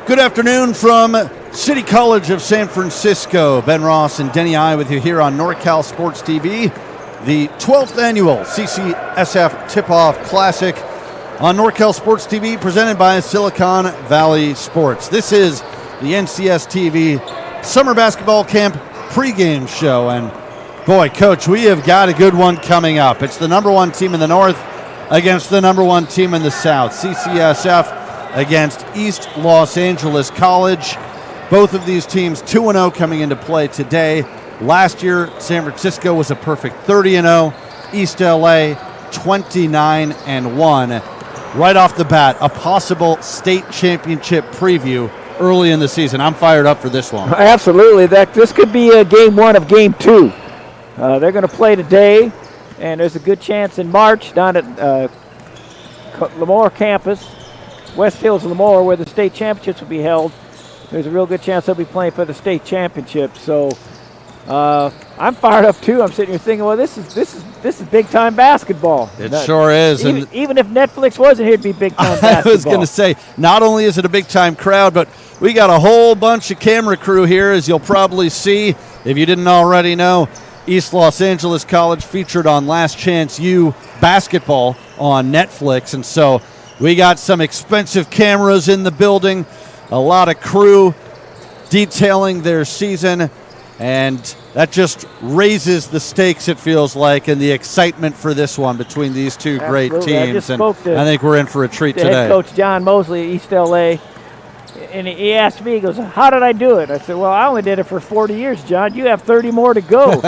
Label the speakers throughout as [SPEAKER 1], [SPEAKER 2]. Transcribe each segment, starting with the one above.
[SPEAKER 1] Good afternoon from City College of San Francisco. Ben Ross and Denny I with you here on NorCal Sports TV, the 12th annual CCSF Tip-Off Classic on NorCal Sports TV, presented by Silicon Valley Sports. This is the NCS TV Summer Basketball Camp pregame show, and boy, Coach, we have got a good one coming up. It's the number one team in the North against the number one team in the South. CCSF against East Los Angeles College. Both of these teams 2-0 coming into play today. Last year, San Francisco was a perfect 30-0. East LA 29-1. Right off the bat, a possible state championship preview early in the season. I'm fired up for this one.
[SPEAKER 2] Absolutely. This could be a game one of game two. They're going to play today, and there's a good chance in March down at Lemoore campus, West Hills Lemoore, where the state championships will be held. There's a real good chance they'll be playing for the state championship. So I'm fired up too. I'm sitting here thinking, well, this is big time basketball.
[SPEAKER 1] It sure is.
[SPEAKER 2] Even if Netflix wasn't here, it'd be big time basketball.
[SPEAKER 1] I was going to say, not only is it a big time crowd, but we got a whole bunch of camera crew here, as you'll probably see if you didn't already know. East Los Angeles College featured on Last Chance U basketball on Netflix, and so we got some expensive cameras in the building, a lot of crew detailing their season, and that just raises the stakes, it feels like, and the excitement for this one between these two great teams. And I think we're in for a treat today.
[SPEAKER 2] Head coach John Mosley at East LA, and he asked me, he goes, how did I do it? I said, well, I only did it for 40 years, John. You have 30 more to go.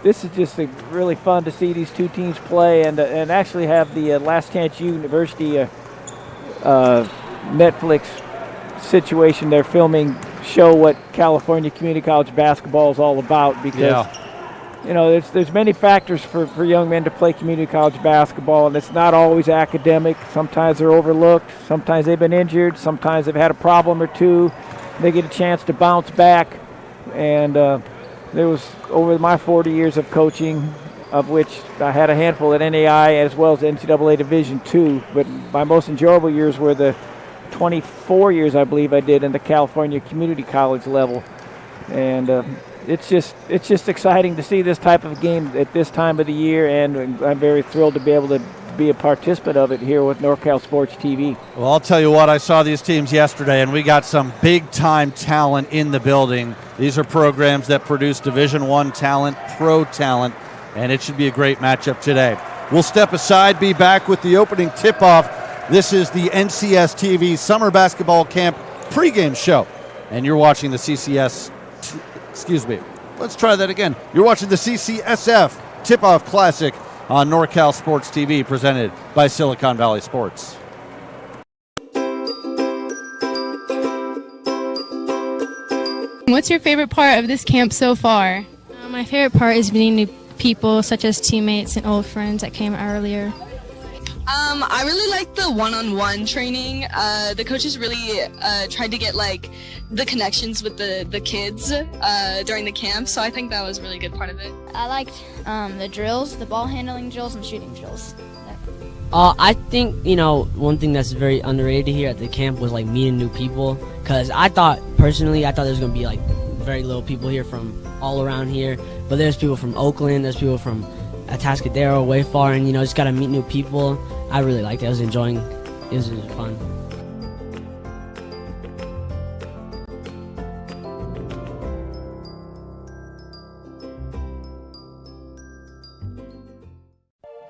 [SPEAKER 2] This is just really fun to see these two teams play and actually have the Last Chance University Netflix situation they're filming show what California Community College basketball is all about, because there's many factors for young men to play community college basketball, and it's not always academic. Sometimes they're overlooked. Sometimes they've been injured. Sometimes they've had a problem or two. They get a chance to bounce back, and there was, over my 40 years of coaching, of which I had a handful at NAI as well as NCAA Division II, but my most enjoyable years were the 24 years, I believe I did, in the California Community College level. And it's just exciting to see this type of game at this time of the year, and I'm very thrilled to be able to be a participant of it here with NorCal Sports TV.
[SPEAKER 1] Well, I'll tell you what, I saw these teams yesterday, and we got some big-time talent in the building. These are programs that produce Division I talent, pro talent, and it should be a great matchup today. We'll step aside, be back with the opening tip-off. This is the NCS TV Summer Basketball Camp pregame show, and you're watching the Let's try that again. You're watching the CCSF Tip-Off Classic on NorCal Sports TV, presented by Silicon Valley Sports.
[SPEAKER 3] What's your favorite part of this camp so far?
[SPEAKER 4] My favorite part is meeting new people, such as teammates and old friends that came earlier.
[SPEAKER 5] I really like the one-on-one training. The coaches really tried to get the connections with the kids during the camp, so I think that was a really good part of it.
[SPEAKER 6] I liked the drills, the ball handling drills and shooting drills.
[SPEAKER 7] I think, one thing that's very underrated here at the camp was meeting new people, because I thought there was going to be very little people here from all around here, but there's people from Oakland, there's people from Atascadero, way far, and just got to meet new people. I really liked it. I was enjoying. It was fun.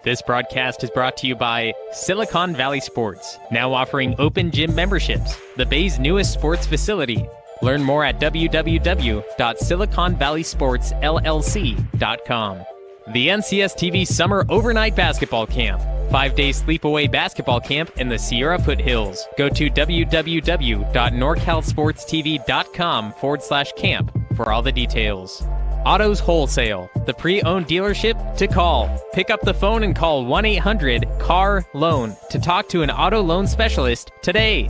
[SPEAKER 8] This broadcast is brought to you by Silicon Valley Sports, now offering open gym memberships, the Bay's newest sports facility. Learn more at www.siliconvalleysportsllc.com. The NCS TV Summer Overnight Basketball Camp, 5-day sleepaway basketball camp in the Sierra Foothills. Go to www.norcalsportstv.com/camp for all the details. Autos Wholesale, the pre-owned dealership to call. Pick up the phone and call 1-800-CAR-LOAN to talk to an auto loan specialist today.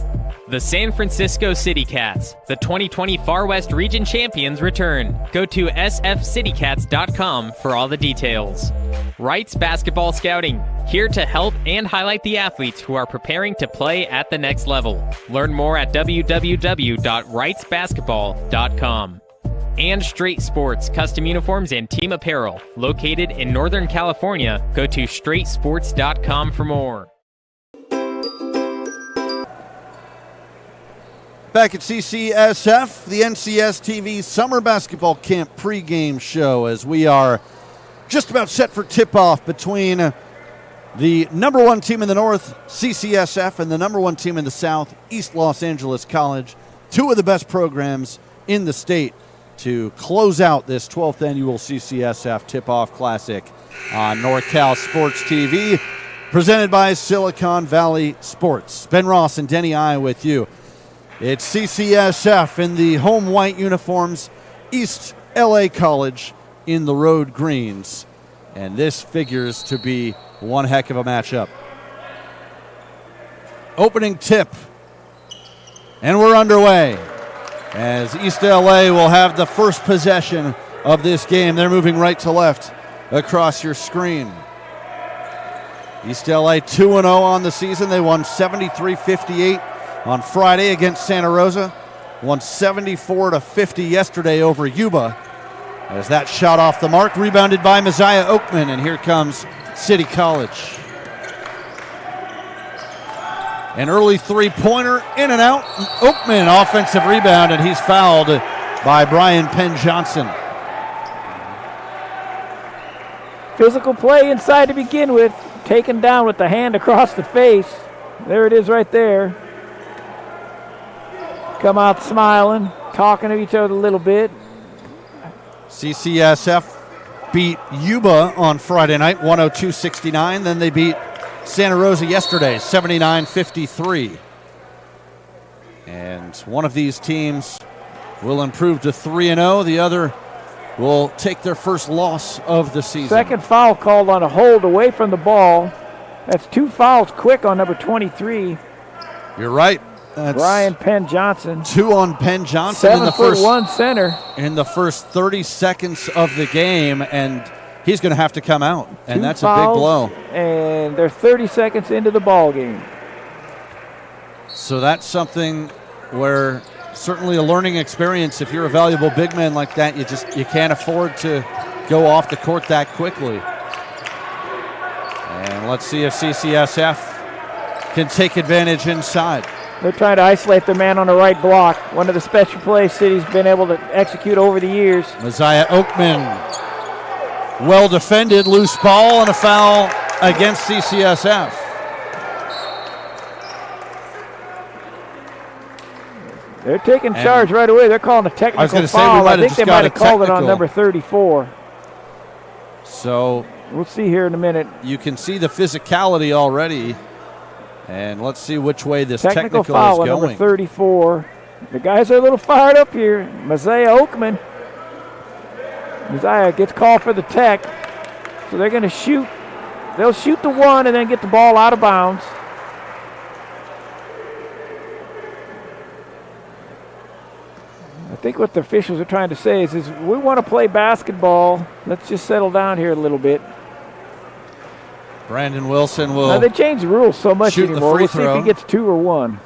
[SPEAKER 8] The San Francisco City Cats, the 2020 Far West Region Champions return. Go to sfcitycats.com for all the details. Wrights Basketball Scouting, here to help and highlight the athletes who are preparing to play at the next level. Learn more at www.wrightsbasketball.com. And Straight Sports, custom uniforms and team apparel, located in Northern California. Go to straightsports.com for more.
[SPEAKER 1] Back at CCSF, the NCS TV Summer Basketball Camp pregame show, as we are just about set for tip-off between the number one team in the North, CCSF, and the number one team in the South, East Los Angeles College, two of the best programs in the state, to close out this 12th annual CCSF Tip-Off Classic on NorCal Sports TV, presented by Silicon Valley Sports. Ben Ross and Denny I with you. It's CCSF in the home white uniforms, East LA College in the road greens. And this figures to be one heck of a matchup. Opening tip. And we're underway, as East LA will have the first possession of this game. They're moving right to left across your screen. East LA 2-0 on the season. They won 73-58 on Friday against Santa Rosa. Won 74-50 yesterday over Yuba. As that shot off the mark, rebounded by Messiah Oakman, and here comes City College. An early three-pointer, in and out. Oakman, offensive rebound, and he's fouled by Brian Penn Johnson.
[SPEAKER 2] Physical play inside to begin with. Taken down with the hand across the face. There it is right there. Come out smiling, talking to each other a little bit.
[SPEAKER 1] CCSF beat Yuba on Friday night, 102-69. Then they beat Santa Rosa yesterday, 79-53. And one of these teams will improve to 3-0. The other will take their first loss of the season.
[SPEAKER 2] Second foul called on a hold away from the ball. That's two fouls quick on number 23.
[SPEAKER 1] You're right. That's
[SPEAKER 2] Brian Penn Johnson.
[SPEAKER 1] Two on Penn Johnson
[SPEAKER 2] 7'1" center.
[SPEAKER 1] In the first 30 seconds of the game, and he's going to have to come out, and that's a big blow.
[SPEAKER 2] And they're 30 seconds into the ball game.
[SPEAKER 1] So that's something where certainly a learning experience. If you're a valuable big man like that, you can't afford to go off the court that quickly. And let's see if CCSF can take advantage inside.
[SPEAKER 2] They're trying to isolate their man on the right block. One of the special plays City's been able to execute over the years.
[SPEAKER 1] Messiah Oakman, well defended, loose ball, and a foul against CCSF.
[SPEAKER 2] They're taking charge right away. They're calling a technical foul. I think they might have called it on number 34.
[SPEAKER 1] So
[SPEAKER 2] we'll see here in a minute.
[SPEAKER 1] You can see the physicality already. And let's see which way this technical
[SPEAKER 2] foul
[SPEAKER 1] is
[SPEAKER 2] on
[SPEAKER 1] going.
[SPEAKER 2] Number 34. The guys are a little fired up here. Messiah Oakman. Messiah gets called for the tech. So they're going to shoot. They'll shoot the one and then get the ball out of bounds. I think what the officials are trying to say is we want to play basketball. Let's just settle down here a little bit.
[SPEAKER 1] Brandon Wilson will.
[SPEAKER 2] Now they changed the rules so much anymore. We'll see if he gets two or one.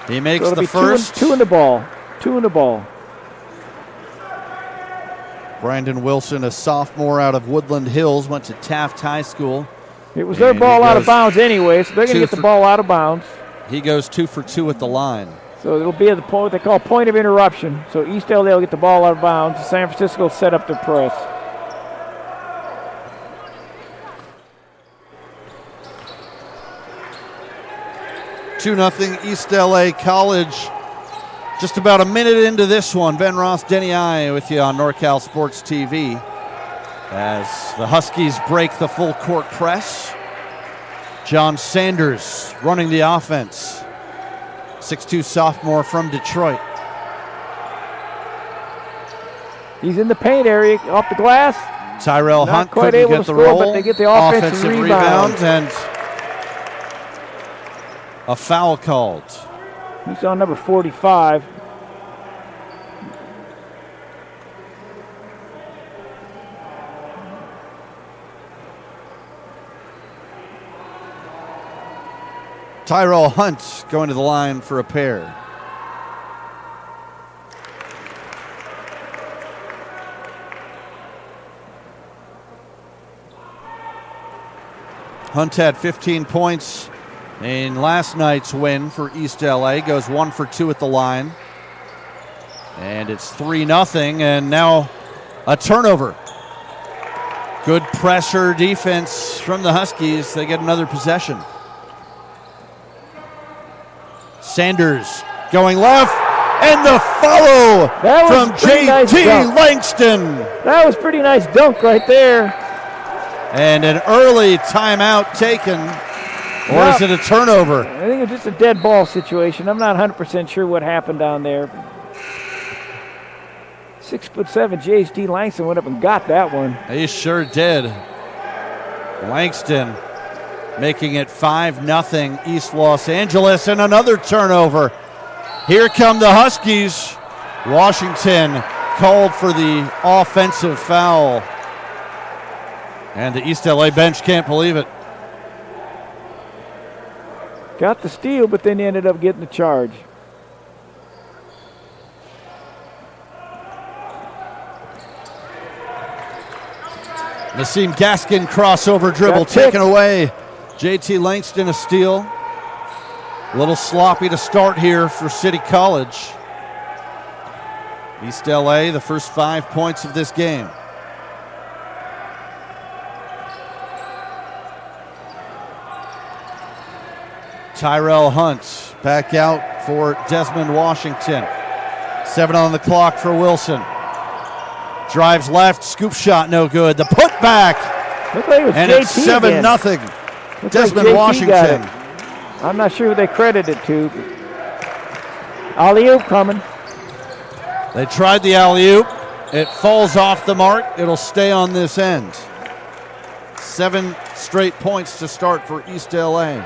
[SPEAKER 1] He makes the first.
[SPEAKER 2] Two in the ball. Two in the ball.
[SPEAKER 1] Brandon Wilson, a sophomore out of Woodland Hills, went to Taft High School.
[SPEAKER 2] It was their ball out of bounds anyway, so they're going to get the ball out of bounds.
[SPEAKER 1] He goes 2 for 2 at the line.
[SPEAKER 2] So it'll be at the point what they call point of interruption. So East LA will get the ball out of bounds. San Francisco will set up their press.
[SPEAKER 1] Two 0 East LA College. Just about a minute into this one. Ben Ross, Denny I with you on NorCal Sports TV as the Huskies break the full court press. John Sanders running the offense. 6'2" sophomore from Detroit.
[SPEAKER 2] He's in the paint area off the glass.
[SPEAKER 1] Tyrell
[SPEAKER 2] Not
[SPEAKER 1] Hunt
[SPEAKER 2] quite
[SPEAKER 1] couldn't
[SPEAKER 2] able
[SPEAKER 1] get
[SPEAKER 2] to
[SPEAKER 1] the
[SPEAKER 2] score,
[SPEAKER 1] roll.
[SPEAKER 2] but they get the offensive rebound.
[SPEAKER 1] And a foul called.
[SPEAKER 2] He's on number 45.
[SPEAKER 1] Tyrell Hunt going to the line for a pair. Hunt had 15 points in last night's win for East LA. Goes 1 for 2 at the line. And it's 3-0, and now a turnover. Good pressure defense from the Huskies. They get another possession. Sanders going left, and the follow from JT Langston.
[SPEAKER 2] That was pretty nice dunk right there.
[SPEAKER 1] And an early timeout taken. Or is it a turnover?
[SPEAKER 2] I think it was just a dead ball situation. I'm not 100% sure what happened down there. 6'7", JT Langston went up and got that one.
[SPEAKER 1] He sure did. Langston making it 5-0 East Los Angeles, and another turnover. Here come the Huskies. Washington called for the offensive foul. And the East LA bench can't believe it.
[SPEAKER 2] Got the steal, but then ended up getting the charge.
[SPEAKER 1] Nassim Gaskin crossover dribble taken away. JT Langston a steal. A little sloppy to start here for City College. East LA, the first 5 points of this game. Tyrell Hunt back out for Desmond Washington. 7 on the clock for Wilson. Drives left, scoop shot, no good. The putback, and it's 7-0. Desmond Washington.
[SPEAKER 2] I'm not sure who they credit it to. Alley-oop coming.
[SPEAKER 1] They tried the alley-oop. It falls off the mark. It'll stay on this end. 7 straight points to start for East LA.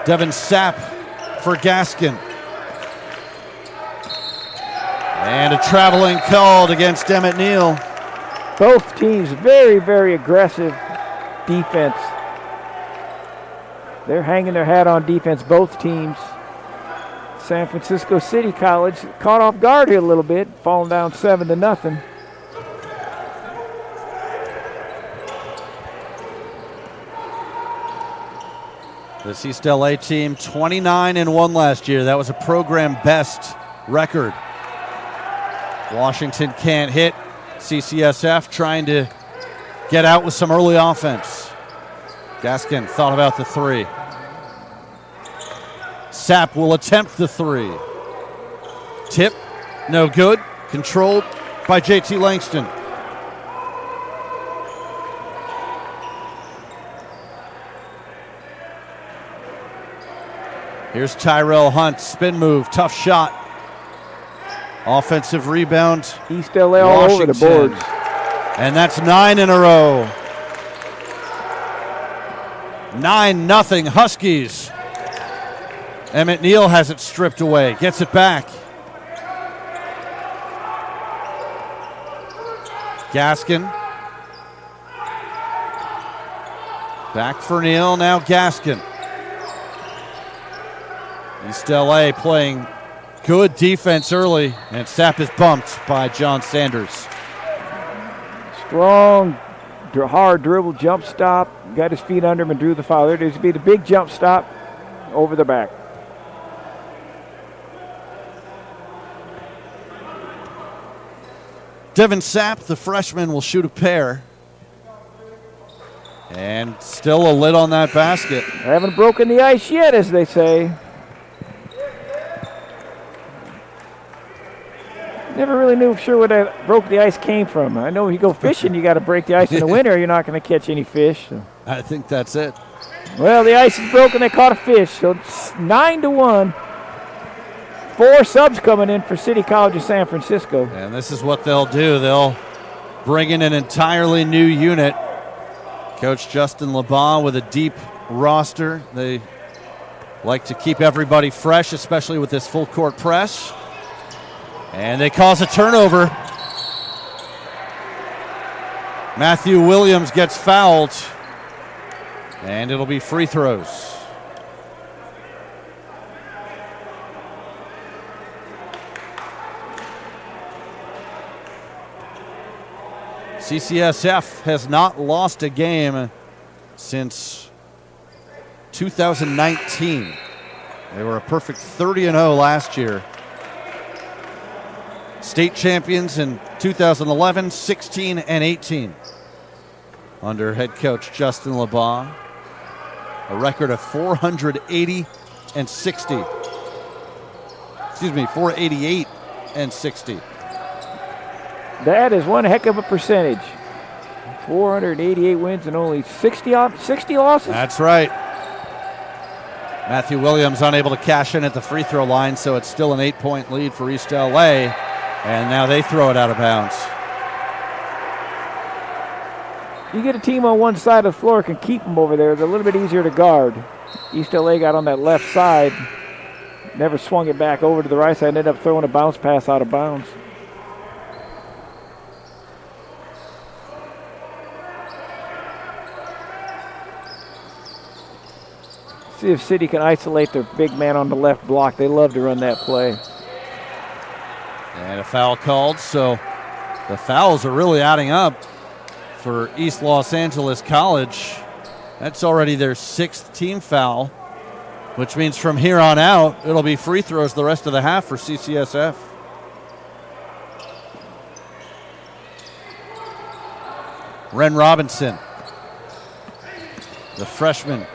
[SPEAKER 1] Devin Sapp for Gaskin. And a traveling called against Emmett Neal.
[SPEAKER 2] Both teams very, very aggressive defense. They're hanging their hat on defense, both teams. San Francisco City College caught off guard here a little bit, falling down 7-0.
[SPEAKER 1] This East LA team 29-1 last year. That was a program best record. Washington can't hit. CCSF trying to get out with some early offense. Gaskin thought about the three. Sapp will attempt the three. Tip, no good. Controlled by JT Langston. Here's Tyrell Hunt, spin move, tough shot. Offensive rebound.
[SPEAKER 2] East LA all over the boards.
[SPEAKER 1] And that's 9 in a row. 9-0 Huskies. Emmett Neal has it stripped away, gets it back. Gaskin. Back for Neal, now Gaskin. East LA playing good defense early, and Sapp is bumped by John Sanders.
[SPEAKER 2] Strong, hard dribble, jump stop. Got his feet under him and drew the foul. There needs to be the big jump stop over the back.
[SPEAKER 1] Devin Sapp, the freshman, will shoot a pair. And still a lid on that basket.
[SPEAKER 2] Haven't broken the ice yet, as they say. Never really knew sure where that broke the ice came from. I know if you go fishing, you got to break the ice in the winter. You're not going to catch any fish. So.
[SPEAKER 1] I think that's it.
[SPEAKER 2] Well, the ice is broken. They caught a fish. So it's 9-1. 4 subs coming in for City College of San Francisco.
[SPEAKER 1] And this is what they'll do. They'll bring in an entirely new unit. Coach Justin LeBon with a deep roster. They like to keep everybody fresh, especially with this full court press. And they cause a turnover. Matthew Williams gets fouled. And it'll be free throws. CCSF has not lost a game since 2019. They were a perfect 30-0 last year. State champions in 2011, 16, and 18 under head coach Justin LeBon. A record of 480 and 60. 488 and 60.
[SPEAKER 2] That is one heck of a percentage. 488 wins and only 60 losses?
[SPEAKER 1] That's right. Matthew Williams unable to cash in at the free throw line, so it's still an 8-point lead for East LA. And now they throw it out of bounds.
[SPEAKER 2] You get a team on one side of the floor, can keep them over there. They're a little bit easier to guard. East LA got on that left side, never swung it back over to the right side, ended up throwing a bounce pass out of bounds. See if City can isolate their big man on the left block. They love to run that play.
[SPEAKER 1] And a foul called, so the fouls are really adding up for East Los Angeles College. That's already their 6th team foul, which means from here on out, it'll be free throws the rest of the half for CCSF. Ren Robinson, the freshman,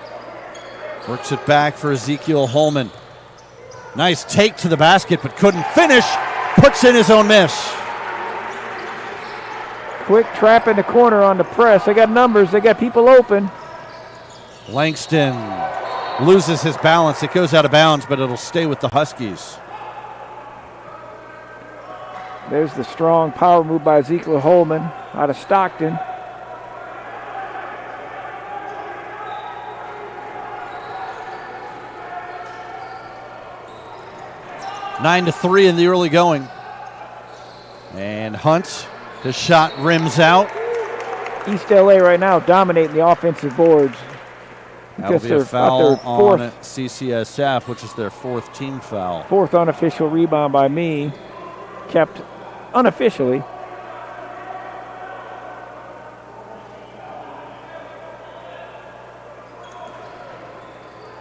[SPEAKER 1] works it back for Ezekiel Holman. Nice take to the basket, but couldn't finish. Puts in his own miss.
[SPEAKER 2] Quick trap in the corner on the press. They got numbers. They got people open.
[SPEAKER 1] Langston loses his balance. It goes out of bounds, but it'll stay with the Huskies.
[SPEAKER 2] There's the strong power move by Ezekiel Holman out of Stockton.
[SPEAKER 1] Nine to 3 in the early going. And Hunt, his shot rims out.
[SPEAKER 2] East LA right now dominating the offensive boards.
[SPEAKER 1] That'll be a foul on CCSF, which is their 4th team foul.
[SPEAKER 2] 4th unofficial rebound by me, kept unofficially.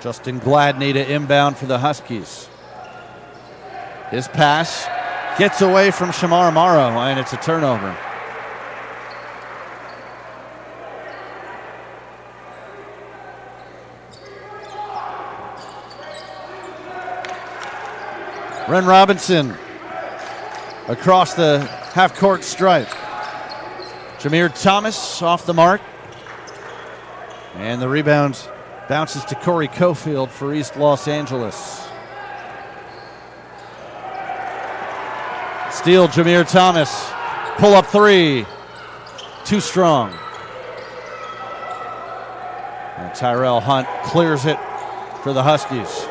[SPEAKER 1] Justin Gladney to inbound for the Huskies. His pass gets away from Shamar Morrow, and it's a turnover. Ren Robinson across the half-court stripe. Jameer Thomas off the mark. And the rebound bounces to Corey Cofield for East Los Angeles. Steal, Jameer Thomas. Pull up 3. Too strong. And Tyrell Hunt clears it for the Huskies.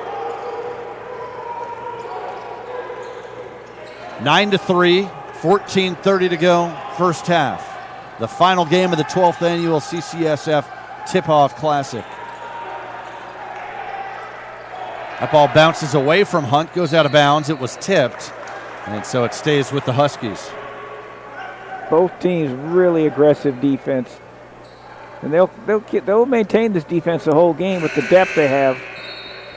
[SPEAKER 1] 9-3, 14:30 to go, first half. The final game of the 12th annual CCSF Tip-Off Classic. That ball bounces away from Hunt, goes out of bounds. It was tipped, and so it stays with the Huskies.
[SPEAKER 2] Both teams really aggressive defense, and they'll maintain this defense the whole game with the depth they have.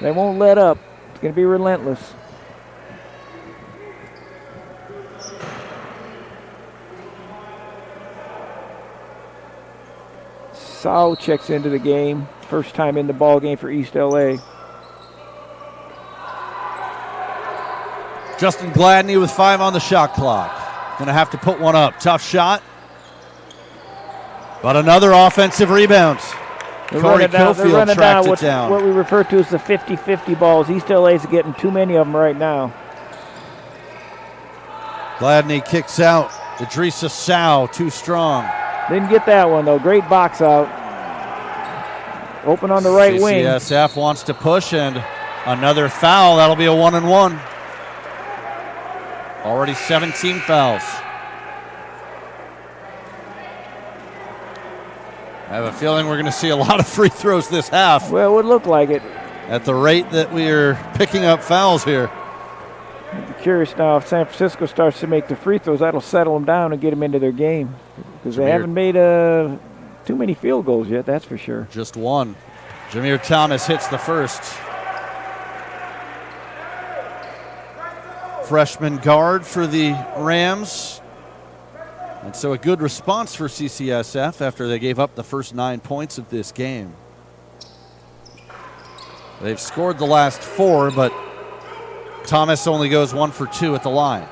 [SPEAKER 2] They won't let up. It's going to be relentless. Sau checks into the game. First time in the ball game for East LA.
[SPEAKER 1] Justin Gladney with 5 on the shot clock. Going to have to put one up. Tough shot. But another offensive rebound. Corey Cofield tracked it down.
[SPEAKER 2] What we refer to as the 50-50 balls. East LA's getting too many of them right now.
[SPEAKER 1] Gladney kicks out. Idrissa Sau, too strong.
[SPEAKER 2] Didn't get that one, though. Great box out. Open on the right wing.
[SPEAKER 1] CCSF wants to push, and another foul. That'll be a 1-and-1. Already 17 fouls. I have a feeling we're going to see a lot of free throws this half.
[SPEAKER 2] Well, it would look like it.
[SPEAKER 1] At the rate that we are picking up fouls here.
[SPEAKER 2] I'm curious now if San Francisco starts to make the free throws, that'll settle them down and get them into their game. Because they haven't made too many field goals yet, that's for sure.
[SPEAKER 1] Just one. Jameer Thomas hits the first. Freshman guard for the Rams. And so a good response for CCSF after they gave up the first 9 points of this game. They've scored the last 4, but Thomas only goes 1 for 2 at the line.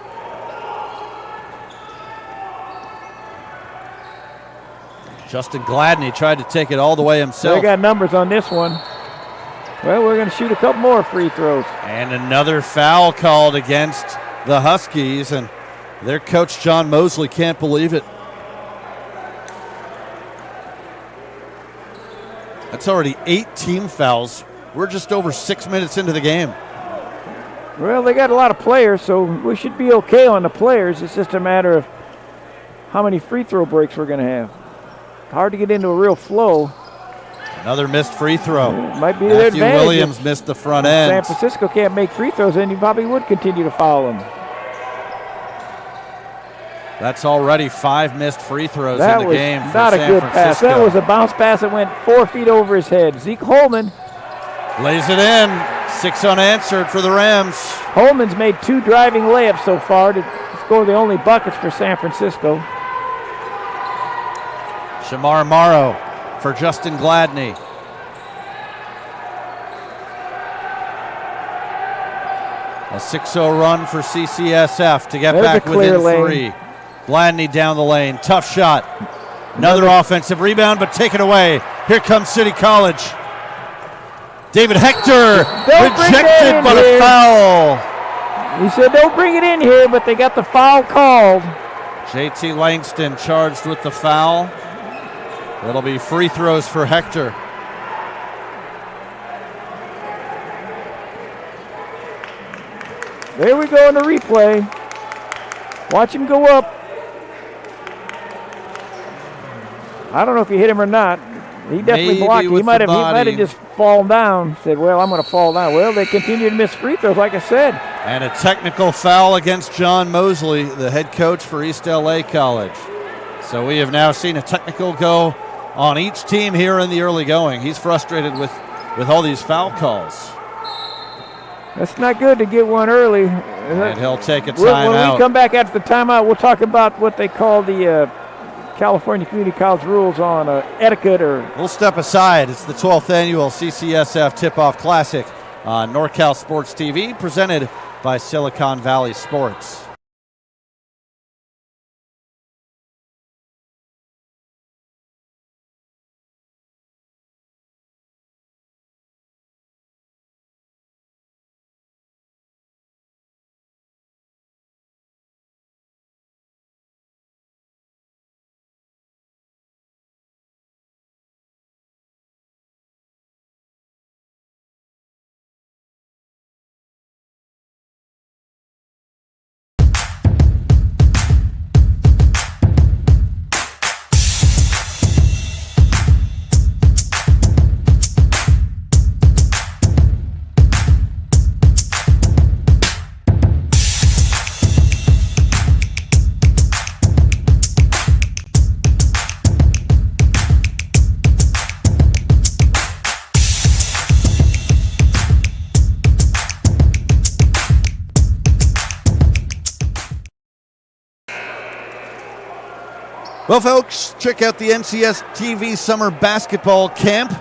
[SPEAKER 1] Justin Gladney tried to take it all the way himself.
[SPEAKER 2] They got numbers on this one. Well, we're going to shoot a couple more free throws.
[SPEAKER 1] And another foul called against the Huskies, and their coach, John Mosley, can't believe it. That's already 8 team fouls. We're just over 6 minutes into the game.
[SPEAKER 2] Well, they got a lot of players, so we should be okay on the players. It's just a matter of how many free throw breaks we're going to have. Hard to get into a real flow.
[SPEAKER 1] Another missed free throw.
[SPEAKER 2] Might be their advantage.
[SPEAKER 1] Matthew Williams missed the front end.
[SPEAKER 2] San Francisco can't make free throws, and you probably would continue to foul them.
[SPEAKER 1] That's already 5 missed free throws in the game for
[SPEAKER 2] not a
[SPEAKER 1] San
[SPEAKER 2] good
[SPEAKER 1] Francisco.
[SPEAKER 2] pass. That was a bounce pass that went 4 feet over his head. Zeke Holman
[SPEAKER 1] lays it in. 6 unanswered for the Rams.
[SPEAKER 2] Holman's made 2 driving layups so far to score the only buckets for San Francisco.
[SPEAKER 1] Shamar Morrow for Justin Gladney. A 6-0 run for CCSF to get back within 3. Gladney down the lane. Tough shot. Another offensive rebound, but taken away. Here comes City College. David Hector rejected, but a foul.
[SPEAKER 2] He said, don't bring it in here, but they got the foul called.
[SPEAKER 1] JT Langston charged with the foul. That'll be free throws for Hector.
[SPEAKER 2] There we go in the replay. Watch him go up. I don't know if he hit him or not. He definitely blocked it. He might have just fallen down. Said, well, I'm going to fall down. Well, they continue to miss free throws, like I said.
[SPEAKER 1] And a technical foul against John Mosley, the head coach for East LA College. So we have now seen a technical go on each team here in the early going. He's frustrated with all these foul calls.
[SPEAKER 2] That's not good to get one early.
[SPEAKER 1] And he'll take a timeout.
[SPEAKER 2] When we come back after the timeout, we'll talk about what they call the California Community College rules on etiquette.
[SPEAKER 1] We'll step aside. It's the 12th annual CCSF Tip-Off Classic on NorCal Sports TV, presented by Silicon Valley Sports. Well, folks, check out the NCS TV Summer Basketball Camp.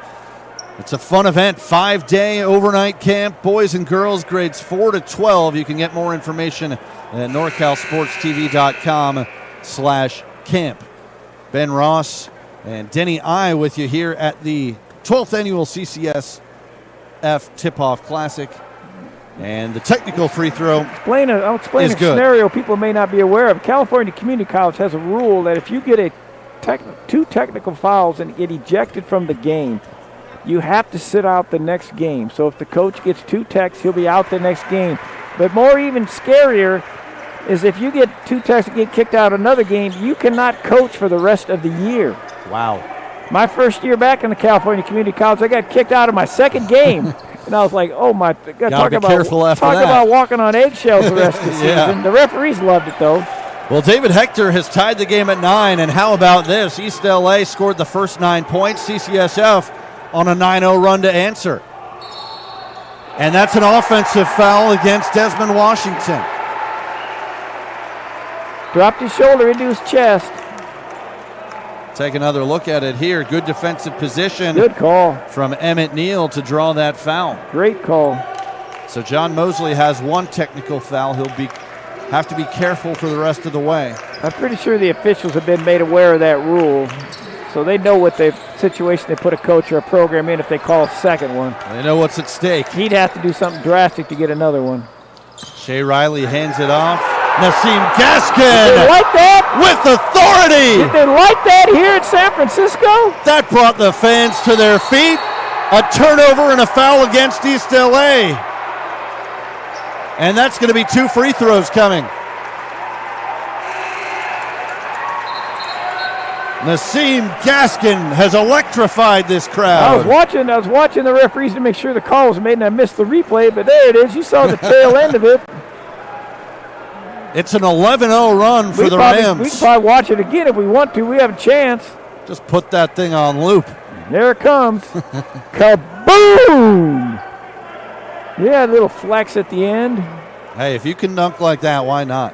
[SPEAKER 1] It's a fun event, 5-day overnight camp, boys and girls, grades 4 to 12. You can get more information at norcalsportstv.com/camp. Ben Ross and Denny I with you here at the 12th annual CCSF Tip-Off Classic. And the technical free throw
[SPEAKER 2] I'll explain a scenario people may not be aware of. California Community College has a rule that if you get two technical fouls and get ejected from the game, you have to sit out the next game. So if the coach gets 2 techs, he'll be out the next game. But more even scarier is if you get 2 techs and get kicked out another game, you cannot coach for the rest of the year.
[SPEAKER 1] Wow.
[SPEAKER 2] My first year back in the California Community College, I got kicked out of my second game. And I was like, oh my, talk about walking on eggshells the rest of the season.
[SPEAKER 1] Yeah.
[SPEAKER 2] The referees loved it though.
[SPEAKER 1] Well, David Hector has tied the game at 9, and how about this? East LA scored the first 9 points, CCSF on a 9-0 run to answer. And that's an offensive foul against Desmond Washington.
[SPEAKER 2] Dropped his shoulder into his chest.
[SPEAKER 1] Take another look at it here. Good defensive position.
[SPEAKER 2] Good call
[SPEAKER 1] from Emmett Neal to draw that foul.
[SPEAKER 2] Great call.
[SPEAKER 1] So John Mosley has 1 technical foul. He'll have to be careful for the rest of the way.
[SPEAKER 2] I'm pretty sure the officials have been made aware of that rule, so they know what the situation they put a coach or a program in if they call a second one.
[SPEAKER 1] They know what's at stake.
[SPEAKER 2] He'd have to do something drastic to get another one.
[SPEAKER 1] Shea Riley hands it off. Nassim Gaskin.
[SPEAKER 2] Did they like that?
[SPEAKER 1] With authority.
[SPEAKER 2] Did they like that here in San Francisco?
[SPEAKER 1] That brought the fans to their feet. A turnover and a foul against East LA. And that's going to be 2 free throws coming. Nassim Gaskin has electrified this crowd.
[SPEAKER 2] I was watching the referees to make sure the call was made, and I missed the replay, but there it is. You saw the tail end of it.
[SPEAKER 1] It's an 11-0 run for the Rams.
[SPEAKER 2] We can probably watch it again if we want to. We have a chance.
[SPEAKER 1] Just put that thing on loop.
[SPEAKER 2] There it comes. Kaboom! Yeah, a little flex at the end.
[SPEAKER 1] Hey, if you can dunk like that, why not?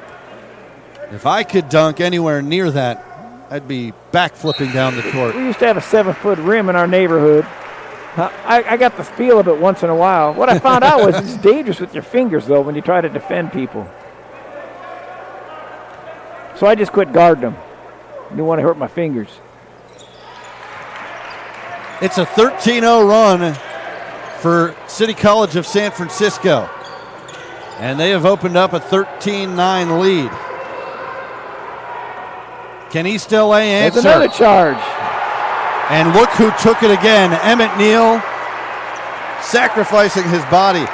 [SPEAKER 1] If I could dunk anywhere near that, I'd be backflipping down the court.
[SPEAKER 2] We used to have a 7-foot rim in our neighborhood. I got the feel of it once in a while. What I found out was it's dangerous with your fingers, though, when you try to defend people. So I just quit guarding them. Didn't want to hurt my fingers.
[SPEAKER 1] It's a 13-0 run for City College of San Francisco. And they have opened up a 13-9 lead. Can East LA answer?
[SPEAKER 2] There's another charge.
[SPEAKER 1] And look who took it again. Emmett Neal sacrificing his body.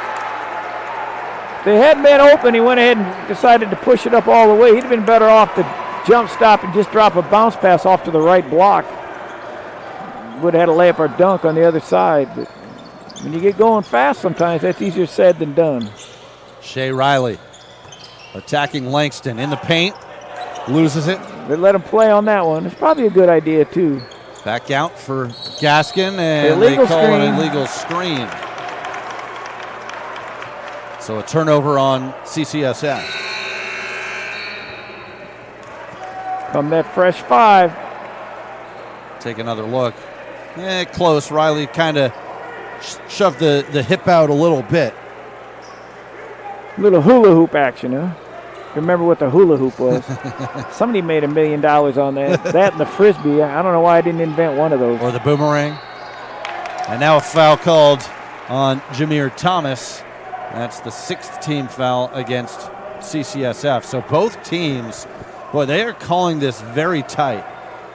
[SPEAKER 2] They hadn't been open. He went ahead and decided to push it up all the way. He'd have been better off to jump stop and just drop a bounce pass off to the right block. Would have had a layup or dunk on the other side. But when you get going fast sometimes, that's easier said than done.
[SPEAKER 1] Shea Riley attacking Langston in the paint. Loses it.
[SPEAKER 2] They let him play on that one. It's probably a good idea, too.
[SPEAKER 1] Back out for Gaskin, and they call it an illegal screen. So a turnover on CCSF.
[SPEAKER 2] From that fresh 5.
[SPEAKER 1] Take another look. Close. Riley kind of shoved the hip out a little bit.
[SPEAKER 2] Little hula hoop action, huh? Remember what the hula hoop was. Somebody made $1 million on that. That and the Frisbee. I don't know why I didn't invent one of those.
[SPEAKER 1] Or the boomerang. And now a foul called on Jameer Thomas. That's the 6th team foul against CCSF. So both teams, boy, they are calling this very tight.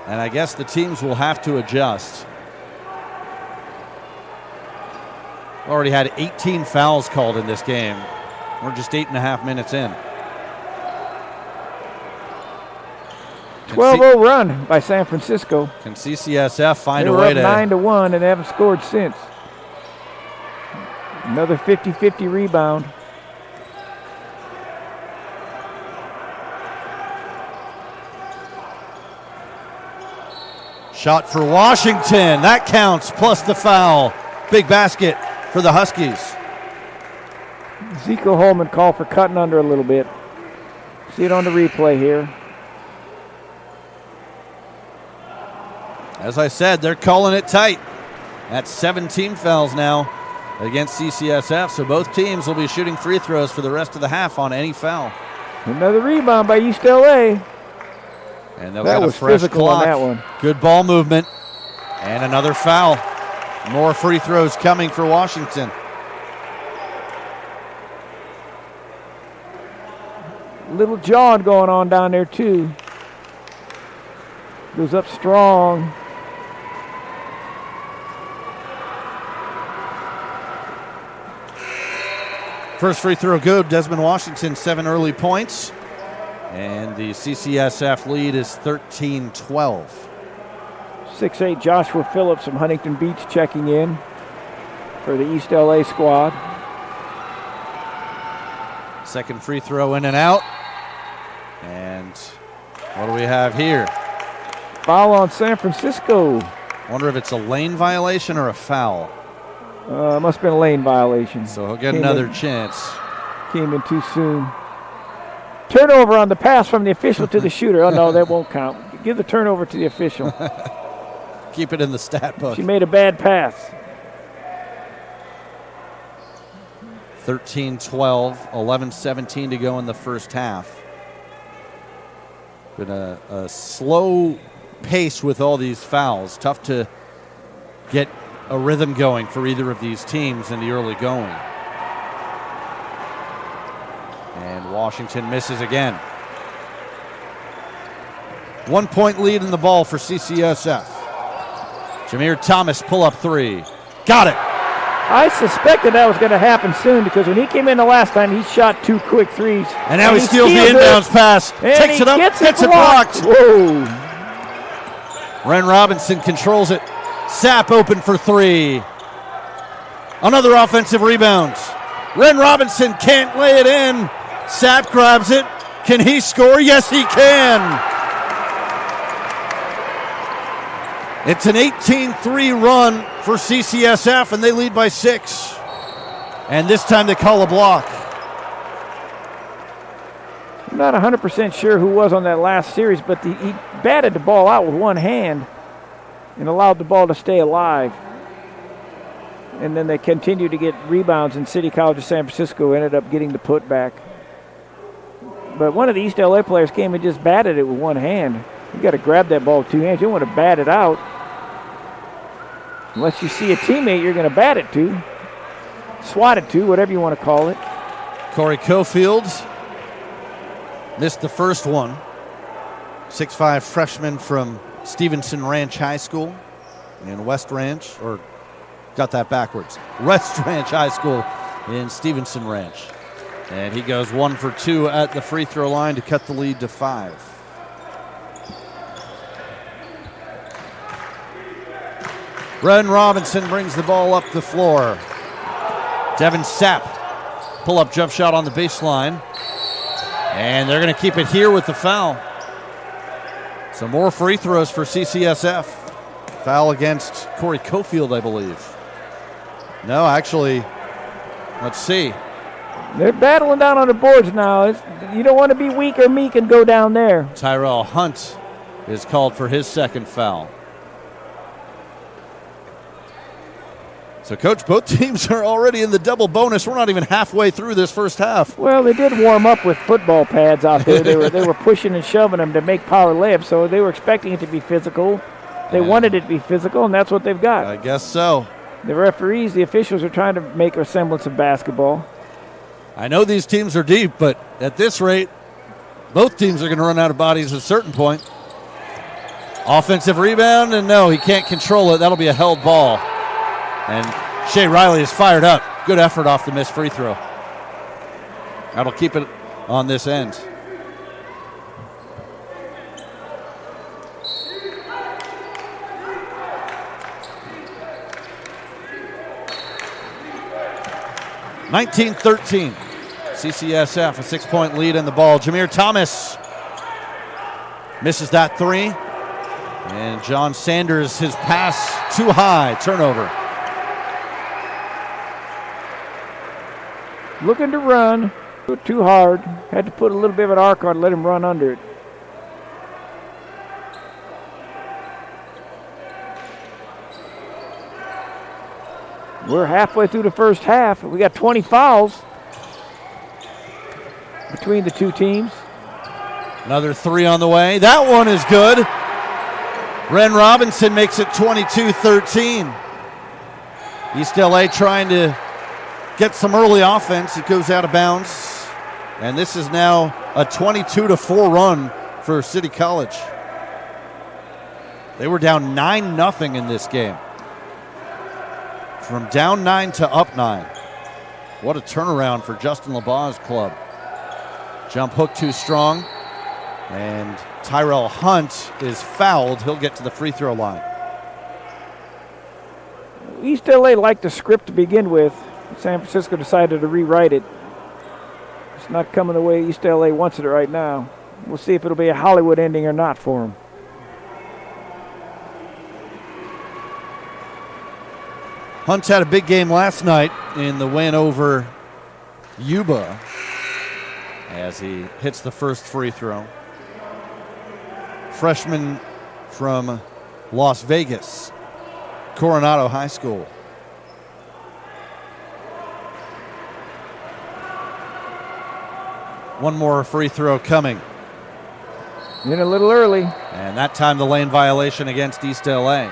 [SPEAKER 1] And I guess the teams will have to adjust. Already had 18 fouls called in this game. We're just 8.5 minutes in.
[SPEAKER 2] 12-0 run by San Francisco.
[SPEAKER 1] Can CCSF find a
[SPEAKER 2] way
[SPEAKER 1] way
[SPEAKER 2] to... They were up 9-1 and they haven't scored since. Another 50-50 rebound.
[SPEAKER 1] Shot for Washington. That counts, plus the foul. Big basket for the Huskies.
[SPEAKER 2] Zico Holman called for cutting under a little bit. See it on the replay here.
[SPEAKER 1] As I said, they're calling it tight. That's 17 fouls now against CCSF, so both teams will be shooting free throws for the rest of the half on any foul.
[SPEAKER 2] Another rebound by East LA.
[SPEAKER 1] And they'll
[SPEAKER 2] That
[SPEAKER 1] get a
[SPEAKER 2] was
[SPEAKER 1] fresh
[SPEAKER 2] physical
[SPEAKER 1] clock.
[SPEAKER 2] on that one.
[SPEAKER 1] Good ball movement. And another foul. More free throws coming for Washington.
[SPEAKER 2] Little jawing going on down there, too. Goes up strong.
[SPEAKER 1] First free throw good. Desmond Washington, 7 early points. And the CCSF lead is 13-12.
[SPEAKER 2] 6'8" Joshua Phillips from Huntington Beach checking in for the East LA squad.
[SPEAKER 1] Second free throw in and out. And what do we have here?
[SPEAKER 2] Foul on San Francisco.
[SPEAKER 1] Wonder if it's a lane violation or a foul.
[SPEAKER 2] Must have been a lane violation.
[SPEAKER 1] So he'll get another chance.
[SPEAKER 2] Came in too soon. Turnover on the pass from the official to the shooter. Oh, no, that won't count. Give the turnover to the official.
[SPEAKER 1] Keep it in the stat book.
[SPEAKER 2] She made a bad pass.
[SPEAKER 1] 13-12, 11-17 to go in the first half. Been a slow pace with all these fouls. Tough to get a rhythm going for either of these teams in the early going. And Washington misses again. 1 point lead in the ball for CCSF. Jameer Thomas pull-up three. Got it.
[SPEAKER 2] I suspected that was going to happen soon because when he came in the last time, he shot 2 quick threes.
[SPEAKER 1] And now he steals the inbounds pass. Takes it up, gets it blocked.
[SPEAKER 2] Whoa.
[SPEAKER 1] Ren Robinson controls it. Sapp open for 3. Another offensive rebound. Ren Robinson can't lay it in. Sapp grabs it. Can he score? Yes, he can. It's an 18-3 run for CCSF, and they lead by 6. And this time they call a block.
[SPEAKER 2] I'm not 100% sure who was on that last series, but he batted the ball out with one hand and allowed the ball to stay alive. And then they continued to get rebounds, and City College of San Francisco ended up getting the putback. But one of the East LA players came and just batted it with one hand. You got to grab that ball with 2 hands. You don't want to bat it out. Unless you see a teammate you're going to bat it to, swat it to, whatever you want to call it.
[SPEAKER 1] Corey Cofield missed the first one. 6'5" freshman from Stevenson Ranch High School in West Ranch, or got that backwards. West Ranch High School in Stevenson Ranch. And he goes 1 for 2 at the free throw line to cut the lead to 5. Ren Robinson brings the ball up the floor. Devin Sapp, pull-up jump shot on the baseline. And they're going to keep it here with the foul. Some more free throws for CCSF. Foul against Corey Cofield, I believe. No, actually, let's see.
[SPEAKER 2] They're battling down on the boards now. You don't want to be weak or meek and go down there.
[SPEAKER 1] Tyrell Hunt is called for his second foul. So, Coach, both teams are already in the double bonus. We're not even halfway through this first half.
[SPEAKER 2] Well, they did warm up with football pads out there. They were pushing and shoving them to make power layups, so they were expecting it to be physical. They wanted it to be physical, and that's what they've got.
[SPEAKER 1] I guess so.
[SPEAKER 2] The referees, the officials are trying to make a semblance of basketball.
[SPEAKER 1] I know these teams are deep, but at this rate, both teams are going to run out of bodies at a certain point. Offensive rebound, and no, he can't control it. That'll be a held ball. And Shea Riley is fired up. Good effort off the missed free throw. That'll keep it on this end. (19-13). CCSF a 6-point lead in the ball. Jameer Thomas misses that 3. And John Sanders, his pass too high. Turnover.
[SPEAKER 2] Looking to run, but too hard. Had to put a little bit of an arc on, let him run under it. We're halfway through the first half. We got 20 fouls between the two teams.
[SPEAKER 1] Another 3 on the way. That one is good. Ren Robinson makes it 22-13. East LA trying to get some early offense. It goes out of bounds. And this is now a 22-4 run for City College. They were down 9-0 in this game. From down 9 to up 9. What a turnaround for Justin LeBau's club. Jump hook too strong. And Tyrell Hunt is fouled. He'll get to the free throw line.
[SPEAKER 2] East LA liked the script to begin with. San Francisco decided to rewrite it. It's not coming the way East LA wants it right now. We'll see if it'll be a Hollywood ending or not for them.
[SPEAKER 1] Hunt had a big game last night in the win over Yuba as he hits the first free throw. Freshman from Las Vegas, Coronado High School. One more free throw coming.
[SPEAKER 2] In a little early.
[SPEAKER 1] And that time the lane violation against East LA.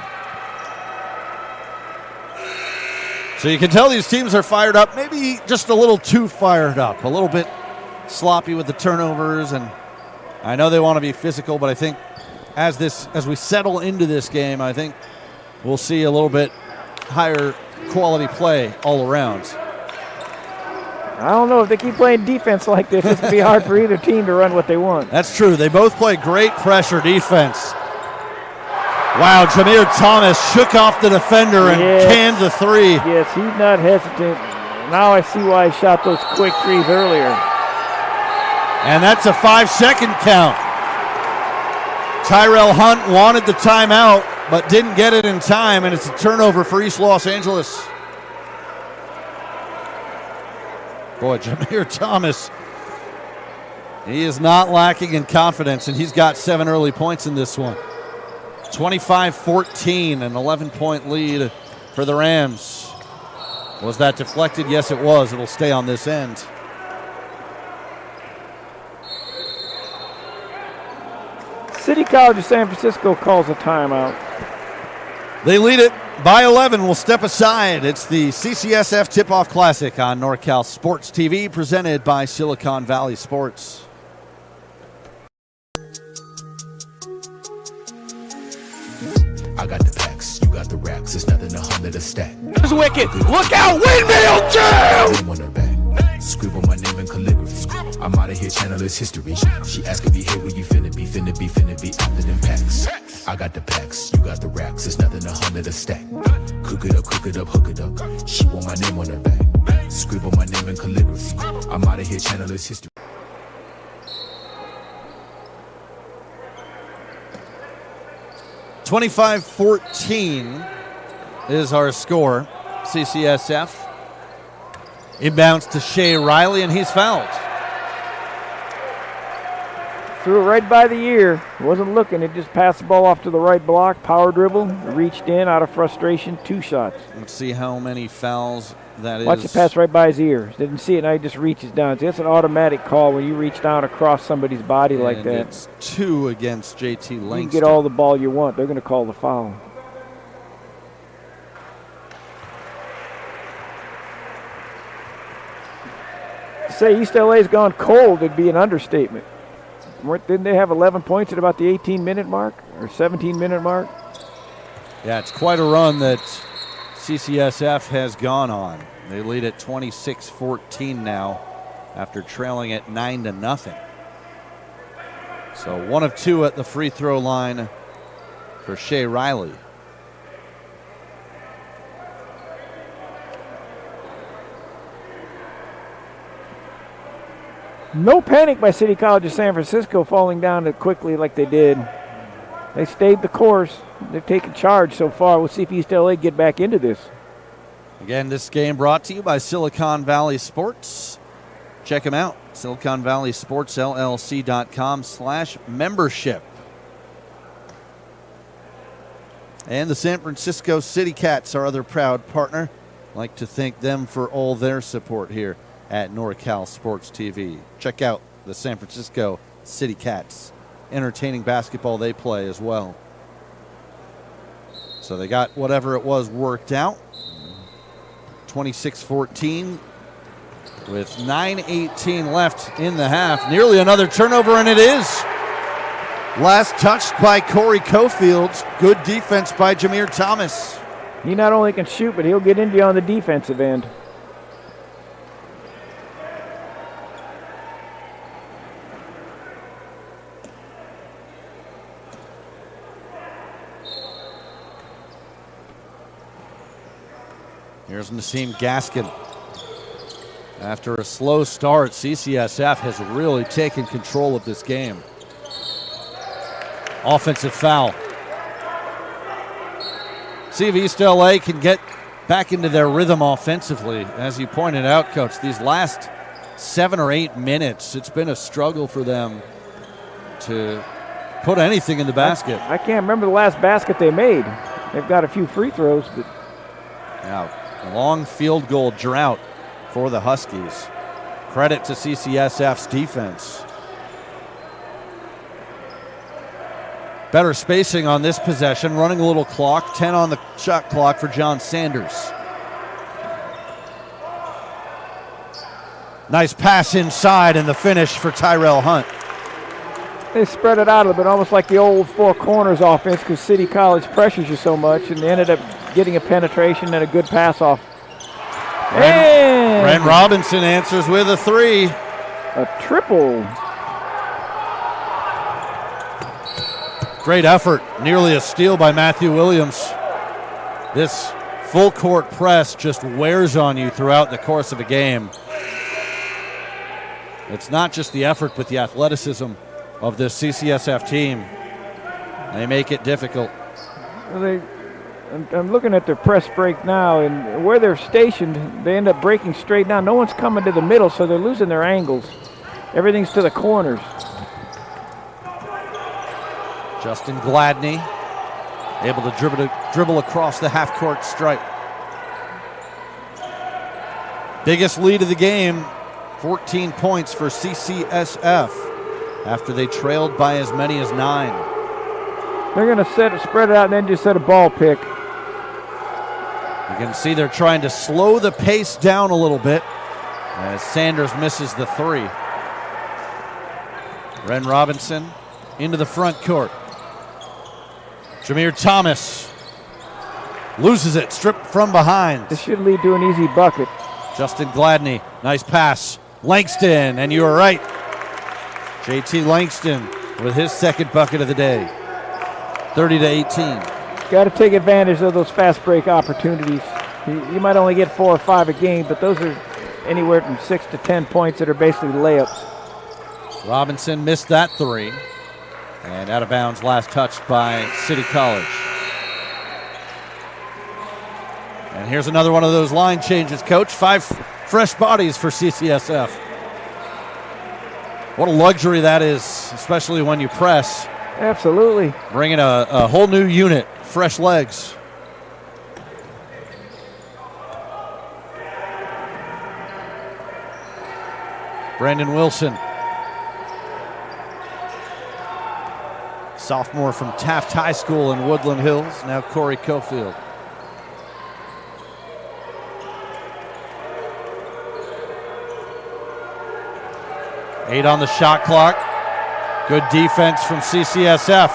[SPEAKER 1] So you can tell these teams are fired up, maybe just a little too fired up, a little bit sloppy with the turnovers, and I know they want to be physical, but I think as we settle into this game, I think we'll see a little bit higher quality play all around.
[SPEAKER 2] I don't know if they keep playing defense like this. It's going to be hard for either team to run what they want.
[SPEAKER 1] That's true. They both play great pressure defense. Wow, Jameer Thomas shook off the defender and canned the 3.
[SPEAKER 2] Yes, he's not hesitant. Now I see why he shot those quick threes earlier.
[SPEAKER 1] And that's a 5-second count. Tyrell Hunt wanted the timeout, but didn't get it in time, and it's a turnover for East Los Angeles. Boy, Jameer Thomas, he is not lacking in confidence, and he's got 7 early points in this one. 25-14, an 11-point lead for the Rams. Was that deflected? Yes, it was. It'll stay on this end.
[SPEAKER 2] City College of San Francisco calls a timeout.
[SPEAKER 1] They lead it by 11. We'll step aside. It's the CCSF Tip-Off Classic on NorCal Sports TV, presented by Silicon Valley Sports.
[SPEAKER 9] I got the packs, you got the racks. It's nothing to hum at a stack.
[SPEAKER 10] It's wicked. Look out, windmill jam!
[SPEAKER 9] On her back, scribble my name in calligraphy. I'm out of here, channel is history. She asking me, hey, where you finna be after them packs. I got the packs, you got the racks. It's nothing to hum at a stack. Cook it up, hook it up. She want my name on her back, scribble my name in calligraphy. I'm out of here, channel is history.
[SPEAKER 1] $25-14 is our score. CCSF. Inbounds to Shea Riley, and he's fouled.
[SPEAKER 2] Threw it right by the ear. Wasn't looking. It just passed the ball off to the right block. Power dribble. Reached in out of frustration. 2 shots.
[SPEAKER 1] Let's see how many fouls that is.
[SPEAKER 2] Watch it pass right by his ear. Didn't see it. Now he just reaches down. See, that's an automatic call when you reach down across somebody's body like that.
[SPEAKER 1] It's 2 against JT Langston.
[SPEAKER 2] You can get all the ball you want. They're going to call the foul. To say East LA's gone cold would be an understatement. Didn't they have 11 points at about the 18-minute mark or 17-minute mark?
[SPEAKER 1] Yeah, it's quite a run that CCSF has gone on. They lead at 26-14 now after trailing at 9-0. So 1 of 2 at the free throw line for Shea Riley.
[SPEAKER 2] No panic by City College of San Francisco falling down as quickly like they did. They stayed the course. They've taken charge so far. We'll see if East LA get back into this.
[SPEAKER 1] Again, this game brought to you by Silicon Valley Sports. Check them out, SiliconValleySportsLLC.com/membership. And the San Francisco City Cats, our other proud partner, Like to thank them for all their support here at NorCal Sports TV. Check out the San Francisco City Cats. Entertaining basketball they play as well. So they got whatever it was worked out. 26-14 with 9:18 left in the half. Nearly another turnover, and it is. Last touched by Corey Cofield. Good defense by Jameer Thomas.
[SPEAKER 2] He not only can shoot, but he'll get into you on the defensive end.
[SPEAKER 1] Here's Nassim Gaskin. After a slow start, CCSF has really taken control of this game. Offensive foul. See if East LA can get back into their rhythm offensively. As you pointed out, Coach, these last 7 or 8 minutes, it's been a struggle for them to put anything in the basket.
[SPEAKER 2] I can't remember the last basket they made. They've got a few free throws, but
[SPEAKER 1] now a long field goal drought for the Huskies. Credit to CCSF's defense. Better spacing on this possession, running a little clock, 10 on the shot clock for John Sanders. Nice pass inside and the finish for Tyrell Hunt.
[SPEAKER 2] they spread it out a little bit, almost like the old four corners offense, because City College pressures you so much, and they ended up getting a penetration and a good pass off.
[SPEAKER 1] Ren Robinson answers with a three.
[SPEAKER 2] A triple.
[SPEAKER 1] Great effort, nearly a steal by Matthew Williams. This full court press just wears on you throughout the course of a game. It's not just the effort, but the athleticism of this CCSF team. They make it difficult.
[SPEAKER 2] Well, I'm looking at their press break now, and where they're stationed, they end up breaking straight down. No one's coming to the middle, so they're losing their angles. Everything's to the corners.
[SPEAKER 1] Justin Gladney able to dribble across the half-court stripe. Biggest lead of the game, 14 points for CCSF after they trailed by as many as 9.
[SPEAKER 2] They're going to spread it out and then just set a ball pick.
[SPEAKER 1] You can see they're trying to slow the pace down a little bit as Sanders misses the three. Ren Robinson into the front court. Jameer Thomas loses it, stripped from behind.
[SPEAKER 2] This should lead to an easy bucket.
[SPEAKER 1] Justin Gladney, nice pass. Langston, and you are right. JT Langston with his second bucket of the day. 30-18.
[SPEAKER 2] Got to take advantage of those fast break opportunities. You might only get 4 or 5 a game, but those are anywhere from 6 to 10 points that are basically layups.
[SPEAKER 1] Robinson missed that three. And out of bounds, last touched by City College. And here's another one of those line changes, Coach. 5 fresh bodies for CCSF. What a luxury that is, especially when you press.
[SPEAKER 2] Absolutely.
[SPEAKER 1] Bringing a whole new unit, fresh legs. Brandon Wilson. Sophomore from Taft High School in Woodland Hills, now Corey Cofield. Eight on the shot clock. Good defense from CCSF.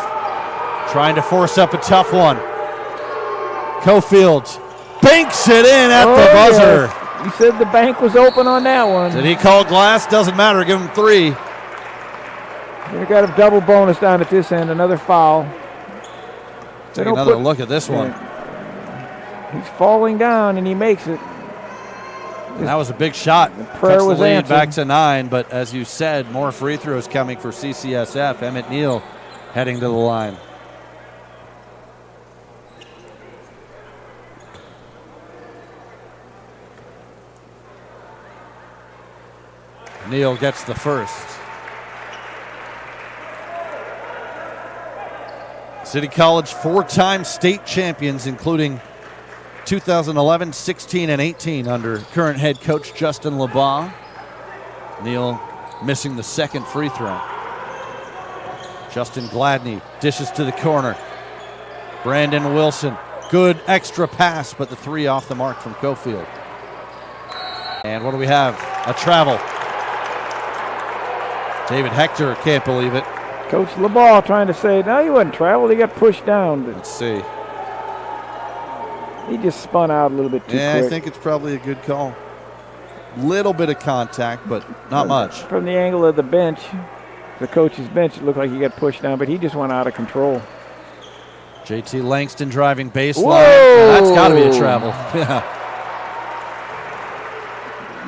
[SPEAKER 1] Trying to force up a tough one. Cofield banks it in at the buzzer.
[SPEAKER 2] Yes. You said the bank was open on that one.
[SPEAKER 1] Did he call glass? Doesn't matter. Give him 3.
[SPEAKER 2] They got a double bonus down at this end. Another foul.
[SPEAKER 1] Take another look at this one.
[SPEAKER 2] He's falling down, and he makes it.
[SPEAKER 1] And that was a big shot.
[SPEAKER 2] The prayer was
[SPEAKER 1] the lead
[SPEAKER 2] answered.
[SPEAKER 1] Back to 9, but as you said, more free throws coming for CCSF. Emmett Neal heading to the line. Neal gets the first. City College 4-time state champions, including 2011, 16 and 18 under current head coach Justin LeBlanc. Neal missing the second free throw. Justin Gladney dishes to the corner. Brandon Wilson, good extra pass, but the three off the mark from Cofield. And what do we have? A travel. David Hector can't believe it.
[SPEAKER 2] Coach LeBlanc trying to say, no, he wasn't traveled. He got pushed down.
[SPEAKER 1] Let's see.
[SPEAKER 2] He just spun out a little bit too quick.
[SPEAKER 1] I think it's probably a good call. Little bit of contact, but not much.
[SPEAKER 2] From the angle of the bench, the coach's bench, it looked like he got pushed down, but he just went out of control.
[SPEAKER 1] JT Langston driving baseline.
[SPEAKER 2] Whoa!
[SPEAKER 1] That's got to be a travel. Yeah.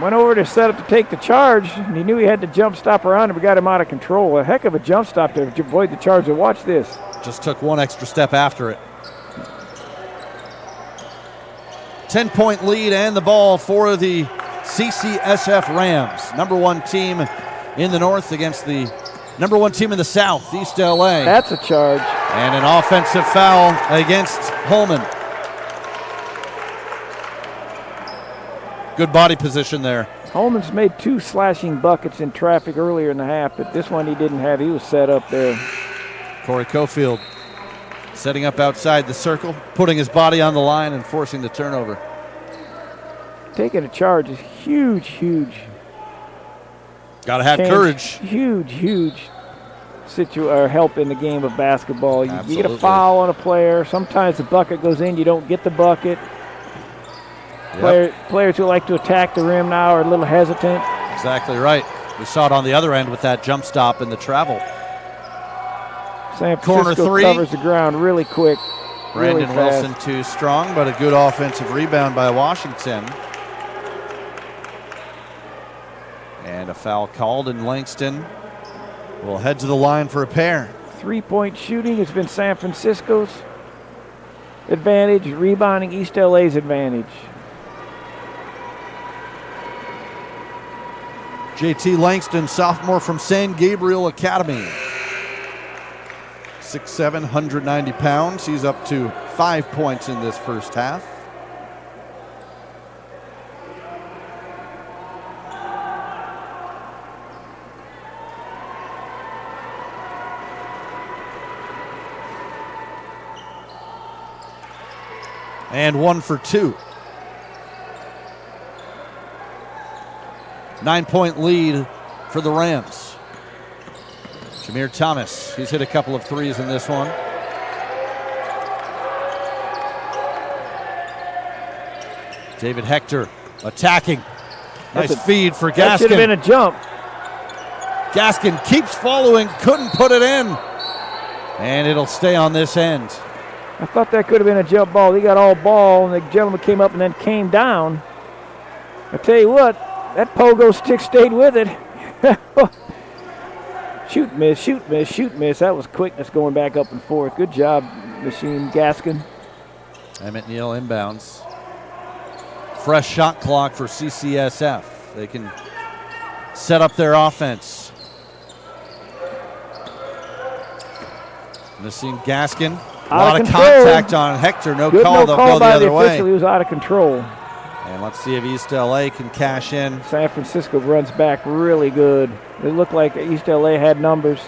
[SPEAKER 2] Went over to set up to take the charge, and he knew he had to jump stop around him, but got him out of control. A heck of a jump stop to avoid the charge. And watch this.
[SPEAKER 1] Just took one extra step after it. 10-point lead and the ball for the CCSF Rams. Number one team in the north against the number one team in the south, East LA.
[SPEAKER 2] That's a charge.
[SPEAKER 1] And an offensive foul against Holman. Good body position there.
[SPEAKER 2] Holman's made 2 slashing buckets in traffic earlier in the half, but this one he didn't have. He was set up there.
[SPEAKER 1] Corey Cofield setting up outside the circle, putting his body on the line and forcing the turnover.
[SPEAKER 2] Taking a charge is huge, huge.
[SPEAKER 1] Got to have courage.
[SPEAKER 2] Huge help in the game of basketball. You get a foul on a player. Sometimes the bucket goes in. You don't get the bucket.
[SPEAKER 1] Yep.
[SPEAKER 2] Players who like to attack the rim now are a little hesitant.
[SPEAKER 1] Exactly right. We saw it on the other end with that jump stop and the travel.
[SPEAKER 2] San
[SPEAKER 1] Corner
[SPEAKER 2] Francisco
[SPEAKER 1] three.
[SPEAKER 2] covers the ground really quick.
[SPEAKER 1] Brandon
[SPEAKER 2] really
[SPEAKER 1] Wilson too strong, but a good offensive rebound by Washington. And a foul called, and Langston will head to the line for a pair.
[SPEAKER 2] 3-point shooting has been San Francisco's advantage. Rebounding, East LA's advantage.
[SPEAKER 1] JT Langston, sophomore from San Gabriel Academy. 6'7", 190 pounds. He's up to 5 points in this first half. And 1 for 2. 9-point lead for the Rams. Jameer Thomas, he's hit a couple of threes in this one. David Hector attacking. Nice feed for Gaskin.
[SPEAKER 2] That should have been a jump.
[SPEAKER 1] Gaskin keeps following, couldn't put it in. And it'll stay on this end.
[SPEAKER 2] I thought that could have been a jump ball. He got all ball, and the gentleman came up and then came down. I tell you what, that pogo stick stayed with it. Shoot, miss, shoot, miss, shoot, miss. That was quickness going back up and forth. Good job, Machine Gaskin.
[SPEAKER 1] Emmett Neal inbounds. Fresh shot clock for CCSF. They can set up their offense. Missing Gaskin. A lot of contact on Hector. No call. They'll go the other way.
[SPEAKER 2] He was out of control.
[SPEAKER 1] And let's see if East LA can cash in.
[SPEAKER 2] San Francisco runs back really good. It looked like East LA had numbers.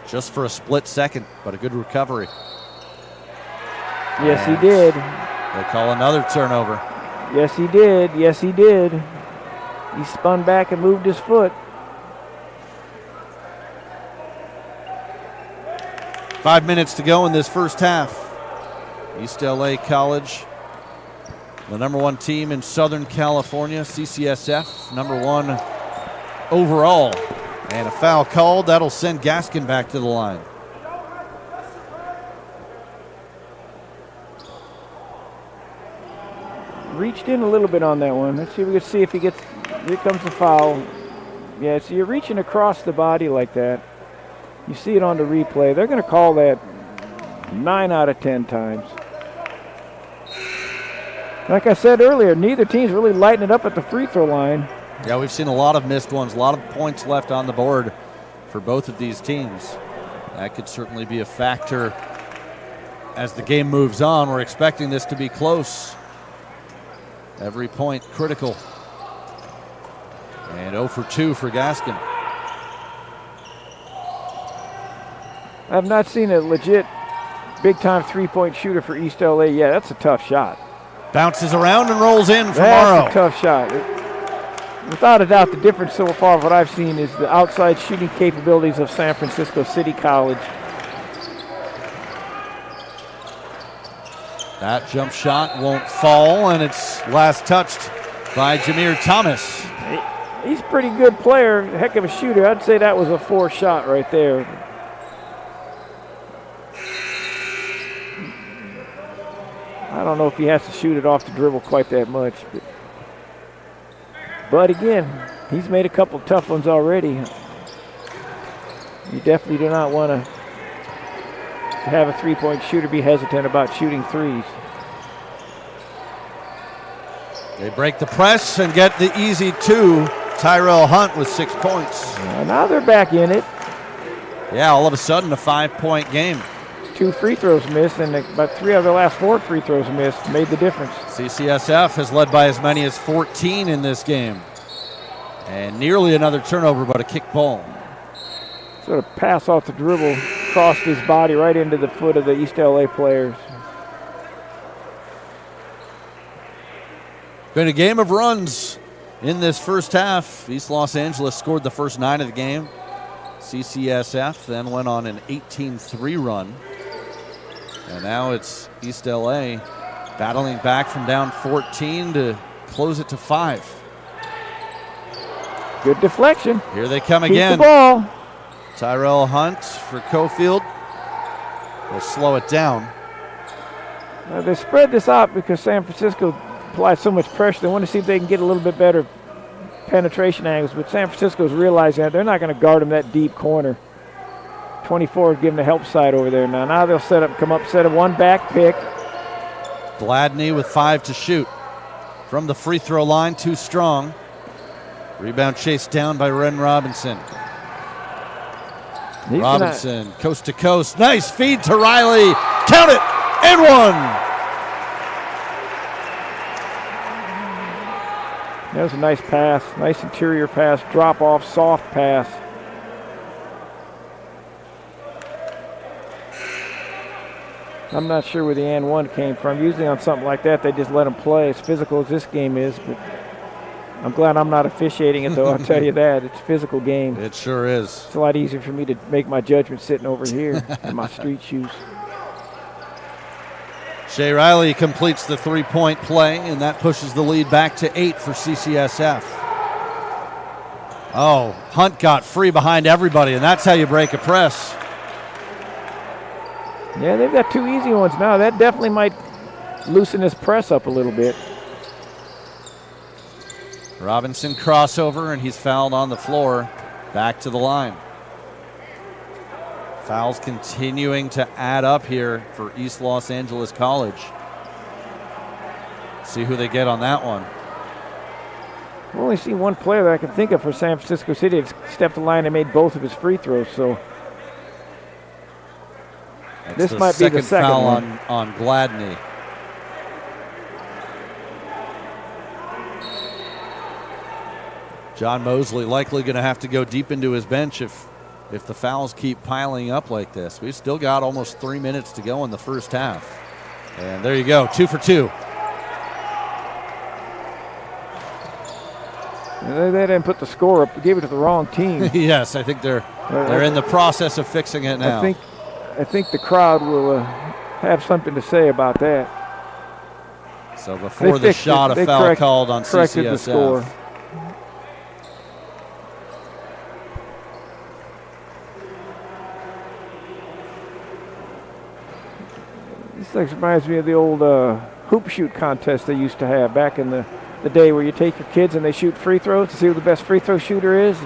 [SPEAKER 1] Just for a split second, but a good recovery.
[SPEAKER 2] Yes, he did.
[SPEAKER 1] They call another turnover.
[SPEAKER 2] Yes, he did. Yes, he did. He spun back and moved his foot.
[SPEAKER 1] 5 minutes to go in this first half. East LA College, the number one team in Southern California. CCSF, number one overall. And a foul called. That'll send Gaskin back to the line.
[SPEAKER 2] Reached in a little bit on that one. Let's see if we can see if he gets. Here comes the foul. Yeah, so you're reaching across the body like that. You see it on the replay. They're going to call that 9 out of 10 times. Like I said earlier, neither team's really lighting it up at the free throw line.
[SPEAKER 1] Yeah, we've seen a lot of missed ones, a lot of points left on the board for both of these teams. That could certainly be a factor as the game moves on. We're expecting this to be close. Every point critical. And 0 for 2 for Gaskin.
[SPEAKER 2] I've not seen a legit big-time three-point shooter for East LA yet. That's a tough shot.
[SPEAKER 1] Bounces around and rolls in for Morrow.
[SPEAKER 2] That's a tough shot. Without a doubt, the difference so far of what I've seen is the outside shooting capabilities of San Francisco City College.
[SPEAKER 1] That jump shot won't fall, and it's last touched by Jameer Thomas.
[SPEAKER 2] He's a pretty good player, heck of a shooter. I'd say that was a 4 shot right there. I don't know if he has to shoot it off the dribble quite that much. But again, he's made a couple tough ones already. You definitely do not want to have a three-point shooter be hesitant about shooting threes.
[SPEAKER 1] They break the press and get the easy 2. Tyrell Hunt with 6 points.
[SPEAKER 2] Now they're back in it.
[SPEAKER 1] Yeah, all of a sudden a 5-point game.
[SPEAKER 2] 2 free throws missed, and about 3 of the last 4 free throws missed made the difference.
[SPEAKER 1] CCSF has led by as many as 14 in this game. And nearly another turnover, but a kick ball.
[SPEAKER 2] Sort of pass off the dribble, crossed his body right into the foot of the East LA players.
[SPEAKER 1] Been a game of runs in this first half. East Los Angeles scored the first 9 of the game. CCSF then went on an 18-3 run. And now it's East LA battling back from down 14 to close it to 5.
[SPEAKER 2] Good deflection.
[SPEAKER 1] Here they come
[SPEAKER 2] Keep
[SPEAKER 1] again.
[SPEAKER 2] the ball.
[SPEAKER 1] Tyrell Hunt for Cofield. Will slow it down.
[SPEAKER 2] They spread this out because San Francisco applies so much pressure. They want to see if they can get a little bit better penetration angles, but San Francisco's realizing that they're not going to guard him that deep corner. 24 is giving the help side over there now. Now they'll come up, set a 1 back pick.
[SPEAKER 1] Gladney with 5 to shoot. From the free throw line, too strong. Rebound chased down by Ren Robinson. Robinson, coast to coast. Nice feed to Riley. Count it, and 1.
[SPEAKER 2] That was a nice pass, nice interior pass, drop off, soft pass. I'm not sure where the and 1 came from. Usually on something like that, they just let them play, as physical as this game is. But I'm glad I'm not officiating it, though. I'll tell you that. It's a physical game.
[SPEAKER 1] It sure is.
[SPEAKER 2] It's a lot easier for me to make my judgment sitting over here in my street shoes.
[SPEAKER 1] Shea Riley completes the 3-point play, and that pushes the lead back to 8 for CCSF. Oh, Hunt got free behind everybody, and that's how you break a press.
[SPEAKER 2] Yeah, they've got 2 easy ones now. That definitely might loosen this press up a little bit.
[SPEAKER 1] Robinson crossover, and he's fouled on the floor. Back to the line. Fouls continuing to add up here for East Los Angeles College. See who they get on that one.
[SPEAKER 2] I've only seen one player that I can think of for San Francisco City that stepped the line and made both of his free throws, so this might be the second
[SPEAKER 1] foul
[SPEAKER 2] one.
[SPEAKER 1] on Gladney. John Mosley likely going to have to go deep into his bench if the fouls keep piling up like this. We've still got almost 3 minutes to go in the first half. And there you go, 2 for 2.
[SPEAKER 2] They didn't put the score up. They gave it to the wrong team.
[SPEAKER 1] Yes, I think they're in the process of fixing it now.
[SPEAKER 2] I think the crowd will have something to say about that.
[SPEAKER 1] So before the shot, a foul called on
[SPEAKER 2] corrected
[SPEAKER 1] CCSF.
[SPEAKER 2] The score. This reminds me of the old hoop shoot contest they used to have back in the day where you take your kids and they shoot free throws to see who the best free throw shooter is.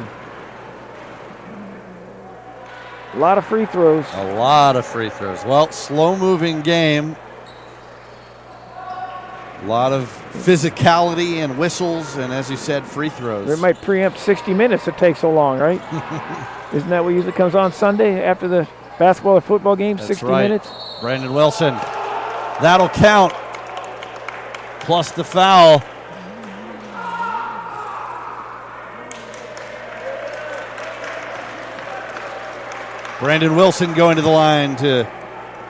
[SPEAKER 2] A lot of free throws.
[SPEAKER 1] A lot of free throws. Well, slow-moving game. A lot of physicality and whistles, and as you said, free throws.
[SPEAKER 2] It might preempt 60 minutes. It takes so long, right? Isn't that what usually comes on Sunday after the basketball or football game?
[SPEAKER 1] That's
[SPEAKER 2] 60
[SPEAKER 1] right.
[SPEAKER 2] minutes?
[SPEAKER 1] Brandon Wilson. That'll count. Plus the foul. Brandon Wilson going to the line to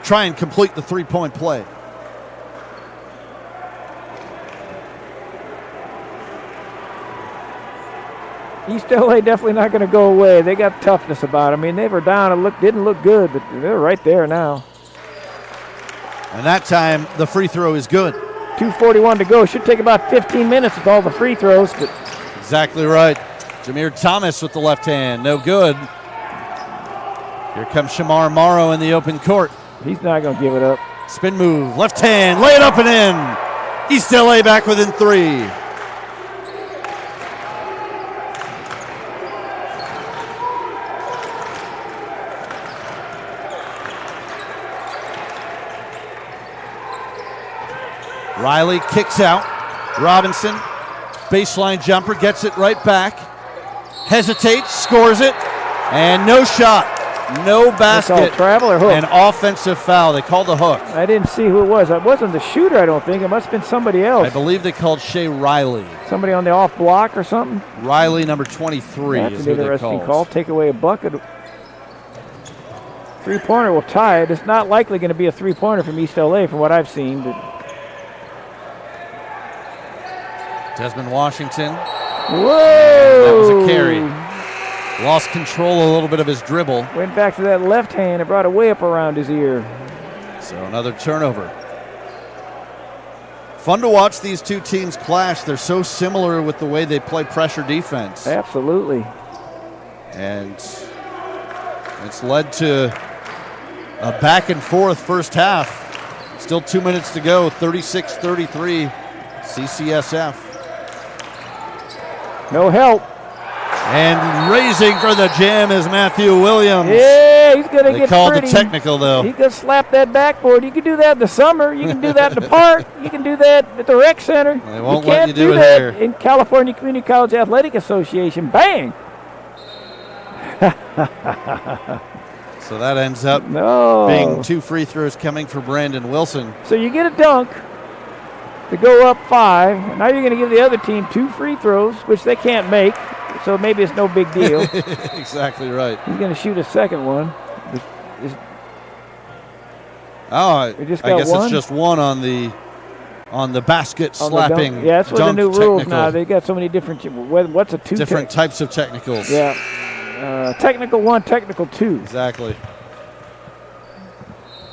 [SPEAKER 1] try and complete the three-point play.
[SPEAKER 2] East LA definitely not going to go away. They got toughness about them. I mean, they were down and didn't look good, but they're right there now.
[SPEAKER 1] And that time, the free throw is good.
[SPEAKER 2] 2:41 to go. Should take about 15 minutes with all the free throws. But
[SPEAKER 1] exactly right. Jameer Thomas with the left hand. No good. Here comes Shamar Morrow in the open court.
[SPEAKER 2] He's not going to give it up.
[SPEAKER 1] Spin move. Left hand. Lay it up and in. East LA back within 3. Riley kicks out. Robinson, baseline jumper, gets it right back. Hesitates, scores it, and no shot. No basket.
[SPEAKER 2] Travel or hook?
[SPEAKER 1] An offensive foul. They called the hook.
[SPEAKER 2] I didn't see who it was. It wasn't the shooter, I don't think. It must have been somebody else.
[SPEAKER 1] I believe they called Shea Riley.
[SPEAKER 2] Somebody on the off block or something?
[SPEAKER 1] Riley, number 23.
[SPEAKER 2] That's
[SPEAKER 1] is
[SPEAKER 2] an
[SPEAKER 1] who
[SPEAKER 2] interesting call. Take away a bucket. Three-pointer will tie it. It's not likely going to be a three-pointer from East LA from what I've seen. But
[SPEAKER 1] Desmond Washington.
[SPEAKER 2] Whoa!
[SPEAKER 1] That was a carry. Lost control a little bit of his dribble.
[SPEAKER 2] Went back to that left hand and brought it way up around his ear.
[SPEAKER 1] So another turnover. Fun to watch these two teams clash. They're so similar with the way they play pressure defense.
[SPEAKER 2] Absolutely.
[SPEAKER 1] And it's led to a back and forth first half. Still 2 minutes to go. 36-33 CCSF.
[SPEAKER 2] No help.
[SPEAKER 1] And raising for the jam is Matthew Williams.
[SPEAKER 2] Yeah, he's going to get
[SPEAKER 1] They called
[SPEAKER 2] pretty.
[SPEAKER 1] the technical, though.
[SPEAKER 2] He could slap that backboard. You can do that in the summer. You can do that in the park. You can do that at the rec center.
[SPEAKER 1] They won't
[SPEAKER 2] you
[SPEAKER 1] let
[SPEAKER 2] can't
[SPEAKER 1] you do it
[SPEAKER 2] that
[SPEAKER 1] here.
[SPEAKER 2] in California Community College Athletic Association. Bang!
[SPEAKER 1] So that ends up being 2 free throws coming for Brandon Wilson.
[SPEAKER 2] So you get a dunk to go up 5. Now you're going to give the other team 2 free throws, which they can't make. So maybe it's no big deal.
[SPEAKER 1] Exactly right.
[SPEAKER 2] He's going to shoot a second one.
[SPEAKER 1] I
[SPEAKER 2] guess
[SPEAKER 1] it's just one on the basket
[SPEAKER 2] on
[SPEAKER 1] slapping.
[SPEAKER 2] Yeah, that's one of the new
[SPEAKER 1] technical.
[SPEAKER 2] rules now. They got so many different. What's a 2?
[SPEAKER 1] Different types of technicals.
[SPEAKER 2] Yeah, technical 1, technical 2.
[SPEAKER 1] Exactly.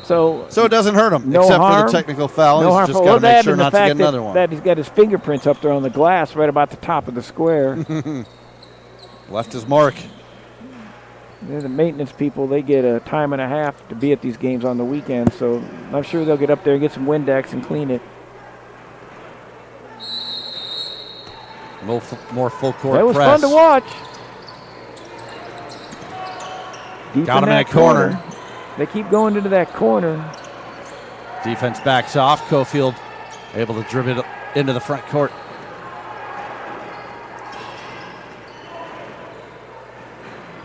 [SPEAKER 2] So
[SPEAKER 1] it doesn't hurt him,
[SPEAKER 2] no
[SPEAKER 1] except
[SPEAKER 2] harm,
[SPEAKER 1] for the technical foul.
[SPEAKER 2] No
[SPEAKER 1] He's
[SPEAKER 2] harm.
[SPEAKER 1] just got to make sure not to get another one.
[SPEAKER 2] That he's got his fingerprints up there on the glass, right about the top of the square.
[SPEAKER 1] Left his mark.
[SPEAKER 2] They're the maintenance people. They get a time and a half to be at these games on the weekend, so I'm sure they'll get up there and get some Windex and clean it.
[SPEAKER 1] More full court
[SPEAKER 2] That was
[SPEAKER 1] press.
[SPEAKER 2] fun to watch. Deep
[SPEAKER 1] Got
[SPEAKER 2] in
[SPEAKER 1] him in a corner.
[SPEAKER 2] They keep going into that corner.
[SPEAKER 1] Defense backs off. Cofield able to dribble it into the front court.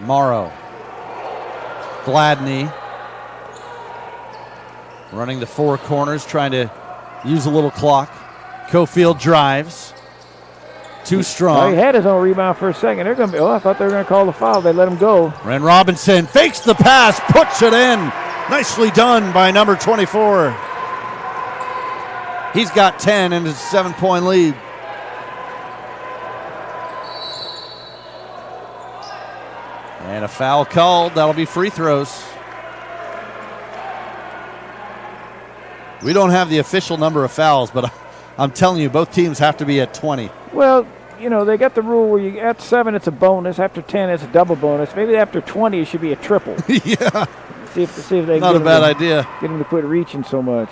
[SPEAKER 1] Morrow. Gladney. Running the 4 corners, trying to use a little clock. Cofield drives. Too strong.
[SPEAKER 2] Oh, he had his own rebound for a second. They're going to be. Oh, I thought they were going to call the foul. They let him go.
[SPEAKER 1] Ren Robinson fakes the pass, puts it in. Nicely done by number 24. He's got 10 and it's a 7-point lead. And a foul called. That'll be free throws. We don't have the official number of fouls, but I'm telling you, both teams have to be at 20.
[SPEAKER 2] Well, you know, they got the rule where you at 7 it's a bonus, after 10 it's a double bonus. Maybe after 20 it should be a triple.
[SPEAKER 1] Yeah.
[SPEAKER 2] See if they
[SPEAKER 1] Not
[SPEAKER 2] can
[SPEAKER 1] a bad idea.
[SPEAKER 2] Get them to quit reaching so much.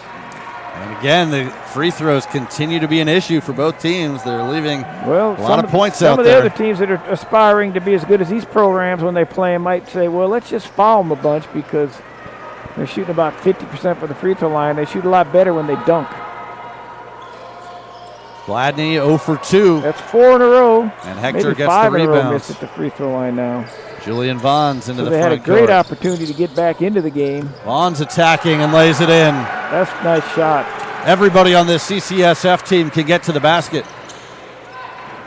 [SPEAKER 1] And again, the free throws continue to be an issue for both teams. They're leaving a lot of points out there.
[SPEAKER 2] Some of the other teams that are aspiring to be as good as these programs when they play them might say, well, let's just foul them a bunch because they're shooting about 50% for the free throw line. They shoot a lot better when they dunk.
[SPEAKER 1] Gladney 0 for 2.
[SPEAKER 2] That's 4 in a row.
[SPEAKER 1] And Hector
[SPEAKER 2] Maybe
[SPEAKER 1] gets
[SPEAKER 2] 5
[SPEAKER 1] the
[SPEAKER 2] in a row
[SPEAKER 1] rebounds.
[SPEAKER 2] missed at the free throw line now.
[SPEAKER 1] Julian Vons into
[SPEAKER 2] So
[SPEAKER 1] the
[SPEAKER 2] they
[SPEAKER 1] front
[SPEAKER 2] had a great
[SPEAKER 1] court.
[SPEAKER 2] opportunity to get back into the game.
[SPEAKER 1] Vons attacking and lays it in.
[SPEAKER 2] That's a nice shot.
[SPEAKER 1] Everybody on this CCSF team can get to the basket.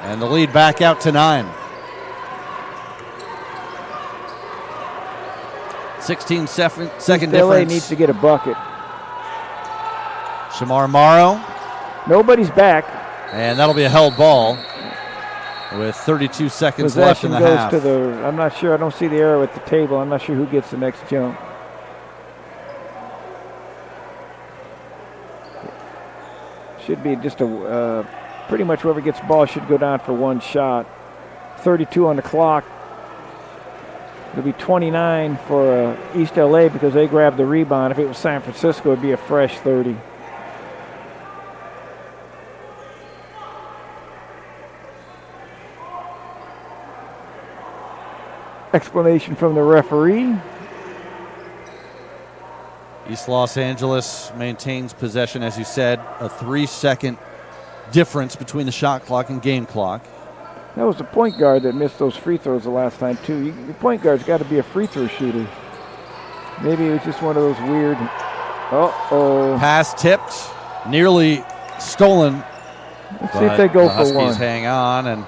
[SPEAKER 1] And the lead back out to 9. 16-second
[SPEAKER 2] East
[SPEAKER 1] difference.
[SPEAKER 2] LA needs to get a bucket.
[SPEAKER 1] Shamar Morrow.
[SPEAKER 2] Nobody's back.
[SPEAKER 1] And that'll be a held ball with 32 seconds left in the half.
[SPEAKER 2] Possession goes to the, I'm not sure, I don't see the arrow at the table. I'm not sure who gets the next jump. Should be just a, pretty much whoever gets the ball should go down for one shot. 32 on the clock. It'll be 29 for East LA because they grabbed the rebound. If it was San Francisco, it'd be a fresh 30. Explanation from the referee.
[SPEAKER 1] East Los Angeles maintains possession, as you said, a 3-second difference between the shot clock and game clock.
[SPEAKER 2] That was the point guard that missed those free throws the last time, too. The point guard's got to be a free throw shooter. Maybe it was just one of those weird.
[SPEAKER 1] Pass tipped, nearly stolen.
[SPEAKER 2] Let's see if they go
[SPEAKER 1] the
[SPEAKER 2] for
[SPEAKER 1] Huskies
[SPEAKER 2] one.
[SPEAKER 1] hang on, and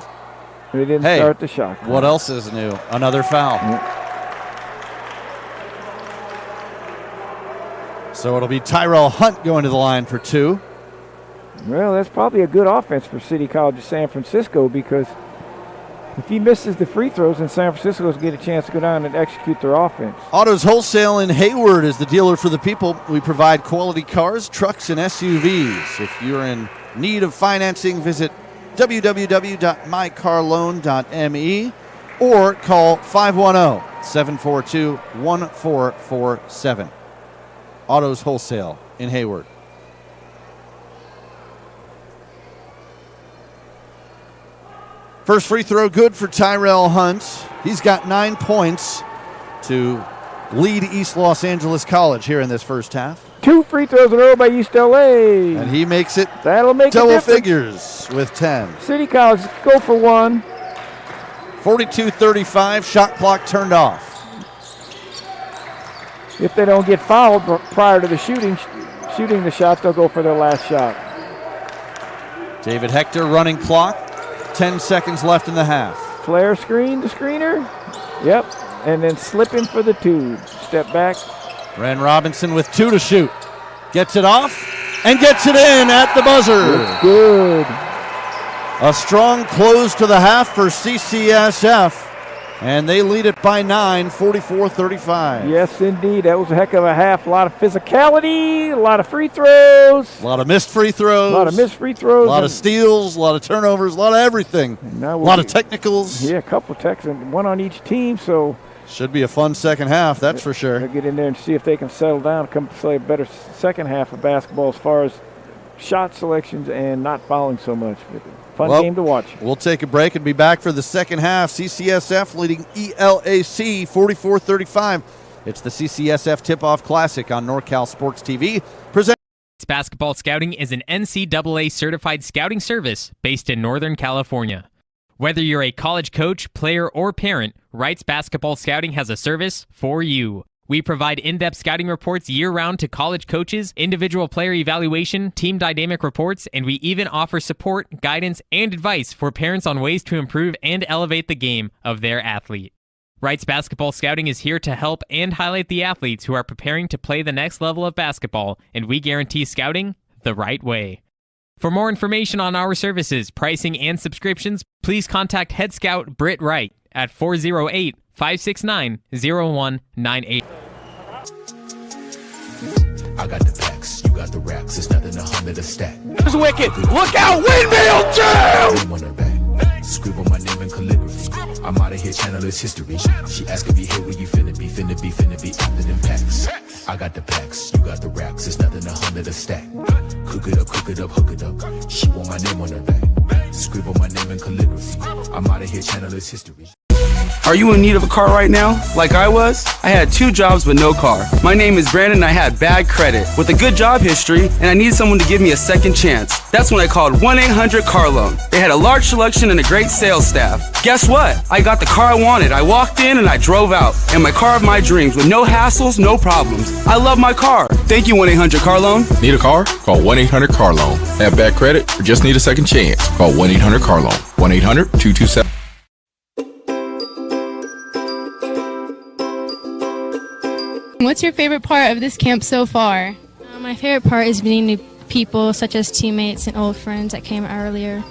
[SPEAKER 2] they didn't start the shot clock.
[SPEAKER 1] What else is new? Another foul.
[SPEAKER 2] Yeah.
[SPEAKER 1] So it'll be Tyrell Hunt going to the line for 2.
[SPEAKER 2] Well, that's probably a good offense for City College of San Francisco because if he misses the free throws, then San Francisco's get a chance to go down and execute their offense.
[SPEAKER 1] Autos Wholesale in Hayward is the dealer for the people. We provide quality cars, trucks, and SUVs. If you're in need of financing, visit www.mycarloan.me or call 510-742-1447. Autos Wholesale in Hayward. First free throw good for Tyrell Hunt. He's got 9 points to lead East Los Angeles College here in this first half.
[SPEAKER 2] 2 free throws in a row by East LA.
[SPEAKER 1] And he makes it
[SPEAKER 2] That'll make
[SPEAKER 1] double figures with 10.
[SPEAKER 2] City College go for one.
[SPEAKER 1] 42-35, shot clock turned off.
[SPEAKER 2] If they don't get fouled prior to the shooting the shot, they'll go for their last shot.
[SPEAKER 1] David Hector running clock. 10 seconds left in the half.
[SPEAKER 2] Flare screen, the screener. Yep. And then slipping for the 2. Step back.
[SPEAKER 1] Ren Robinson with 2 to shoot. Gets it off and gets it in at the buzzer.
[SPEAKER 2] That's good.
[SPEAKER 1] A strong close to the half for CCSF. And they lead it by 9, 44-35.
[SPEAKER 2] Yes, indeed. That was a heck of a half. A lot of physicality, a lot of free throws.
[SPEAKER 1] A lot of missed free throws.
[SPEAKER 2] A lot of missed free throws.
[SPEAKER 1] A lot of steals, a lot of turnovers, a lot of everything. A lot of technicals.
[SPEAKER 2] Yeah, a couple of techs, and one on each team, so.
[SPEAKER 1] Should be a fun second half, that's for sure.
[SPEAKER 2] They'll get in there and see if they can settle down, come play a better second half of basketball as far as shot selections and not fouling so much. Fun game to watch.
[SPEAKER 1] We'll take a break and be back for the second half. CCSF leading ELAC 44-35. It's the CCSF Tip-Off Classic on NorCal Sports TV.
[SPEAKER 8] Basketball Scouting is an NCAA certified scouting service based in Northern California. Whether you're a college coach, player, or parent, Wright's Basketball Scouting has a service for you. We provide in-depth scouting reports year-round to college coaches, individual player evaluation, team dynamic reports, and we even offer support, guidance, and advice for parents on ways to improve and elevate the game of their athlete. Wright's Basketball Scouting is here to help and highlight the athletes who are preparing to play the next level of basketball, and we guarantee scouting the right way. For more information on our services, pricing, and subscriptions, please contact head scout Britt Wright at 408-569-0198.
[SPEAKER 9] I got the packs, you got the racks. It's nothing 100 a stack.
[SPEAKER 10] It's wicked. Look out, windmill jam!
[SPEAKER 9] Name on her back. Scribble my name in calligraphy. I'm out of here, channel is history. She asking me, hey, where you finna be? Finna be after them packs. I got the packs, you got the racks. It's nothing 100 a stack. Cook it up, hook it up. She want my name on her back. Scribble my name in calligraphy. I'm out of here, channel is history.
[SPEAKER 11] Are you in need of a car right now? Like I was? I had 2 jobs but no car. My name is Brandon and I had bad credit with a good job history and I needed someone to give me a second chance. That's when I called 1-800-CAR-LOAN. They had a large selection and a great sales staff. Guess what? I got the car I wanted. I walked in and I drove out. And my car of my dreams with no hassles, no problems. I love my car. Thank you, 1-800-CAR-LOAN.
[SPEAKER 12] Need a car? Call 1-800-CAR-LOAN. Have bad credit or just need a second chance? Call 1-800-CAR-LOAN. 1-800-227.
[SPEAKER 3] what's your favorite part of this camp so far?
[SPEAKER 4] My favorite part is meeting new people, such as teammates and old friends that came earlier.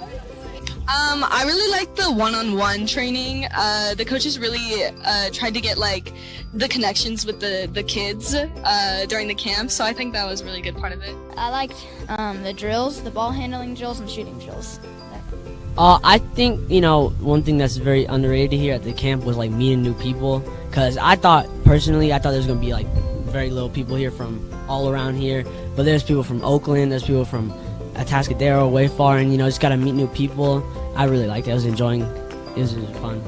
[SPEAKER 5] I really like the one-on-one training. The coaches really tried to get like the connections with the kids during the camp, so I think that was a really good part of it.
[SPEAKER 6] I liked the drills, the ball handling drills, and shooting drills.
[SPEAKER 7] I think, one thing that's very underrated here at the camp was like meeting new people, because I thought there was going to be like very little people here from all around here, but there's people from Oakland, there's people from Atascadero, way far, and just got to meet new people. I really liked it. I was enjoying it. It was fun.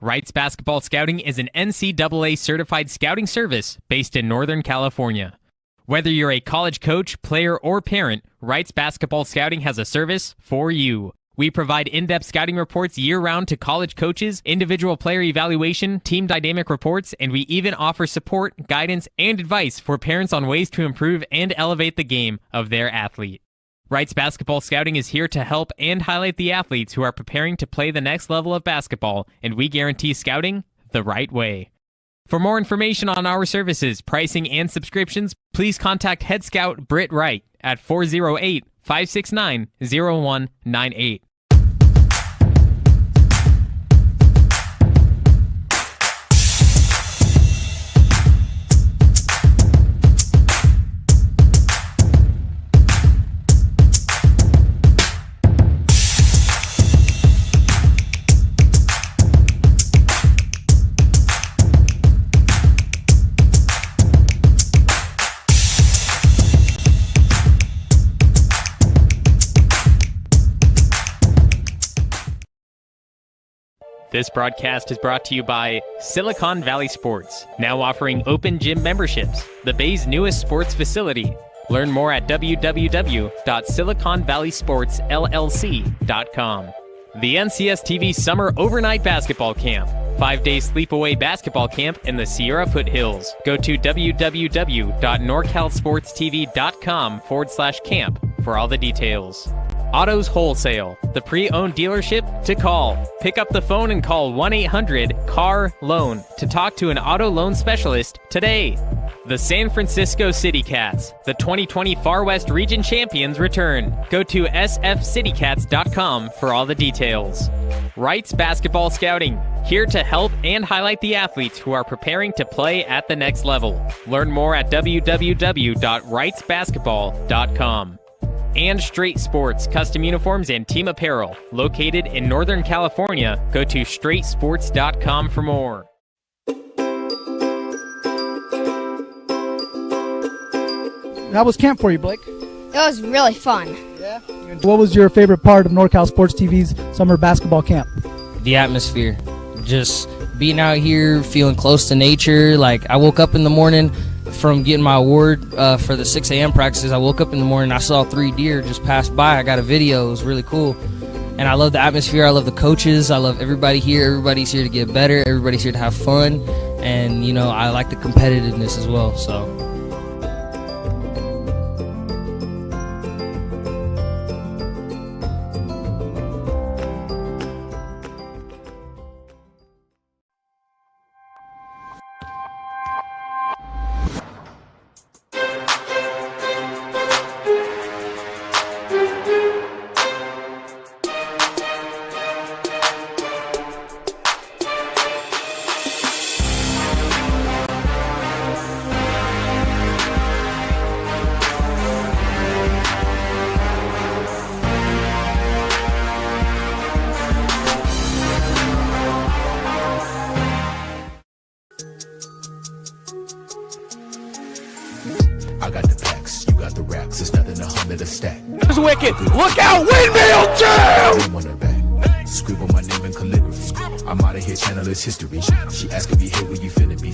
[SPEAKER 8] Wrights Basketball Scouting is an NCAA certified scouting service based in Northern California. Whether you're a college coach, player, or parent, Wrights Basketball Scouting has a service for you. We provide in-depth scouting reports year-round to college coaches, individual player evaluation, team dynamic reports, and we even offer support, guidance, and advice for parents on ways to improve and elevate the game of their athlete. Wrights Basketball Scouting is here to help and highlight the athletes who are preparing to play the next level of basketball, and we guarantee scouting the right way. For more information on our services, pricing, and subscriptions, please contact head scout Britt Wright at 408-569-0198. This broadcast is brought to you by Silicon Valley Sports, now offering open gym memberships, the Bay's newest sports facility. Learn more at www.siliconvalleysportsllc.com. The NCSTV Summer Overnight Basketball Camp, 5-day sleepaway basketball camp in the Sierra Foothills. Go to www.norcalsportstv.com/camp for all the details. Autos Wholesale, the pre-owned dealership to call. Pick up the phone and call 1-800-CAR-LOAN to talk to an auto loan specialist today. The San Francisco City Cats, the 2020 Far West Region Champions return. Go to sfcitycats.com for all the details. Wrights Basketball Scouting, here to help and highlight the athletes who are preparing to play at the next level. Learn more at www.wrightsbasketball.com. And Straight Sports, custom uniforms and team apparel, located in Northern California. Go to straightsports.com for more.
[SPEAKER 13] How was camp for you, Blake?
[SPEAKER 6] It was really fun.
[SPEAKER 13] Yeah? What was your favorite part of NorCal Sports TV's summer basketball camp?
[SPEAKER 14] The atmosphere. Just being out here, feeling close to nature. Like, I woke up in the morning from getting my award for the 6 a.m. practices. I woke up in the morning, I saw 3 deer just pass by. I got a video. It was really cool. And I love the atmosphere. I love the coaches. I love everybody here. Everybody's here to get better. Everybody's here to have fun. And, I like the competitiveness as well. So.
[SPEAKER 9] I got the packs, you got the racks. It's nothing 100 a stack.
[SPEAKER 10] It's wicked. Look out, windmill jam!
[SPEAKER 9] Name on her back. Scribble my name in calligraphy. I'm out of here, channel this history. She asking me, hey, where you finna be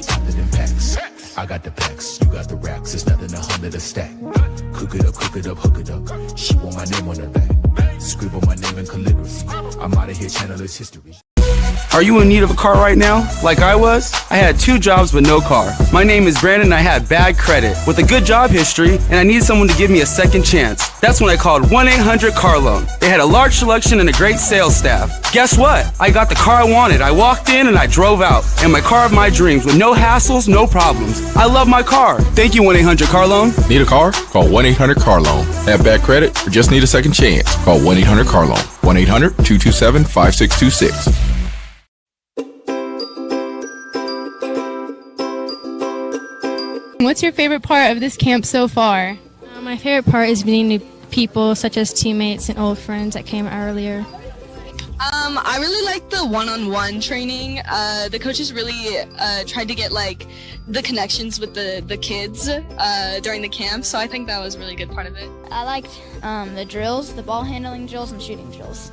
[SPEAKER 9] after them packs. I got the packs, you got the racks. It's nothing 100 a stack. Cook it up, hook it up. She want my name on her back. Scribble my name in calligraphy. I'm out of here, channel this history.
[SPEAKER 11] Are you in need of a car right now? Like I was? I had 2 jobs but no car. My name is Brandon and I had bad credit with a good job history, and I needed someone to give me a second chance. That's when I called 1-800-CAR-LOAN. They had a large selection and a great sales staff. Guess what? I got the car I wanted. I walked in and I drove out. And my car of my dreams with no hassles, no problems. I love my car. Thank you, 1-800-CAR-LOAN.
[SPEAKER 12] Need a car? Call 1-800-CAR-LOAN. Have bad credit or just need a second chance? Call 1-800-CAR-LOAN. 1-800-227-5626.
[SPEAKER 3] What's your favorite part of this camp so far?
[SPEAKER 4] My favorite part is meeting new people, such as teammates and old friends that came earlier.
[SPEAKER 5] I really like the one-on-one training. The coaches really tried to get like the connections with the kids during the camp, so I think that was a really good part of it.
[SPEAKER 6] I liked the drills, the ball handling drills, and shooting drills.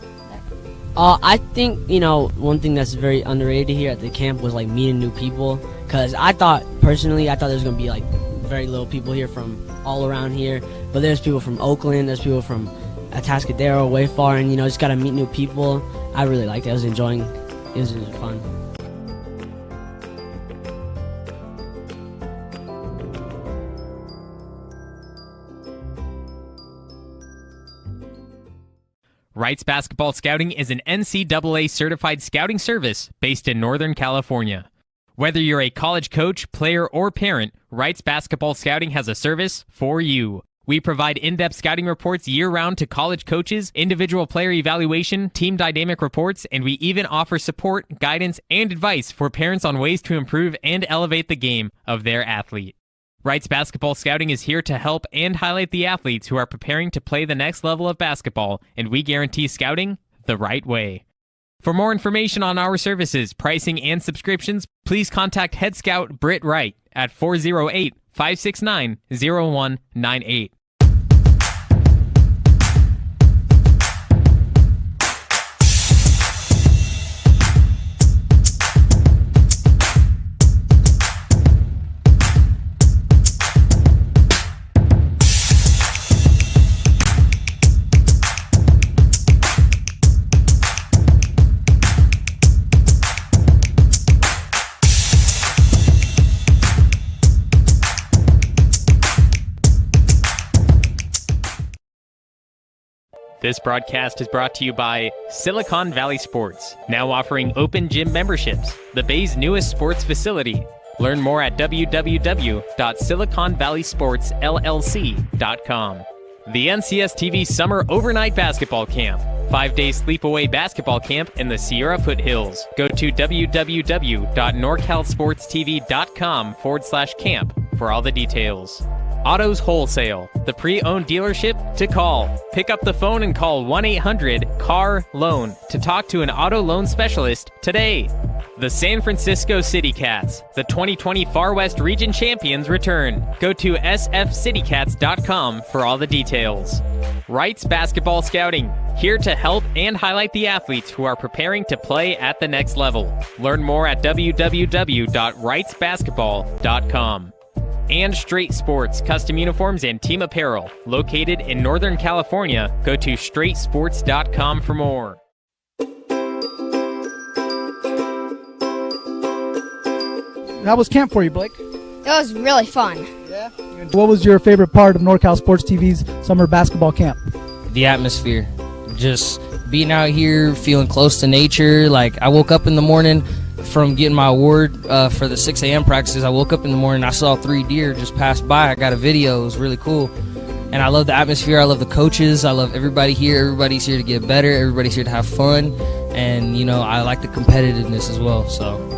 [SPEAKER 7] I think, one thing that's very underrated here at the camp was like meeting new people, because personally I thought there was going to be like very little people here from all around here, but there's people from Oakland, there's people from Atascadero, way far, and just got to meet new people. I really liked it. I was enjoying it. It was fun.
[SPEAKER 8] Wrights Basketball Scouting is an NCAA certified scouting service based in Northern California. Whether you're a college coach, player, or parent, Wrights Basketball Scouting has a service for you. We provide in-depth scouting reports year-round to college coaches, individual player evaluation, team dynamic reports, and we even offer support, guidance, and advice for parents on ways to improve and elevate the game of their athlete. Wrights Basketball Scouting is here to help and highlight the athletes who are preparing to play the next level of basketball, and we guarantee scouting the right way. For more information on our services, pricing, and subscriptions, please contact head scout Britt Wright at 408-569-0198. This broadcast is brought to you by Silicon Valley Sports, now offering open gym memberships, the Bay's newest sports facility. Learn more at www.siliconvalleysportsllc.com. The NCSTV Summer Overnight Basketball Camp, 5-day sleepaway basketball camp in the Sierra Foothills. Go to www.norcalsportstv.com/camp for all the details. Autos Wholesale, the pre-owned dealership to call. Pick up the phone and call 1-800-CAR-LOAN to talk to an auto loan specialist today. The San Francisco City Cats, the 2020 Far West Region Champions, return. Go to sfcitycats.com for all the details. Wrights Basketball Scouting, here to help and highlight the athletes who are preparing to play at the next level. Learn more at www.wrightsbasketball.com. And Straight Sports, custom uniforms and team apparel, located in Northern California. Go to straightsports.com for more.
[SPEAKER 13] How was camp for you, Blake?
[SPEAKER 6] It was really fun.
[SPEAKER 13] Yeah. What was your favorite part of NorCal Sports TV's summer basketball camp?
[SPEAKER 14] The atmosphere. Just being out here, feeling close to nature. Like, I woke up in the morning from getting my award for the 6 a.m. practices. I woke up in the morning, I saw 3 deer just pass by. I got a video. It was really cool. And I love the atmosphere. I love the coaches. I love everybody here. Everybody's here to get better. Everybody's here to have fun. And, I like the competitiveness as well. So.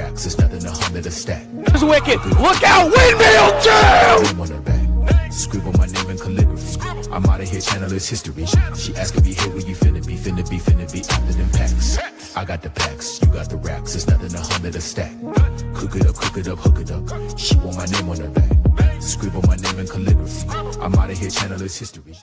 [SPEAKER 9] racks. It's nothing 100 a stack.
[SPEAKER 10] It's wicked. Look out, windmill jam!
[SPEAKER 9] Name on her back. Scribble my name in calligraphy. I'm out of here, channel its history. She asking me, hey, where you finna be? Finna be after them packs. I got the packs, you got the racks. It's nothing 100 a stack. Cook it up, hook it up. She want my name on her back. Scribble my name in calligraphy. I'm out of here, channel its history.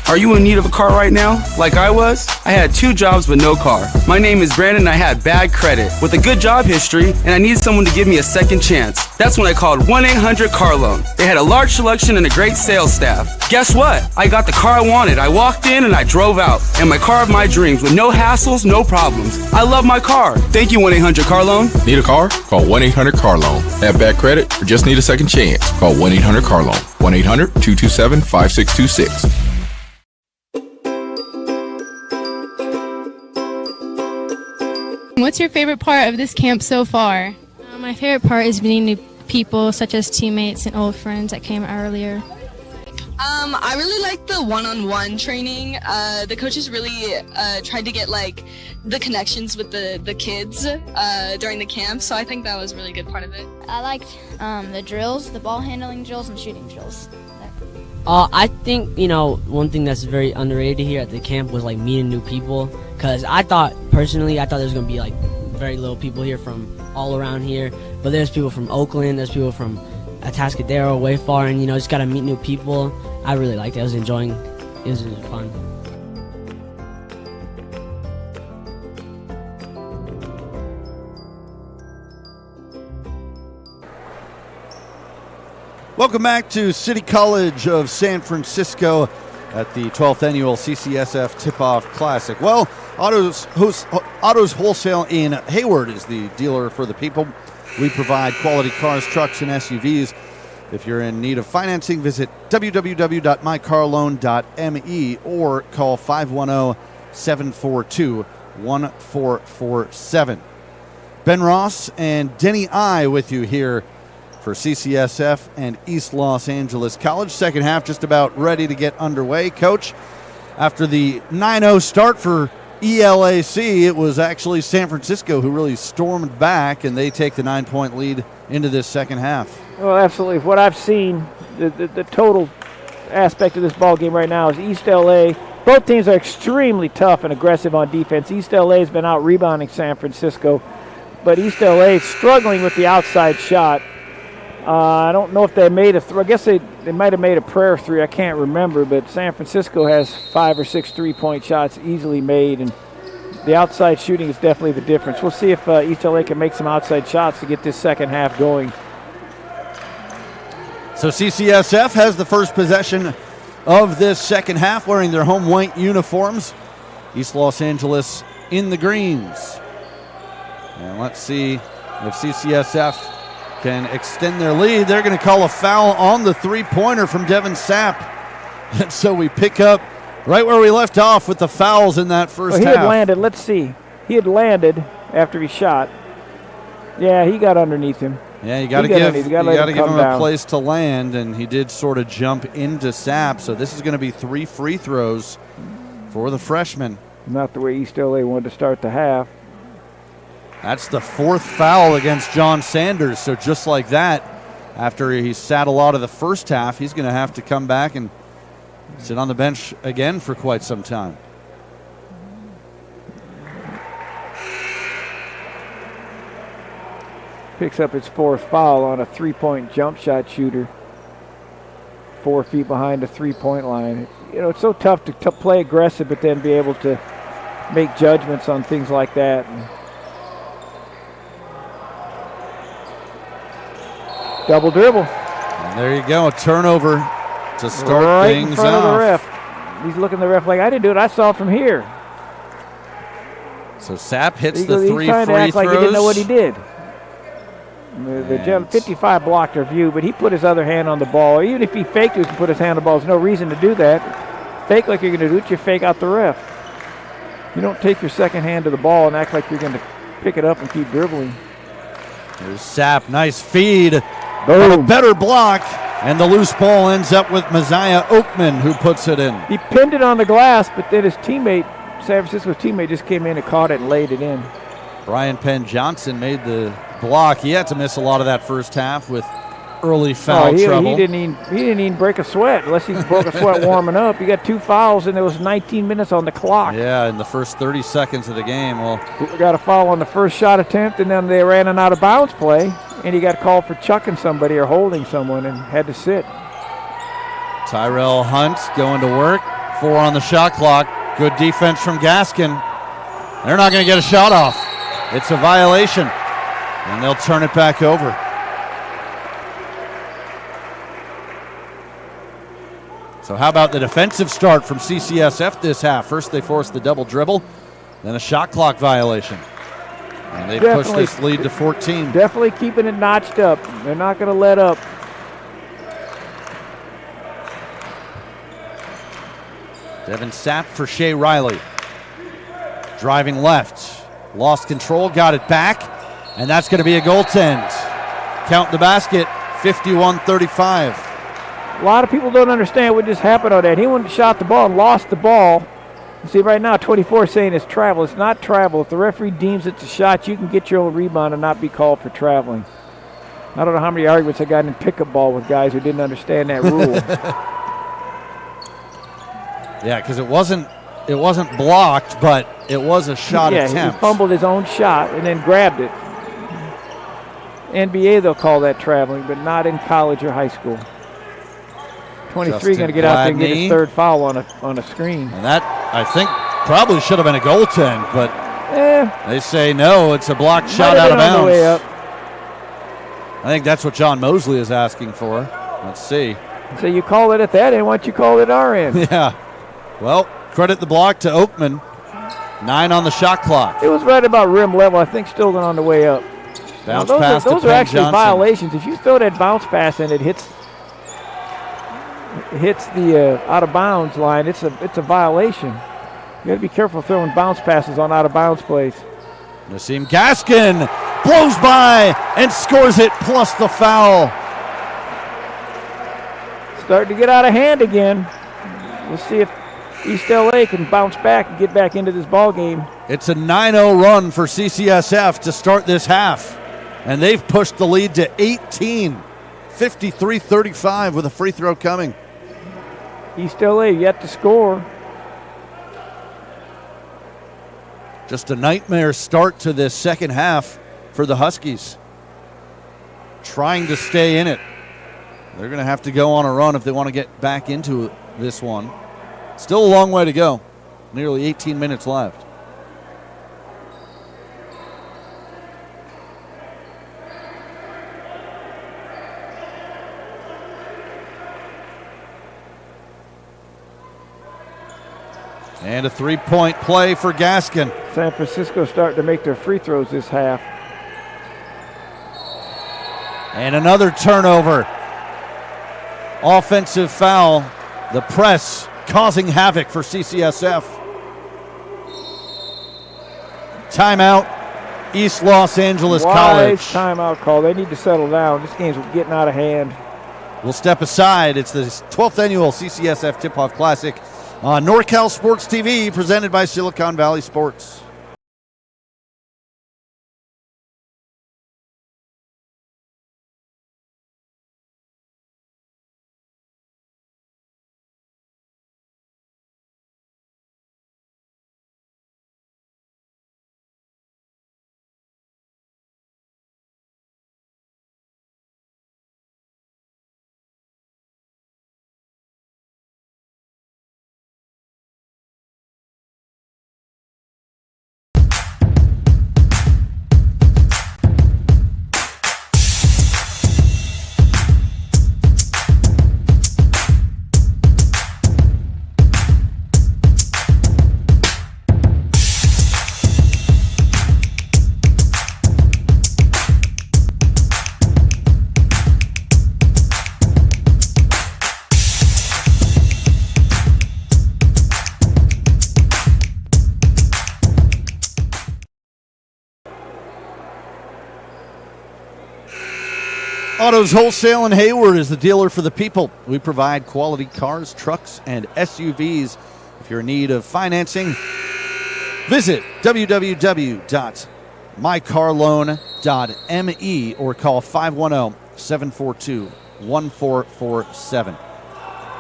[SPEAKER 11] Are you in need of a car right now? Like I was? I had 2 jobs but no car. My name is Brandon and I had bad credit with a good job history, and I needed someone to give me a second chance. That's when I called 1-800-CAR-LOAN. They had a large selection and a great sales staff. Guess what? I got the car I wanted. I walked in and I drove out. And my car of my dreams with no hassles, no problems. I love my car. Thank you, 1-800-CAR-LOAN.
[SPEAKER 12] Need a car? Call 1-800-CAR-LOAN. Have bad credit or just need a second chance? Call 1-800-CAR-LOAN. 1-800-227-5626.
[SPEAKER 3] What's your favorite part of this camp so far?
[SPEAKER 4] My favorite part is meeting new people, such as teammates and old friends that came earlier.
[SPEAKER 5] I really like the one-on-one training. The coaches really tried to get like the connections with the kids during the camp, so I think that was a really good part of it.
[SPEAKER 6] I liked the drills, the ball handling drills, and shooting drills.
[SPEAKER 7] I think, one thing that's very underrated here at the camp was like meeting new people, because I thought there was going to be like very little people here from all around here, but there's people from Oakland, there's people from Atascadero, way far, and just got to meet new people. I really liked it. I was enjoying it. It was really fun.
[SPEAKER 1] Welcome back to City College of San Francisco at the 12th annual CCSF Tip-Off Classic. Well, Autos Wholesale in Hayward is the dealer for the people. We provide quality cars, trucks, and SUVs. If you're in need of financing, visit www.mycarloan.me or call 510-742-1447. Ben Ross and Denny I with you here for CCSF and East Los Angeles College. Second half just about ready to get underway. Coach, after the 9-0 start for ELAC, it was actually San Francisco who really stormed back, and they take the 9-point lead into this second half.
[SPEAKER 2] Well, absolutely. What I've seen, the total aspect of this ball game right now is East LA. Both teams are extremely tough and aggressive on defense. East LA has been out rebounding San Francisco, but East LA is struggling with the outside shot. I don't know if they made a I guess they might have made a prayer three. I can't remember, but San Francisco has 5 or 6 3-point shots easily made, and the outside shooting is definitely the difference. We'll see if East LA can make some outside shots to get this second half going.
[SPEAKER 1] So CCSF has the first possession of this second half, wearing their home white uniforms. East Los Angeles in the greens. And let's see if CCSF can extend their lead. They're going to call a foul on the three-pointer from Devin Sapp. And so we pick up right where we left off with the fouls in that first half.
[SPEAKER 2] He had landed. Let's see. He had landed after he shot. Yeah, he got underneath him.
[SPEAKER 1] Yeah, you got to give him a place to land, and he did sort of jump into Sapp. So this is going to be 3 free throws for the freshman.
[SPEAKER 2] Not the way East LA wanted to start the half.
[SPEAKER 1] That's the 4th foul against John Sanders. So just like that, after he sat a lot of the first half, he's going to have to come back and sit on the bench again for quite some time.
[SPEAKER 2] Picks up its 4th foul on a 3-point jump shot shooter. 4 feet behind the 3-point line. It's so tough to play aggressive, but then be able to make judgments on things like that. Double dribble.
[SPEAKER 1] And there you go, a turnover to start
[SPEAKER 2] right
[SPEAKER 1] things
[SPEAKER 2] in front
[SPEAKER 1] off.
[SPEAKER 2] Of the ref. He's looking at the ref like, I didn't do it, I saw it from here.
[SPEAKER 1] So Sapp hits the 3 free
[SPEAKER 2] trying to act
[SPEAKER 1] throws.
[SPEAKER 2] Like he didn't know what he did. The 55 blocked our view, but he put his other hand on the ball. Even if he faked it and put his hand on the ball, there's no reason to do that. Fake like you're going to do it, you fake out the ref. You don't take your second hand to the ball and act like you're going to pick it up and keep dribbling.
[SPEAKER 1] There's Sapp, nice feed.
[SPEAKER 2] Boom.
[SPEAKER 1] A better block, and the loose ball ends up with Messiah Oakman, who puts it in.
[SPEAKER 2] He pinned it on the glass, but then his teammate, San Francisco's teammate, just came in and caught it and laid it in.
[SPEAKER 1] Brian Penn Johnson made the block. He had to miss a lot of that first half with early foul trouble.
[SPEAKER 2] He didn't even break a sweat unless he broke a sweat warming up. He got 2 fouls, and there was 19 minutes on the clock.
[SPEAKER 1] Yeah, in the first 30 seconds of the game. Well,
[SPEAKER 2] he got a foul on the first shot attempt, and then they ran an out-of-bounds play, and he got called for chucking somebody or holding someone and had to sit.
[SPEAKER 1] Tyrell Hunt going to work. 4 on the shot clock. Good defense from Gaskin. They're not going to get a shot off. It's a violation, and they'll turn it back over. So how about the defensive start from CCSF this half? First they forced the double dribble, then a shot clock violation. And they pushed this lead to 14.
[SPEAKER 2] Definitely keeping it notched up. They're not going to let up.
[SPEAKER 1] Devin Sapp for Shea Riley. Driving left. Lost control, got it back. And that's going to be a goaltend. Count the basket, 51-35.
[SPEAKER 2] A lot of people don't understand what just happened on that. He went and shot the ball and lost the ball. You see, right now, 24 is saying it's travel. It's not travel. If the referee deems it's a shot, you can get your own rebound and not be called for traveling. I don't know how many arguments I got in pickup ball with guys who didn't understand that rule.
[SPEAKER 1] Yeah, because it wasn't blocked, but it was a shot attempt.
[SPEAKER 2] Yeah, he fumbled his own shot and then grabbed it. NBA, they'll call that traveling, but not in college or high school. 23 going to get out there and get his third foul on a screen.
[SPEAKER 1] And that, I think, probably should have been a goaltend, but they say no, it's a blocked shot out of bounds.
[SPEAKER 2] On the way up.
[SPEAKER 1] I think that's what John Mosley is asking for. Let's see.
[SPEAKER 2] So you call it at that end, why don't you call it at our end?
[SPEAKER 1] Yeah. Well, credit the block to Oakman. 9 on the shot clock.
[SPEAKER 2] It was right about rim level. I think still on the way up.
[SPEAKER 1] Bounce pass to
[SPEAKER 2] those are
[SPEAKER 1] Penn
[SPEAKER 2] actually
[SPEAKER 1] Johnson.
[SPEAKER 2] Violations. If you throw that bounce pass and it hits the out of bounds line, it's a violation. You got to be careful throwing bounce passes on out of bounds plays.
[SPEAKER 1] Nassim Gaskin blows by and scores it plus the foul.
[SPEAKER 2] Starting to get out of hand again. We'll see if East LA can bounce back and get back into this ball game.
[SPEAKER 1] It's a 9-0 run for CCSF to start this half, and they've pushed the lead to 18, 53-35 with a free throw coming.
[SPEAKER 2] East LA yet to score.
[SPEAKER 1] Just a nightmare start to this second half for the Huskies. Trying to stay in it. They're going to have to go on a run if they want to get back into this one. Still a long way to go. Nearly 18 minutes left. And a three-point play for Gaskin.
[SPEAKER 2] San Francisco starting to make their free throws this half.
[SPEAKER 1] And another turnover. Offensive foul. The press causing havoc for CCSF. Timeout, East Los Angeles College.
[SPEAKER 2] Timeout call. They need to settle down. This game's getting out of hand.
[SPEAKER 1] We'll step aside. It's the 12th annual CCSF Tip-Off Classic on NorCal Sports TV, presented by Silicon Valley Sports. Autos Wholesale in Hayward is the dealer for the people. We provide quality cars, trucks, and SUVs. If you're in need of financing, visit www.autowholesale.com. mycarloan.me or call 510-742-1447.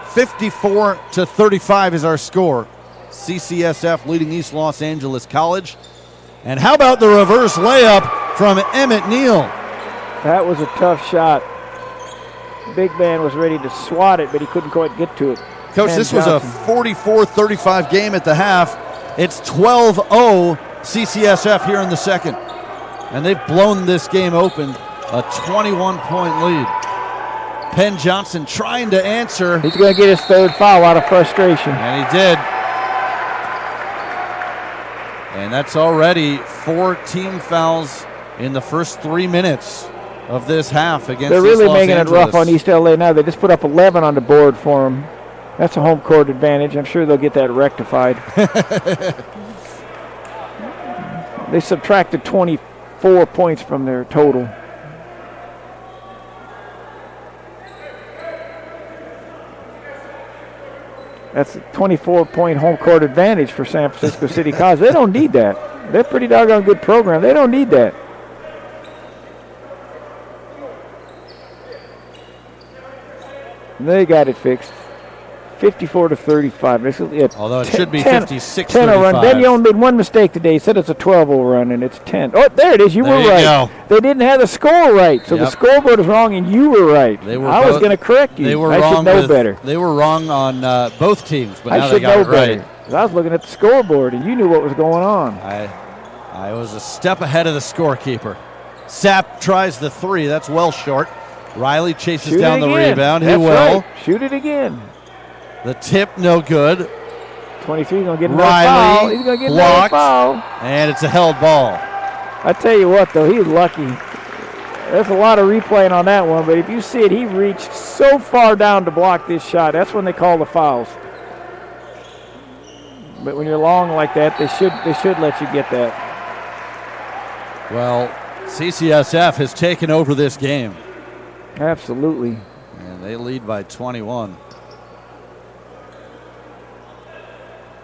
[SPEAKER 1] 54-35 is our score. CCSF leading East Los Angeles College. And how about the reverse layup from Emmett Neal?
[SPEAKER 2] That was a tough shot. Big man was ready to swat it, but he couldn't quite get to it.
[SPEAKER 1] Coach, this was a 44-35 game at the half. It's 12-0 CCSF here in the second. And they've blown this game open, a 21-point lead. Penn Johnson trying to answer.
[SPEAKER 2] He's going to get his third foul out of frustration.
[SPEAKER 1] And he did. And that's already 4 team fouls in the first 3 minutes of this half against
[SPEAKER 2] They're really
[SPEAKER 1] Los
[SPEAKER 2] making
[SPEAKER 1] Angeles.
[SPEAKER 2] it rough on East LA now. They just put up 11 on the board for them. That's a home court advantage. I'm sure they'll get that rectified. They subtracted 24 points from their total. That's a 24-point home court advantage for San Francisco City College. They don't need that. They're a pretty doggone good program. They don't need that. They got it fixed. 54-35.
[SPEAKER 1] Although it should be 56-35.
[SPEAKER 2] 10-0 run. Then you only made one mistake today. He said it's a 12-0 run, and it's 10. Oh, there it is. You were right.
[SPEAKER 1] Go.
[SPEAKER 2] They didn't have the score right, so the scoreboard is wrong, and you were right. I was going to correct you.
[SPEAKER 1] They were
[SPEAKER 2] I
[SPEAKER 1] wrong
[SPEAKER 2] should know better.
[SPEAKER 1] They were wrong on both teams, but now
[SPEAKER 2] I
[SPEAKER 1] they
[SPEAKER 2] should
[SPEAKER 1] got
[SPEAKER 2] know
[SPEAKER 1] it right.
[SPEAKER 2] better. 'Cause I was looking at the scoreboard, and you knew what was going on.
[SPEAKER 1] I was a step ahead of the scorekeeper. Sapp tries the three. That's well short. Riley chases
[SPEAKER 2] Shoot
[SPEAKER 1] down
[SPEAKER 2] it
[SPEAKER 1] the
[SPEAKER 2] again.
[SPEAKER 1] rebound.
[SPEAKER 2] That's
[SPEAKER 1] He will.
[SPEAKER 2] right. Shoot it again.
[SPEAKER 1] The tip, no good.
[SPEAKER 2] 23 going to get another
[SPEAKER 1] Riley
[SPEAKER 2] foul. He's going to get another
[SPEAKER 1] blocked,
[SPEAKER 2] foul.
[SPEAKER 1] and it's a held ball.
[SPEAKER 2] I tell you what, though, he's lucky. There's a lot of replaying on that one, but if you see it, he reached so far down to block this shot. That's when they call the fouls. But when you're long like that, they should let you get that.
[SPEAKER 1] Well, CCSF has taken over this game.
[SPEAKER 2] Absolutely.
[SPEAKER 1] And they lead by 21.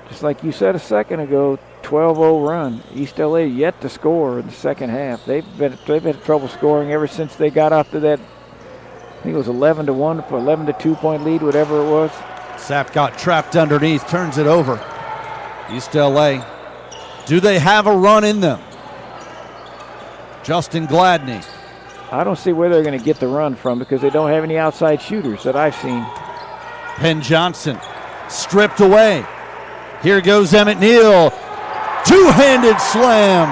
[SPEAKER 2] Just like you said a second ago, 12-0 run. East LA yet to score in the second half. They've had trouble scoring ever since they got out to that, I think it was 11-1 for 11-2 point lead, whatever it was.
[SPEAKER 1] Sapp got trapped underneath, turns it over. East LA. Do they have a run in them? Justin Gladney.
[SPEAKER 2] I don't see where they're going to get the run from because they don't have any outside shooters that I've seen.
[SPEAKER 1] Penn Johnson stripped away. Here goes Emmett Neal. Two-handed slam.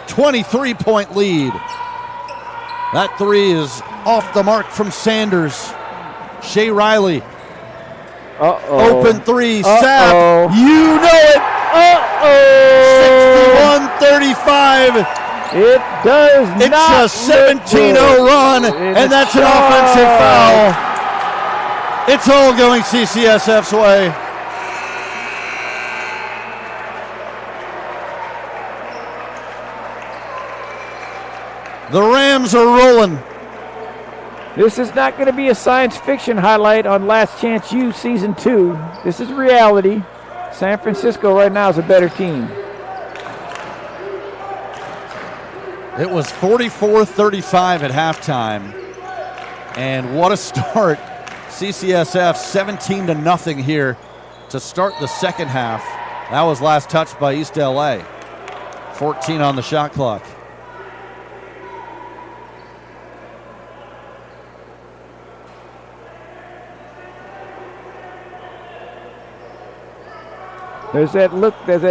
[SPEAKER 1] 23-point lead. That three is off the mark from Sanders. Shea Riley. Open three. Sapp. You know it. 61-35.
[SPEAKER 2] It does not.
[SPEAKER 1] It's a 17-0 run, and that's an offensive foul. It's all going CCSF's way. The Rams are rolling.
[SPEAKER 2] This is not going to be a science fiction highlight on Last Chance U Season 2. This is reality. San Francisco right now is a better team.
[SPEAKER 1] It was 44-35 at halftime. And what a start. CCSF 17-0 here to start the second half. That was last touched by East LA. 14 on the shot clock.
[SPEAKER 2] There's that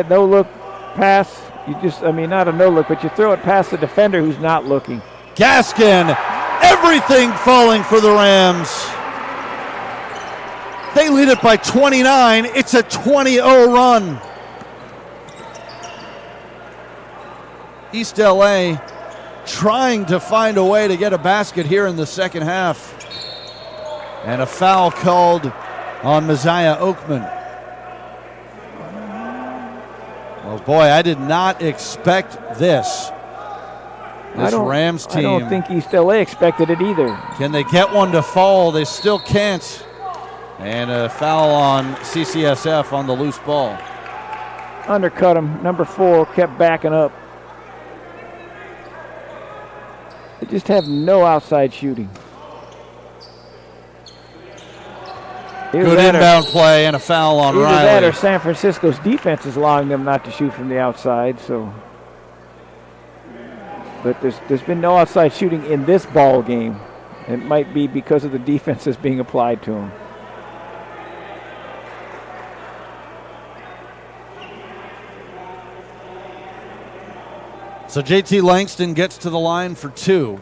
[SPEAKER 2] no-look pass. Not a no-look, but you throw it past the defender who's not looking.
[SPEAKER 1] Gaskin, everything falling for the Rams. They lead it by 29. It's a 20-0 run. East LA trying to find a way to get a basket here in the second half. And a foul called on Messiah Oakman. Oh boy, I did not expect this. This Rams team.
[SPEAKER 2] I don't think East LA expected it either.
[SPEAKER 1] Can they get one to fall? They still can't. And a foul on CCSF on the loose ball.
[SPEAKER 2] undercut him. Number 4 kept backing up. They just have no outside shooting.
[SPEAKER 1] Good inbound play and a foul on
[SPEAKER 2] Either
[SPEAKER 1] Riley.
[SPEAKER 2] that or San Francisco's defense is allowing them not to shoot from the outside. So, but there's been no outside shooting in this ball game. It might be because of the defense that's being applied to them.
[SPEAKER 1] So JT Langston gets to the line for 2,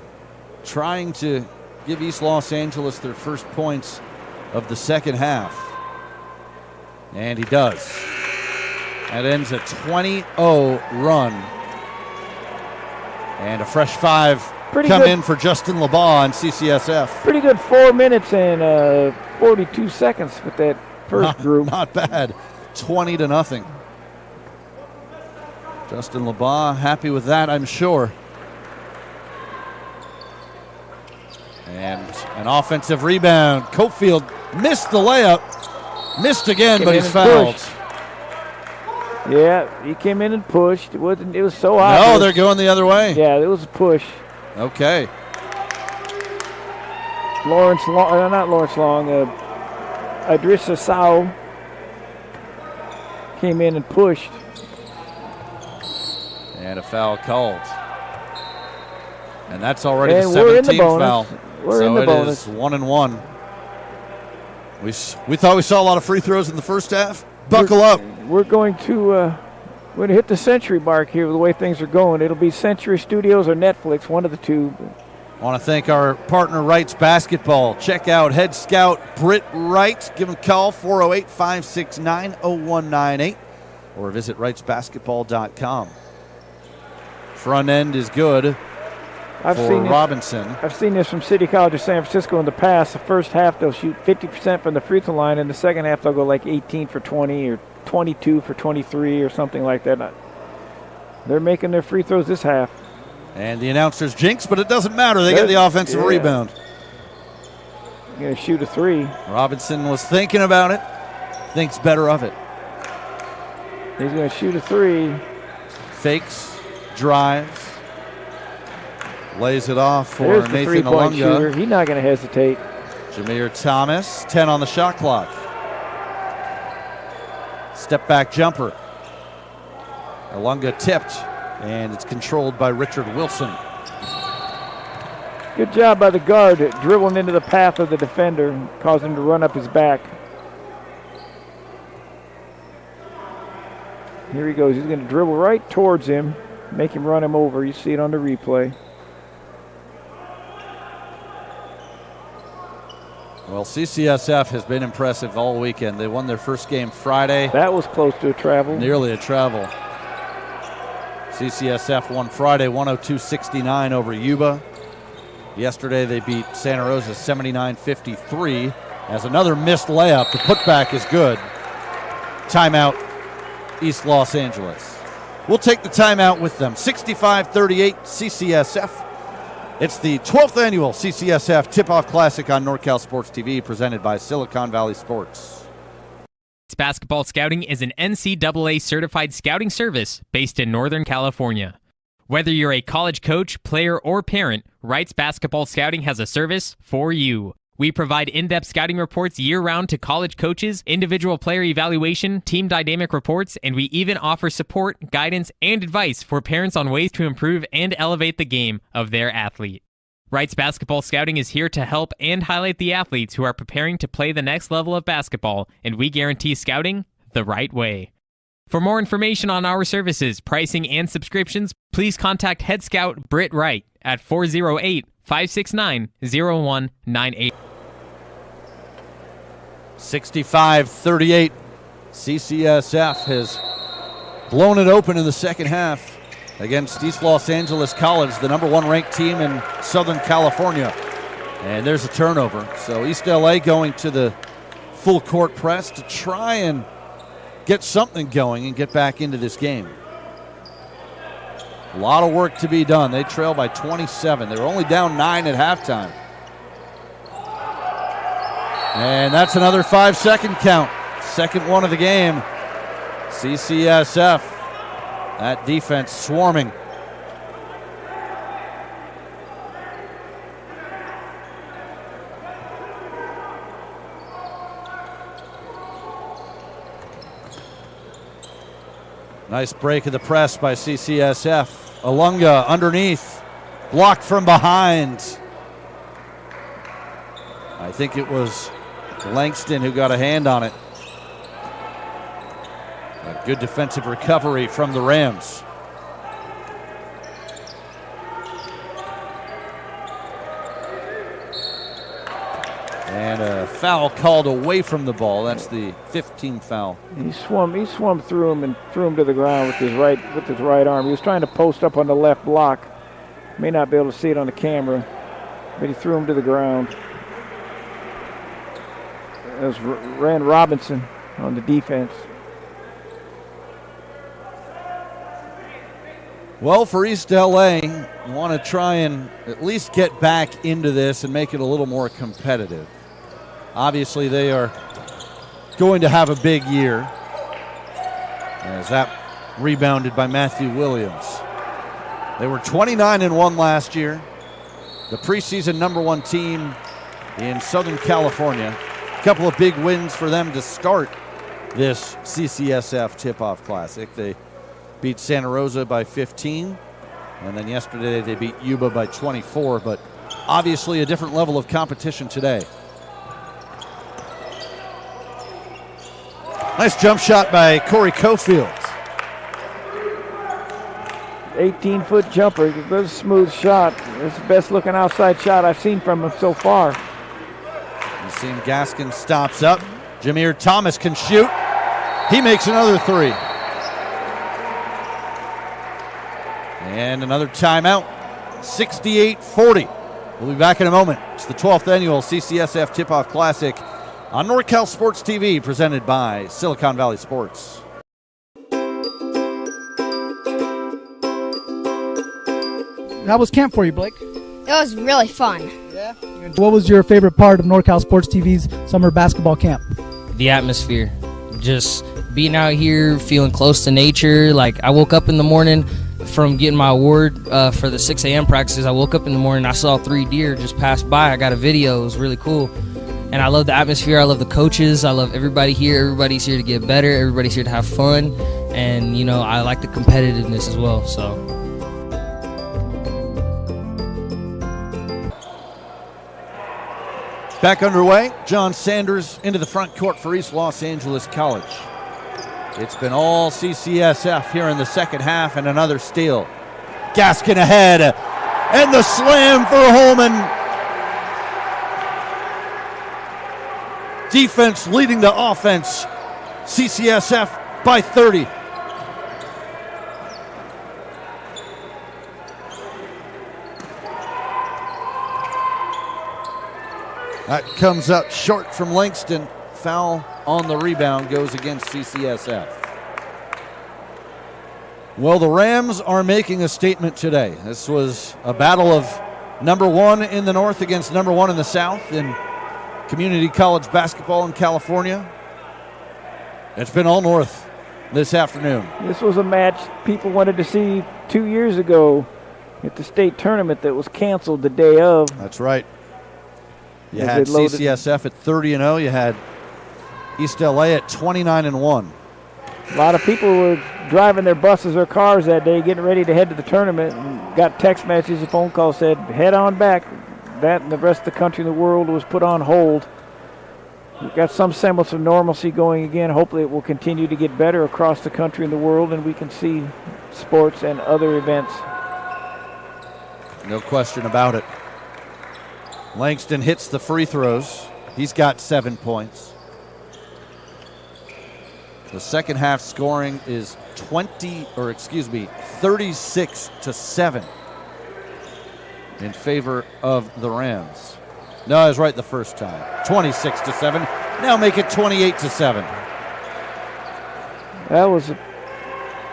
[SPEAKER 1] trying to give East Los Angeles their first points of the second half. And he does. That ends a 20-0 run. And a fresh 5 in for Justin LeBaugh on CCSF.
[SPEAKER 2] Pretty good 4 minutes and 42 seconds with that first group.
[SPEAKER 1] Not bad. 20-0. Justin LeBaugh happy with that, I'm sure. And an offensive rebound. Cofield missed the layup. Missed again, but he's fouled.
[SPEAKER 2] Pushed. Yeah, he came in and pushed. It was so obvious.
[SPEAKER 1] No, they're going the other way.
[SPEAKER 2] Yeah, it was a push.
[SPEAKER 1] Okay.
[SPEAKER 2] Idrissa Sow came in and pushed.
[SPEAKER 1] And a foul called. And that's already
[SPEAKER 2] and
[SPEAKER 1] the 17th foul.
[SPEAKER 2] We're in the bonus.
[SPEAKER 1] So it is 1-1. We thought we saw a lot of free throws in the first half. Buckle up.
[SPEAKER 2] We're going to hit the century mark here with the way things are going. It'll be Century Studios or Netflix, one of the two.
[SPEAKER 1] I want to thank our partner, Wrights Basketball. Check out head scout Britt Wright. Give him a call, 408-569-0198, or visit wrightsbasketball.com. Front end is good for Robinson.
[SPEAKER 2] I've seen this from City College of San Francisco in the past. The first half, they'll shoot 50% from the free throw line. In the second half, they'll go like 18 for 20 or 22 for 23 or something like that. They're making their free throws this half.
[SPEAKER 1] And the announcers jinx, but it doesn't matter. They get the offensive rebound.
[SPEAKER 2] Going to shoot a 3.
[SPEAKER 1] Robinson was thinking about it. Thinks better of it.
[SPEAKER 2] He's going to shoot a 3.
[SPEAKER 1] Fakes, drives, lays it off for
[SPEAKER 2] There's the
[SPEAKER 1] Nathan
[SPEAKER 2] three-point
[SPEAKER 1] Alunga.
[SPEAKER 2] shooter. He's not going to hesitate.
[SPEAKER 1] Jameer Thomas, 10 on the shot clock. Step back jumper. Alunga tipped, and it's controlled by Richard Wilson.
[SPEAKER 2] Good job by the guard dribbling into the path of the defender and causing him to run up his back. Here he goes. He's going to dribble right towards him, make him run him over. You see it on the replay.
[SPEAKER 1] Well, CCSF has been impressive all weekend. They won their first game Friday.
[SPEAKER 2] That was close to a travel.
[SPEAKER 1] Nearly a travel. CCSF won Friday 102-69 over Yuba. Yesterday they beat Santa Rosa 79-53. As another missed layup, the putback is good. Timeout, East Los Angeles. We'll take the timeout with them. 65-38 CCSF. It's the 12th annual CCSF Tip-Off Classic on NorCal Sports TV, presented by Silicon Valley Sports.
[SPEAKER 8] Basketball Scouting is an NCAA certified scouting service based in Northern California. Whether you're a college coach, player, or parent, Wrights Basketball Scouting has a service for you. We provide in-depth scouting reports year-round to college coaches, individual player evaluation, team dynamic reports, and we even offer support, guidance, and advice for parents on ways to improve and elevate the game of their athlete. Wrights Basketball Scouting is here to help and highlight the athletes who are preparing to play the next level of basketball, and we guarantee scouting the right way. For more information on our services, pricing, and subscriptions, please contact head scout Britt Wright at 408-569-0198.
[SPEAKER 1] 65-38. CCSF has blown it open in the second half against East Los Angeles College, the number 1 ranked team in Southern California. And there's a turnover. So East LA going to the full court press to try and get something going and get back into this game. A lot of work to be done. They trail by 27. They were only down 9 at halftime. And that's another 5-second count. Second one of the game. CCSF, that defense swarming. Nice break of the press by CCSF. Alunga underneath, blocked from behind. I think it was Langston who got a hand on it. A good defensive recovery from the Rams. And a foul called away from the ball. That's the 15th foul.
[SPEAKER 2] He swum through him and threw him to the ground with his right arm. He was trying to post up on the left block. May not be able to see it on the camera, but he threw him to the ground. That was Rand Robinson on the defense.
[SPEAKER 1] Well, for East LA, you want to try and at least get back into this and make it a little more competitive. Obviously, they are going to have a big year, as that rebounded by Matthew Williams. They were 29-1 last year, the preseason #1 team in Southern California. A couple of big wins for them to start this CCSF Tip-Off Classic. They beat Santa Rosa by 15, and then yesterday they beat Yuba by 24, but obviously a different level of competition today. Nice jump shot by Corey Cofield.
[SPEAKER 2] 18-foot jumper. Good smooth shot. It's the best looking outside shot I've seen from him so far.
[SPEAKER 1] Nassim Gaskin stops up. Jameer Thomas can shoot. He makes another three. And another timeout. 68-40. We'll be back in a moment. It's the 12th annual CCSF Tip-Off Classic on NorCal Sports TV, presented by Silicon Valley Sports.
[SPEAKER 13] How was camp for you, Blake?
[SPEAKER 6] It was really fun.
[SPEAKER 13] Yeah. What was your favorite part of NorCal Sports TV's summer basketball camp?
[SPEAKER 14] The atmosphere. Just being out here, feeling close to nature. Like, I woke up in the morning from getting my award for the 6 a.m. practices. I woke up in the morning, I saw 3 deer just pass by. I got a video. It was really cool. And I love the atmosphere. I love the coaches. I love everybody here. Everybody's here to get better. Everybody's here to have fun. And, you know, I like the competitiveness as well. So.
[SPEAKER 1] Back underway. John Sanders into the front court for East Los Angeles College. It's been all CCSF here in the second half, and another steal. Gaskin ahead, and the slam for Holman. Defense leading the offense. CCSF by 30. That comes up short from Langston. Foul on the rebound goes against CCSF. Well, the Rams are making a statement today. This was a battle of #1 in the North against #1 in the South in community college basketball in California. It's been all North this afternoon.
[SPEAKER 2] This was a match people wanted to see 2 years ago at the state tournament that was canceled the day of.
[SPEAKER 1] That's right. You had CCSF at 30-0. You had East LA at 29-1.
[SPEAKER 2] A lot of people were driving their buses or cars that day, getting ready to head to the tournament, and got text messages and phone calls said, head on back. That and the rest of the country and the world was put on hold. We've got some semblance of normalcy going again. Hopefully it will continue to get better across the country and the world, and we can see sports and other events.
[SPEAKER 1] No question about it. Langston hits the free throws. He's got 7 points. The second half scoring is 36-7 in favor of the Rams. No, I was right the first time. 26-7. Now make it 28-7.
[SPEAKER 2] That was a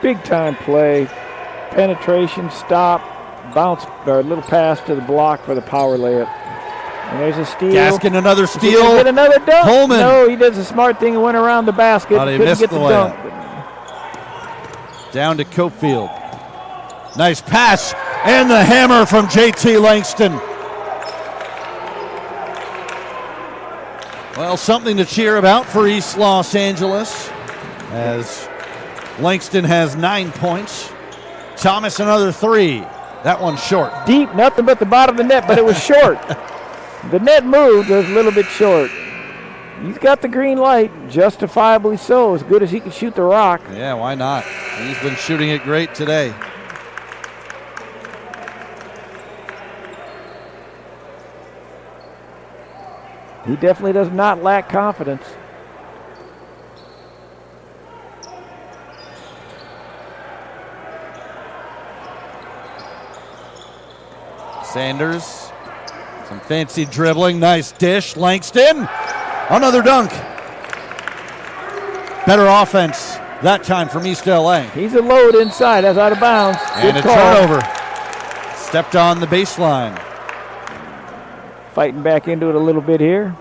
[SPEAKER 2] big-time play. Penetration, stop, bounce, or a little pass to the block for the power layup. And there's a steal.
[SPEAKER 1] Gaskin, another steal.
[SPEAKER 2] Get another dunk.
[SPEAKER 1] Holman.
[SPEAKER 2] No, he does a smart thing and went around the basket.
[SPEAKER 1] He missed the layup. Down to Cofield. Nice pass, and the hammer from JT Langston. Well, something to cheer about for East Los Angeles, as Langston has 9 points. Thomas another 3. That one's short.
[SPEAKER 2] Deep, nothing but the bottom of the net, but it was short. The net moved, it was a little bit short. He's got the green light, justifiably so, as good as he can shoot the rock.
[SPEAKER 1] Yeah, why not? He's been shooting it great today.
[SPEAKER 2] He definitely does not lack confidence.
[SPEAKER 1] Sanders, some fancy dribbling, nice dish. Langston, another dunk. Better offense that time from East LA.
[SPEAKER 2] He's a load inside, that's out of bounds.
[SPEAKER 1] And
[SPEAKER 2] Good
[SPEAKER 1] a
[SPEAKER 2] call.
[SPEAKER 1] turnover. Stepped on the baseline.
[SPEAKER 2] Fighting back into it a little bit here.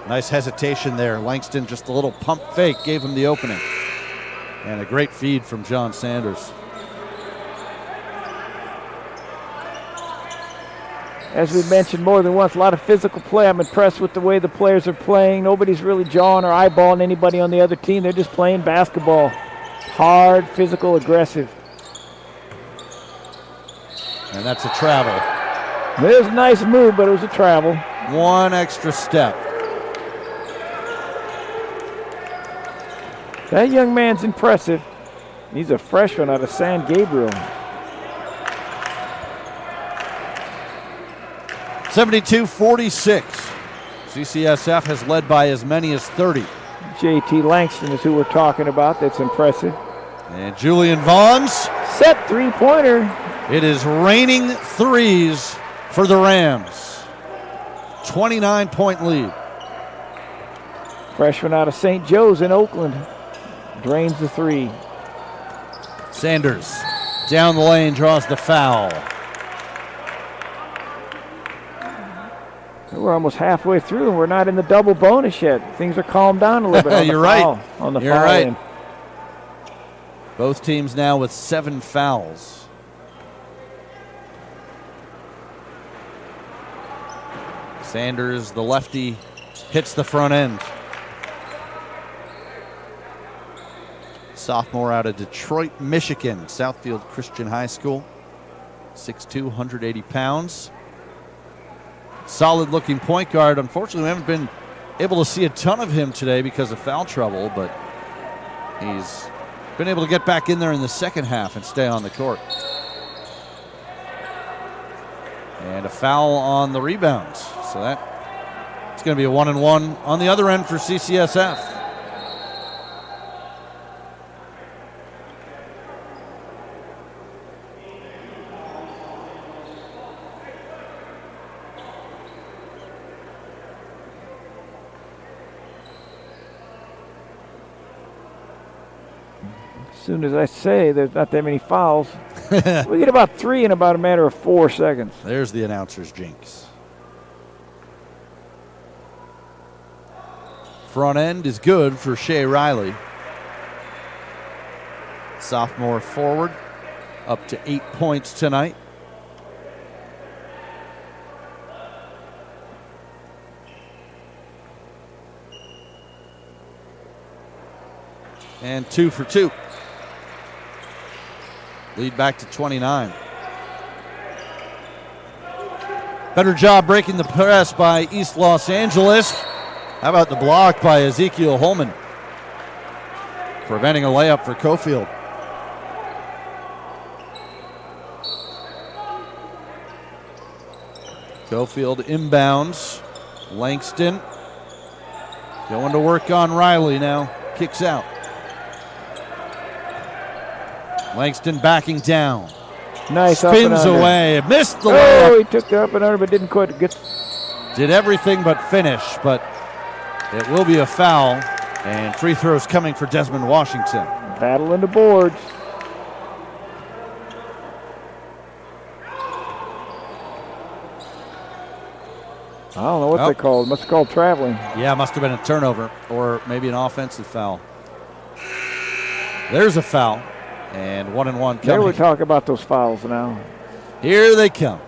[SPEAKER 1] Nice hesitation there. Langston, just a little pump fake, gave him the opening. And a great feed from John Sanders.
[SPEAKER 2] As we mentioned more than once, a lot of physical play. I'm impressed with the way the players are playing. Nobody's really jawing or eyeballing anybody on the other team. They're just playing basketball. Hard, physical, aggressive.
[SPEAKER 1] And that's a travel.
[SPEAKER 2] It was a nice move, but it was a travel.
[SPEAKER 1] One extra step.
[SPEAKER 2] That young man's impressive. He's a freshman out of San Gabriel.
[SPEAKER 1] 72-46. CCSF has led by as many as 30.
[SPEAKER 2] JT Langston is who we're talking about. That's impressive.
[SPEAKER 1] And Julian Vaughn's
[SPEAKER 2] set three-pointer.
[SPEAKER 1] It is raining threes for the Rams. 29-point lead.
[SPEAKER 2] Freshman out of St. Joe's in Oakland. Drains the three.
[SPEAKER 1] Sanders down the lane, draws the foul.
[SPEAKER 2] We're almost halfway through and we're not in the double bonus yet. Things are calmed down a little bit on
[SPEAKER 1] You're
[SPEAKER 2] the
[SPEAKER 1] right.
[SPEAKER 2] foul. On the
[SPEAKER 1] You're
[SPEAKER 2] foul
[SPEAKER 1] right.
[SPEAKER 2] end.
[SPEAKER 1] Both teams now with 7 fouls. Sanders, the lefty, hits the front end. Sophomore out of Detroit, Michigan, Southfield Christian High School. 6'2", 180 pounds. Solid looking point guard. Unfortunately, we haven't been able to see a ton of him today because of foul trouble, but he's been able to get back in there in the second half and stay on the court. And a foul on the rebounds. So it's going to be a 1-and-1 on the other end for CCSF.
[SPEAKER 2] As soon as I say there's not that many fouls, we get about 3 in about a matter of 4 seconds.
[SPEAKER 1] There's the announcer's jinx. Front end is good for Shea Riley. Sophomore forward, up to 8 points tonight. And 2 for 2. Lead back to 29. Better job breaking the press by East Los Angeles. How about the block by Ezekiel Holman? Preventing a layup for Cofield. Cofield inbounds. Langston going to work on Riley now. Kicks out. Langston backing down.
[SPEAKER 2] Nice up and
[SPEAKER 1] Spins
[SPEAKER 2] under.
[SPEAKER 1] away. Missed the
[SPEAKER 2] Oh,
[SPEAKER 1] layup.
[SPEAKER 2] he took the up and under, but didn't quite get.
[SPEAKER 1] Did everything but finish, but it will be a foul. And free throws coming for Desmond Washington.
[SPEAKER 2] Battling the boards. I don't know what they called. Must have called traveling.
[SPEAKER 1] Yeah, must have been a turnover or maybe an offensive foul. There's a foul. And 1 and 1 coming.
[SPEAKER 2] There we talk about those fouls now.
[SPEAKER 1] Here they come.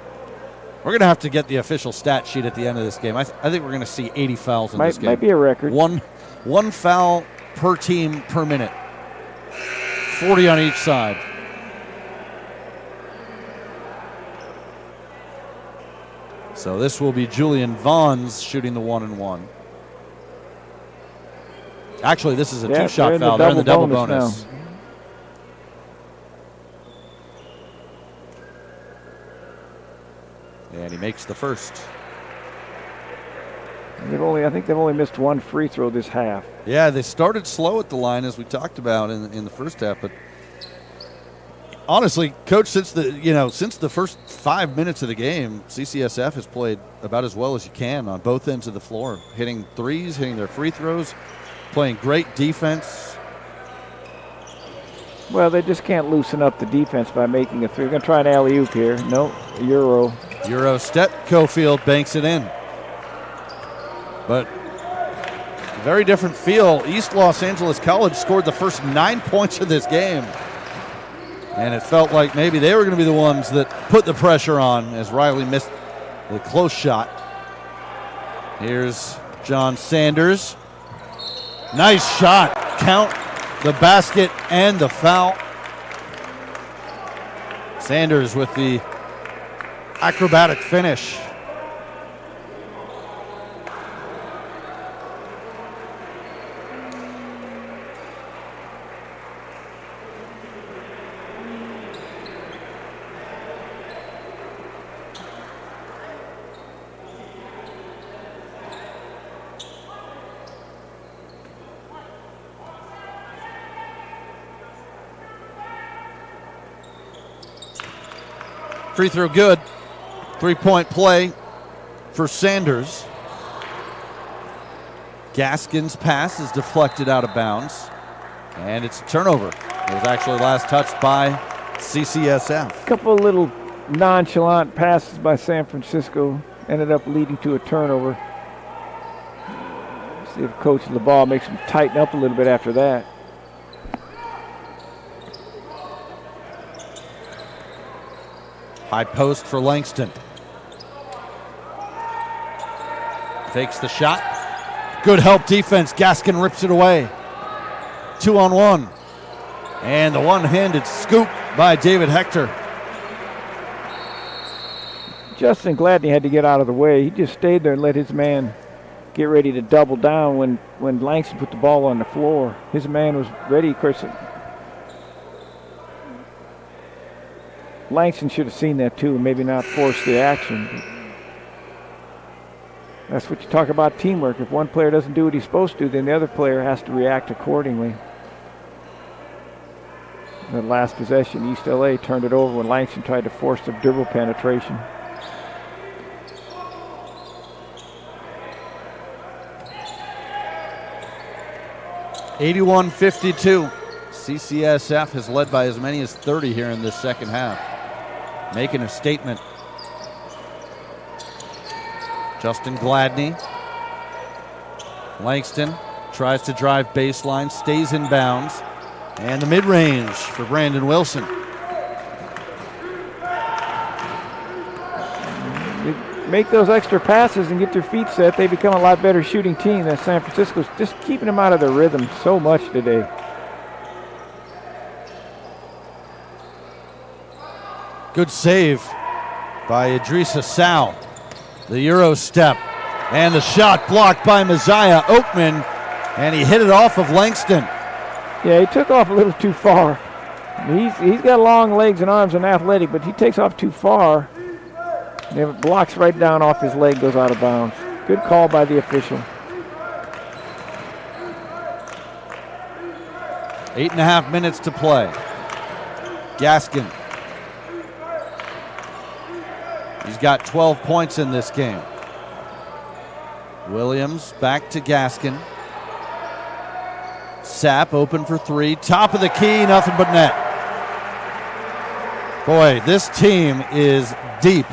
[SPEAKER 1] We're going to have to get the official stat sheet at the end of this game. I think we're going to see 80 fouls in this game.
[SPEAKER 2] Might be a record.
[SPEAKER 1] One foul per team per minute. 40 on each side. So this will be Julian Vaughn's shooting the 1 and 1. Actually, this is a two-shot foul. They're in the double bonus. And he makes the first.
[SPEAKER 2] I think they've only missed one free throw this half.
[SPEAKER 1] Yeah, they started slow at the line, as we talked about in the first half. But honestly, Coach, since the first 5 minutes of the game, CCSF has played about as well as you can on both ends of the floor, hitting threes, hitting their free throws, playing great defense.
[SPEAKER 2] Well, they just can't loosen up the defense by making a three. They're going to try an alley-oop here. No, Euro
[SPEAKER 1] step. Cofield banks it in. But very different feel. East Los Angeles College scored the first 9 points of this game. And it felt like maybe they were going to be the ones that put the pressure on as Riley missed the close shot. Here's John Sanders. Nice shot. Count the basket and the foul. Sanders with the acrobatic finish. Free throw good. 3-point play for Sanders. Gaskin's pass is deflected out of bounds. And it's a turnover. It was actually last touched by CCSF.
[SPEAKER 2] A couple of little nonchalant passes by San Francisco ended up leading to a turnover. See if Coach LeBall makes them tighten up a little bit after that.
[SPEAKER 1] High post for Langston. Takes the shot. Good help defense. Gaskin rips it away. 2-on-1. And the one-handed scoop by David Hector.
[SPEAKER 2] Justin Gladney had to get out of the way. He just stayed there and let his man get ready to double down when Langston put the ball on the floor. His man was ready. Of course, Langston should have seen that too and maybe not forced the action. That's what you talk about teamwork. If one player doesn't do what he's supposed to, then the other player has to react accordingly. The last possession, East LA turned it over when Langston tried to force the dribble penetration.
[SPEAKER 1] (81-52). CCSF has led by as many as 30 here in this second half. Making a statement. Justin Gladney. Langston tries to drive baseline, stays in bounds. And the mid-range for Brandon Wilson.
[SPEAKER 2] You make those extra passes and get their feet set, they become a lot better shooting team than San Francisco's just keeping them out of their rhythm so much today.
[SPEAKER 1] Good save by Idrissa Sow. The Euro step and the shot blocked by Messiah Oakman, and he hit it off of Langston.
[SPEAKER 2] Yeah, he took off a little too far. He's got long legs and arms and athletic, but he takes off too far. And it blocks right down off his leg, goes out of bounds. Good call by the official.
[SPEAKER 1] 8.5 minutes to play. Gaskin. He's got 12 points in this game. Williams back to Gaskin. Sapp open for three. Top of the key, nothing but net. Boy, this team is deep.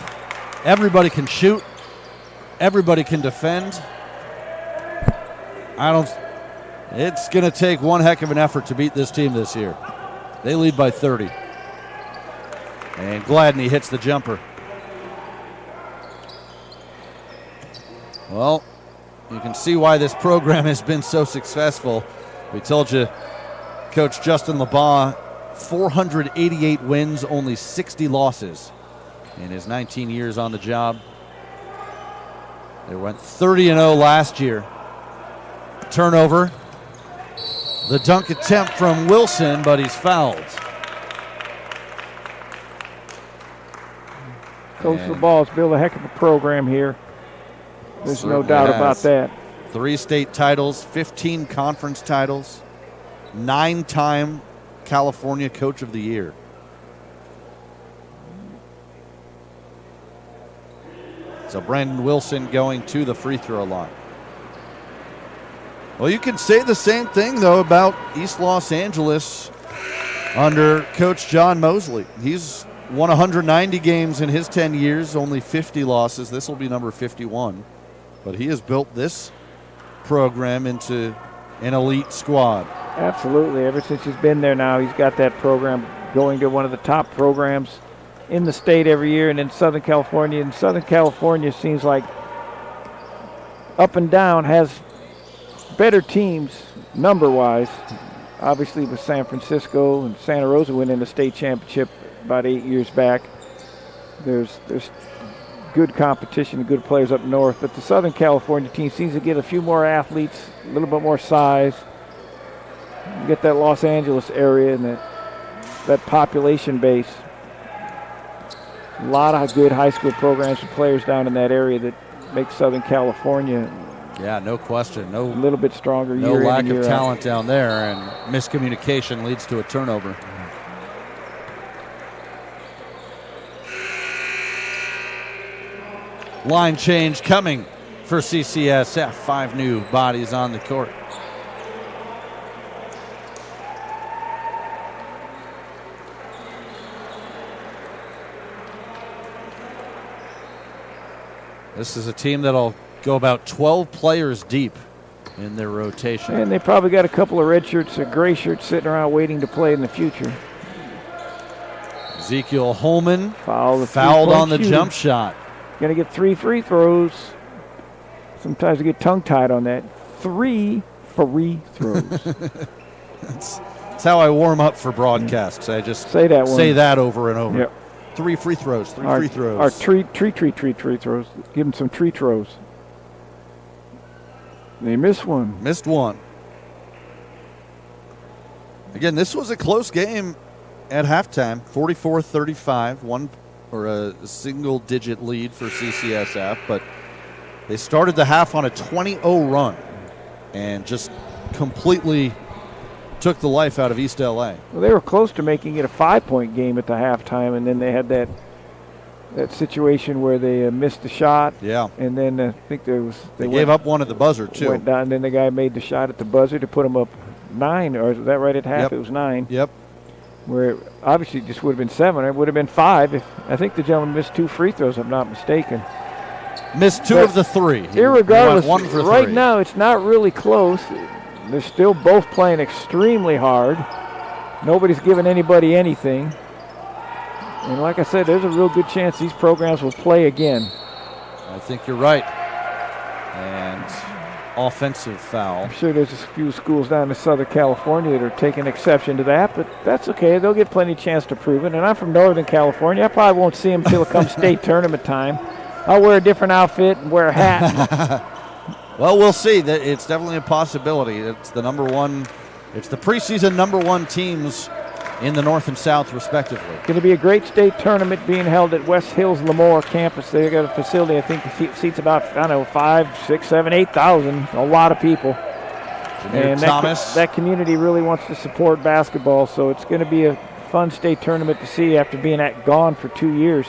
[SPEAKER 1] Everybody can shoot. Everybody can defend. It's going to take one heck of an effort to beat this team this year. They lead by 30. And Gladney hits the jumper. Well, you can see why this program has been so successful. We told you, Coach Justin LeBon, 488 wins, only 60 losses in his 19 years on the job. They went 30-0 last year. Turnover. The dunk attempt from Wilson, but he's fouled.
[SPEAKER 2] Coach LeBall's built a heck of a program here. There's no doubt about that.
[SPEAKER 1] 3 state titles, 15 conference titles, 9-time California Coach of the Year. So Brandon Wilson going to the free throw line. Well, you can say the same thing, though, about East Los Angeles under Coach John Mosley. He's won 190 games in his 10 years, only 50 losses. This will be number 51. But he has built this program into an elite squad.
[SPEAKER 2] Absolutely. Ever since he's been there now, he's got that program going to one of the top programs in the state every year, and in Southern California. And Southern California seems like up and down has better teams number-wise. Obviously with San Francisco and Santa Rosa winning the state championship about 8 years back. There's good competition, good players up north, but the Southern California team seems to get a few more athletes, a little bit more size. You get that Los Angeles area and that population base. A lot of good high school programs and players down in that area that make Southern California.
[SPEAKER 1] Yeah, no question.
[SPEAKER 2] A little bit stronger
[SPEAKER 1] no
[SPEAKER 2] year
[SPEAKER 1] lack
[SPEAKER 2] in and year
[SPEAKER 1] of talent
[SPEAKER 2] out.
[SPEAKER 1] down there, and miscommunication leads to a turnover. Line change coming for CCSF. 5 new bodies on the court. This is a team that'll go about 12 players deep in their rotation.
[SPEAKER 2] And they probably got a couple of red shirts or gray shirts sitting around waiting to play in the future.
[SPEAKER 1] Ezekiel Holman
[SPEAKER 2] fouled
[SPEAKER 1] on the jump shot.
[SPEAKER 2] Going to get 3 free throws. Sometimes you get tongue-tied on that. 3 free throws.
[SPEAKER 1] That's how I warm up for broadcasts. I just say that over and over.
[SPEAKER 2] Yep.
[SPEAKER 1] 3 free throws. Free throws.
[SPEAKER 2] Our tree throws. Give them some tree throws. They missed one.
[SPEAKER 1] Missed one. Again, this was a close game at halftime. 44-35. A single-digit lead for CCSF, but they started the half on a 20-0 run and just completely took the life out of East LA.
[SPEAKER 2] Well, they were close to making it a 5-point game at the halftime, and then they had that situation where they missed the shot.
[SPEAKER 1] Yeah.
[SPEAKER 2] And then I think
[SPEAKER 1] they gave up one at the buzzer too.
[SPEAKER 2] Went down, and then the guy made the shot at the buzzer to put them up 9, or is that right at half?
[SPEAKER 1] Yep.
[SPEAKER 2] It was 9.
[SPEAKER 1] Yep.
[SPEAKER 2] Where obviously it just would have been 7. It would have been 5. I think the gentleman missed 2 free throws, if I'm not mistaken.
[SPEAKER 1] Missed 2 of the 3.
[SPEAKER 2] Irregardless,
[SPEAKER 1] One for
[SPEAKER 2] right
[SPEAKER 1] 3.
[SPEAKER 2] now it's not really close. They're still both playing extremely hard. Nobody's giving anybody anything. And like I said, there's a real good chance these programs will play again.
[SPEAKER 1] I think you're right. And offensive foul.
[SPEAKER 2] I'm sure there's a few schools down in Southern California that are taking exception to that, but that's okay. They'll get plenty of chance to prove it. And I'm from Northern California. I probably won't see them until it comes state tournament time. I'll wear a different outfit and wear a hat.
[SPEAKER 1] Well, we'll see. It's definitely a possibility. It's the preseason number 1 teams in the North and South, respectively.
[SPEAKER 2] Going to be a great state tournament being held at West Hills Lemoore campus. They got a facility, I think, seats about, 5, 6, 7, 8,000. A lot of people. And that community really wants to support basketball, so it's going to be a fun state tournament to see after being gone for 2 years.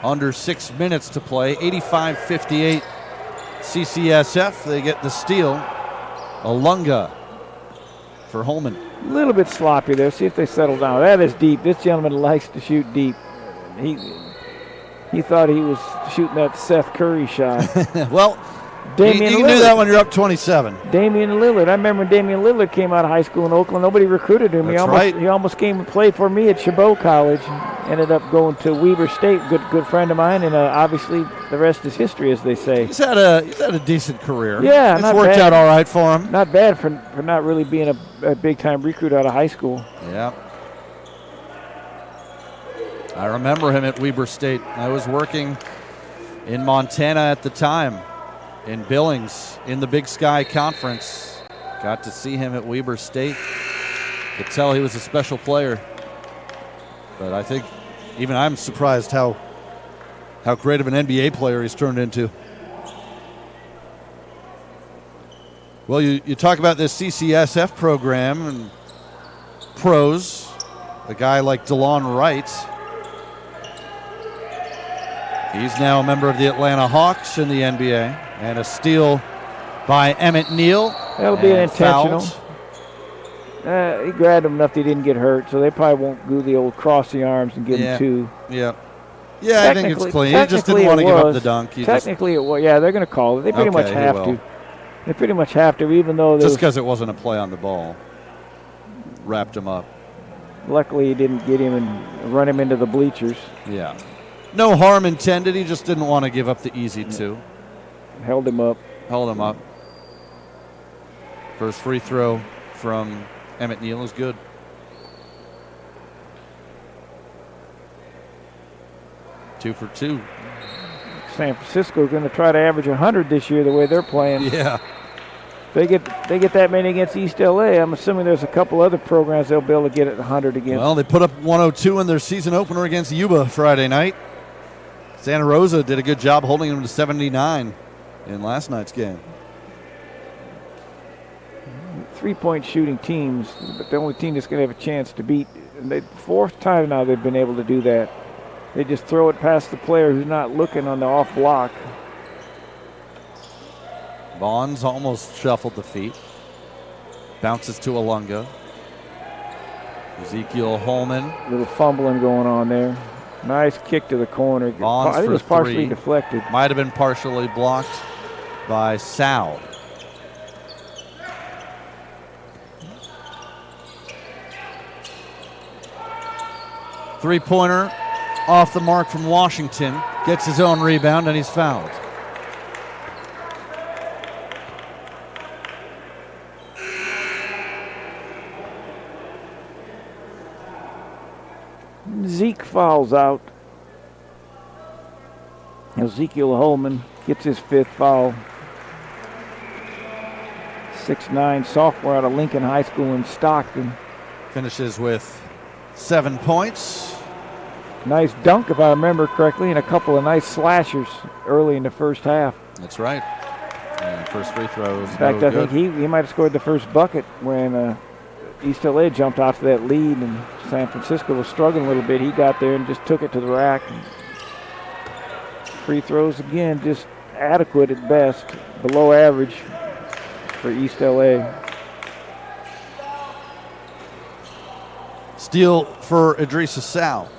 [SPEAKER 1] Under 6 minutes to play, 85-58 CCSF. They get the steal. Alunga for Holman.
[SPEAKER 2] A little bit sloppy there. See if they settle down. That is deep. This gentleman likes to shoot deep. He thought he was shooting that Seth Curry shot.
[SPEAKER 1] Well,
[SPEAKER 2] Damian
[SPEAKER 1] You
[SPEAKER 2] Lillard.
[SPEAKER 1] can do that when you're up 27.
[SPEAKER 2] Damian Lillard. I remember when Damian Lillard came out of high school in Oakland. Nobody recruited him.
[SPEAKER 1] That's right.
[SPEAKER 2] He almost came and played for me at Chabot College. Ended up going to Weber State. Good friend of mine, and obviously the rest is history, as they say.
[SPEAKER 1] He's had a decent career.
[SPEAKER 2] Yeah,
[SPEAKER 1] it's
[SPEAKER 2] not
[SPEAKER 1] worked
[SPEAKER 2] bad.
[SPEAKER 1] out all right for him.
[SPEAKER 2] Not bad for not really being a big time recruit out of high school.
[SPEAKER 1] Yeah. I remember him at Weber State. I was working in Montana at the time, in Billings, in the Big Sky Conference. Got to see him at Weber State. Could tell he was a special player. But I think even I'm surprised how great of an NBA player he's turned into. Well, you talk about this CCSF program and pros, a guy like DeLon Wright. He's now a member of the Atlanta Hawks in the NBA, and a steal by Emmett Neal.
[SPEAKER 2] That'll be an intentional.
[SPEAKER 1] Fouled.
[SPEAKER 2] He grabbed him enough that he didn't get hurt, so they probably won't do the old cross the arms and give him two.
[SPEAKER 1] Yeah. Yeah, I think it's clean. He just didn't want to give up the dunk.
[SPEAKER 2] Technically, it was. Yeah, they're going to call it. They pretty much have to. They pretty much have to, even though
[SPEAKER 1] just because it wasn't a play on the ball. Wrapped him up.
[SPEAKER 2] Luckily, he didn't get him and run him into the bleachers.
[SPEAKER 1] Yeah. No harm intended. He just didn't want to give up the easy two.
[SPEAKER 2] Held him up.
[SPEAKER 1] First free throw from Emmett Neal is good. Two for two.
[SPEAKER 2] San Francisco is going to try to average 100 this year the way they're playing.
[SPEAKER 1] Yeah.
[SPEAKER 2] They get that many against East LA. I'm assuming there's a couple other programs they'll be able to get at 100 against.
[SPEAKER 1] Well, they put up 102 in their season opener against Yuba Friday night. Santa Rosa did a good job holding them to 79 in last night's game.
[SPEAKER 2] 3-point shooting teams, but the only team that's going to have a chance to beat. And fourth time now they've been able to do that. They just throw it past the player who's not looking on the off block.
[SPEAKER 1] Bonds almost shuffled the feet. Bounces to Alunga. Ezekiel Holman.
[SPEAKER 2] Little fumbling going on there. Nice kick to the corner.
[SPEAKER 1] Bonds
[SPEAKER 2] I think it was
[SPEAKER 1] for
[SPEAKER 2] partially
[SPEAKER 1] three.
[SPEAKER 2] deflected.
[SPEAKER 1] Might have been partially blocked by Sal. Three-pointer off the mark from Washington. Gets his own rebound, and he's fouled.
[SPEAKER 2] Zeke fouls out. Ezekiel Holman gets his fifth foul. 6'9", sophomore out of Lincoln High School in Stockton.
[SPEAKER 1] Finishes with 7 points.
[SPEAKER 2] Nice dunk, if I remember correctly, and a couple of nice slashers early in the first half.
[SPEAKER 1] That's right. And first free throw is
[SPEAKER 2] In fact, I think he might have scored the first bucket when East LA jumped off to that lead, and San Francisco was struggling a little bit. He got there and just took it to the rack. Free throws again, just adequate at best, below average for East LA.
[SPEAKER 1] Steal for Idrissa Sal.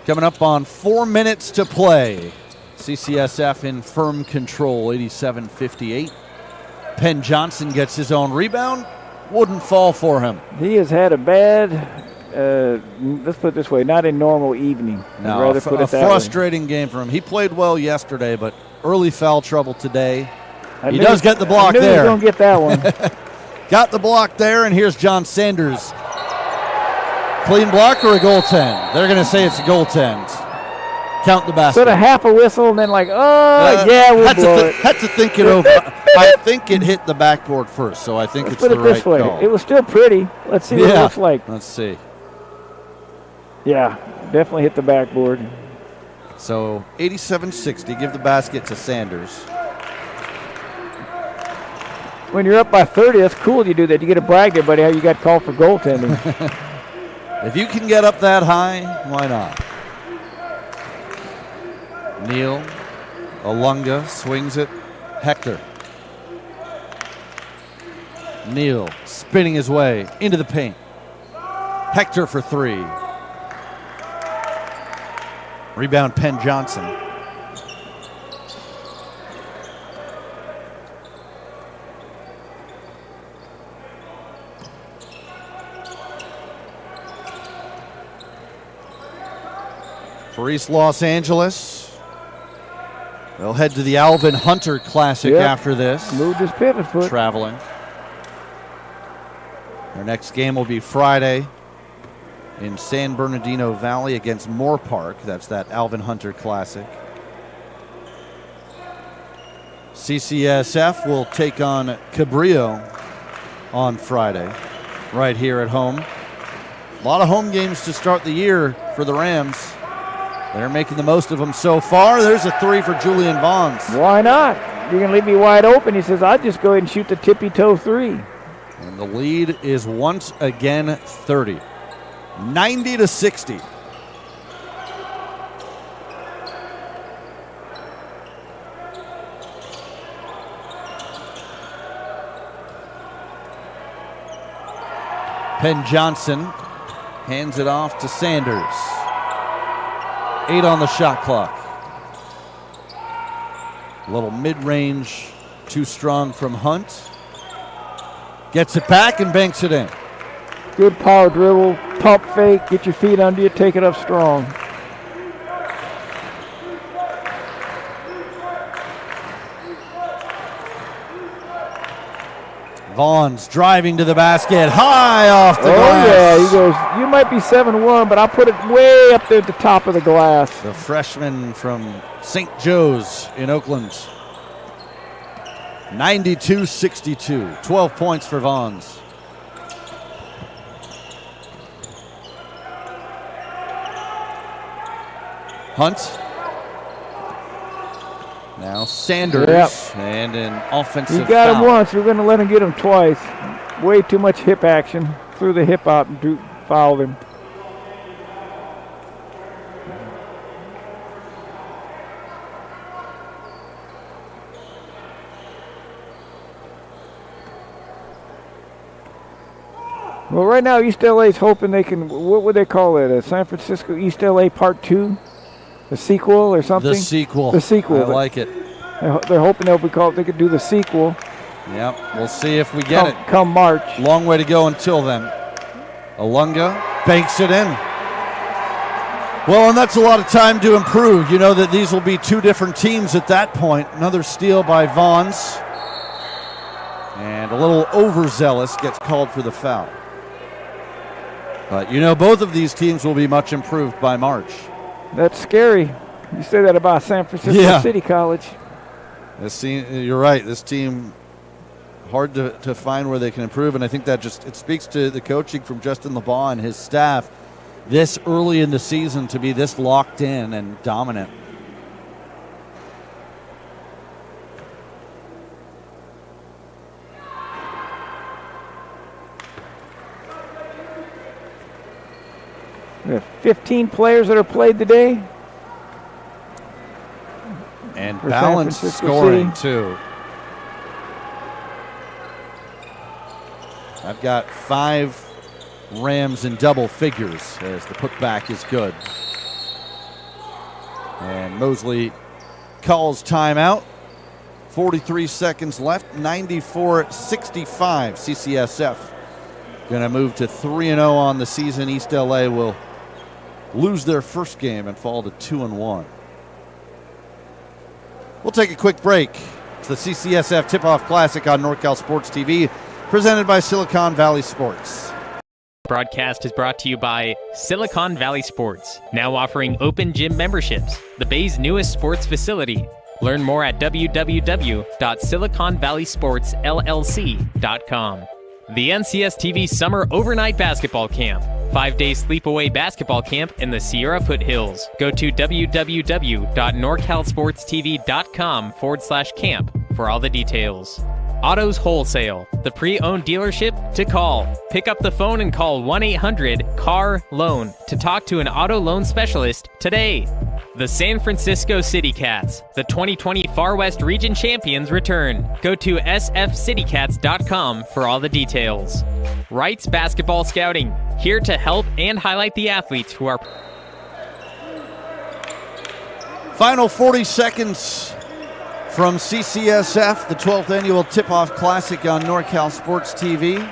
[SPEAKER 1] Coming up on 4 minutes to play. CCSF in firm control, 87-58. Penn Johnson gets his own rebound. Wouldn't fall for him.
[SPEAKER 2] He has had a bad, let's put it this way, not a normal evening.
[SPEAKER 1] No, a frustrating game for him. He played well yesterday, but early foul trouble today. He does get the block there.
[SPEAKER 2] I knew he was going to get that one.
[SPEAKER 1] Got the block there, and here's John Sanders. Clean block or a goaltend? They're going to say it's a goaltend. Count the basket.
[SPEAKER 2] Sort of half a whistle and then like, yeah, we'll blow it.
[SPEAKER 1] Had to think it over. I think it hit the backboard first, so I think it's the right call.
[SPEAKER 2] It was still pretty. Let's see what it looks like.
[SPEAKER 1] Let's see.
[SPEAKER 2] Yeah, definitely hit the backboard.
[SPEAKER 1] So 87-60, give the basket to Sanders.
[SPEAKER 2] When you're up by 30, that's cool you do that. You get to brag to everybody how you got called for goaltending.
[SPEAKER 1] If you can get up that high, why not? Neal, Alunga swings it. Hector. Neal spinning his way into the paint. Hector for three. Rebound, Penn Johnson. For East Los Angeles, they'll head to the Alvin Hunter Classic after this.
[SPEAKER 2] Moved his pivot foot.
[SPEAKER 1] Traveling. Their next game will be Friday in San Bernardino Valley against Moore Park. That's that Alvin Hunter Classic. CCSF will take on Cabrillo on Friday, right here at home. A lot of home games to start the year for the Rams. They're making the most of them so far. There's a three for Julian Vaughns.
[SPEAKER 2] Why not? You're going to leave me wide open. He says, I'll just go ahead and shoot the tippy-toe three.
[SPEAKER 1] And the lead is once again 30. 90-60. Penn Johnson hands it off to Sanders. 8 on the shot clock. A little mid-range, too strong from Hunt. Gets it back and banks it in.
[SPEAKER 2] Good power dribble, pump fake, get your feet under you, take it up strong.
[SPEAKER 1] Vaughns driving to the basket, high off the glass.
[SPEAKER 2] Yeah, he goes, you might be 7-1, but I'll put it way up there at the top of the glass.
[SPEAKER 1] The freshman from St. Joe's in Oakland. 92-62, 12 points for Vaughns. Hunt. Now Sanders, and an offensive
[SPEAKER 2] You got
[SPEAKER 1] foul.
[SPEAKER 2] him once, we're going to let him get him twice. Way too much hip action. Threw the hip out and fouled him. Well, right now East LA's hoping they can, what would they call it, a San Francisco East LA Part 2? The sequel or something?
[SPEAKER 1] The sequel.
[SPEAKER 2] The sequel.
[SPEAKER 1] I like it.
[SPEAKER 2] They're hoping they could do the sequel.
[SPEAKER 1] Yep, we'll see if we get it.
[SPEAKER 2] Come March.
[SPEAKER 1] Long way to go until then. Alunga banks it in. Well, and that's a lot of time to improve. You know that these will be two different teams at that point. Another steal by Vaughns. And a little overzealous gets called for the foul. But you know both of these teams will be much improved by March.
[SPEAKER 2] That's scary. You say that about San Francisco City College.
[SPEAKER 1] This team, you're right. This team, hard to find where they can improve, and I think that it speaks to the coaching from Justin LeBon and his staff this early in the season to be this locked in and dominant.
[SPEAKER 2] We have 15 players that are played today.
[SPEAKER 1] And balanced scoring, too. I've got 5 Rams in double figures as the putback is good. And Mosley calls timeout. 43 seconds left, 94-65. CCSF going to move to 3-0 on the season. East LA will lose their first game and fall to 2-1. We'll take a quick break. It's the CCSF Tip-Off Classic on NorCal Sports TV, presented by Silicon Valley Sports.
[SPEAKER 8] Broadcast is brought to you by Silicon Valley Sports, now offering open gym memberships, the Bay's newest sports facility. Learn more at www.siliconvalleysportsllc.com. The NCS TV Summer Overnight Basketball Camp, 5-day sleepaway basketball camp in the Sierra Foothills. Go to www.norcalsportstv.com/camp for all the details. Autos Wholesale, the pre-owned dealership to call. Pick up the phone and call 1-800-CAR-LOAN to talk to an auto loan specialist today. The San Francisco City Cats, the 2020 Far West Region Champions return. Go to sfcitycats.com for all the details. Wrights Basketball Scouting, here to help and highlight the athletes who are...
[SPEAKER 1] Final 40 seconds from CCSF, the 12th annual Tip-Off Classic on NorCal Sports TV.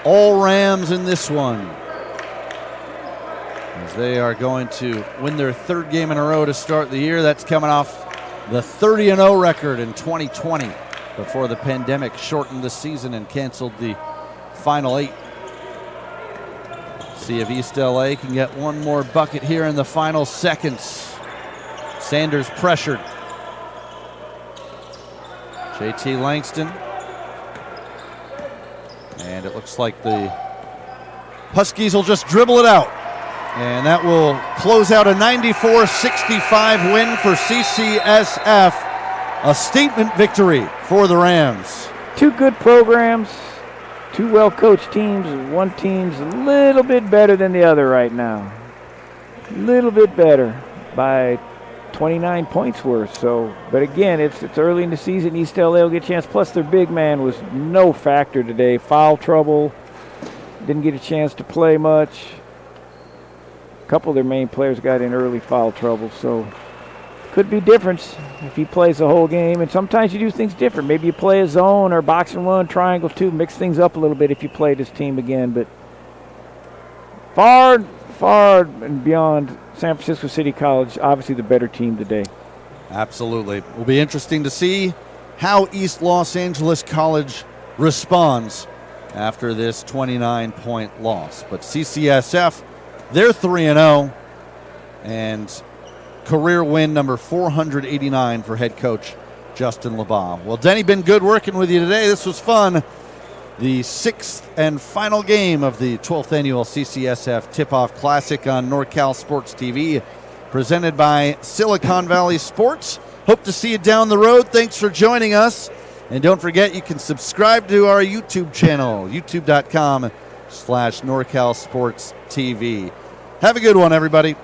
[SPEAKER 1] All Rams in this one, as they are going to win their third game in a row to start the year. That's coming off the 30-0 record in 2020 before the pandemic shortened the season and canceled the final 8. See if East LA can get one more bucket here in the final seconds. Sanders pressured. JT Langston. And it looks like the Huskies will just dribble it out. And that will close out a 94-65 win for CCSF. A statement victory for the Rams.
[SPEAKER 2] Two good programs, two well-coached teams. One team's a little bit better than the other right now. A little bit better by 29 points worth. So, but again, it's early in the season. East LA will get a chance. Plus, their big man was no factor today. Foul trouble. Didn't get a chance to play much. A couple of their main players got in early foul trouble. So, could be difference if he plays the whole game. And sometimes you do things different. Maybe you play a zone or box and one, triangle two, mix things up a little bit if you play this team again. But far and beyond San Francisco City College, obviously the better team today.
[SPEAKER 1] Absolutely. It will be interesting to see how East Los Angeles College responds after this 29-point loss. But CCSF, they're 3-0, and career win number 489 for head coach Justin LeBaugh. Well, Denny, been good working with you today. This was fun. The 6th and final game of the 12th annual CCSF Tip-Off Classic on NorCal Sports TV, presented by Silicon Valley Sports. Hope to see you down the road. Thanks for joining us. And don't forget, you can subscribe to our YouTube channel, youtube.com/NorCal Sports TV. Have a good one, everybody.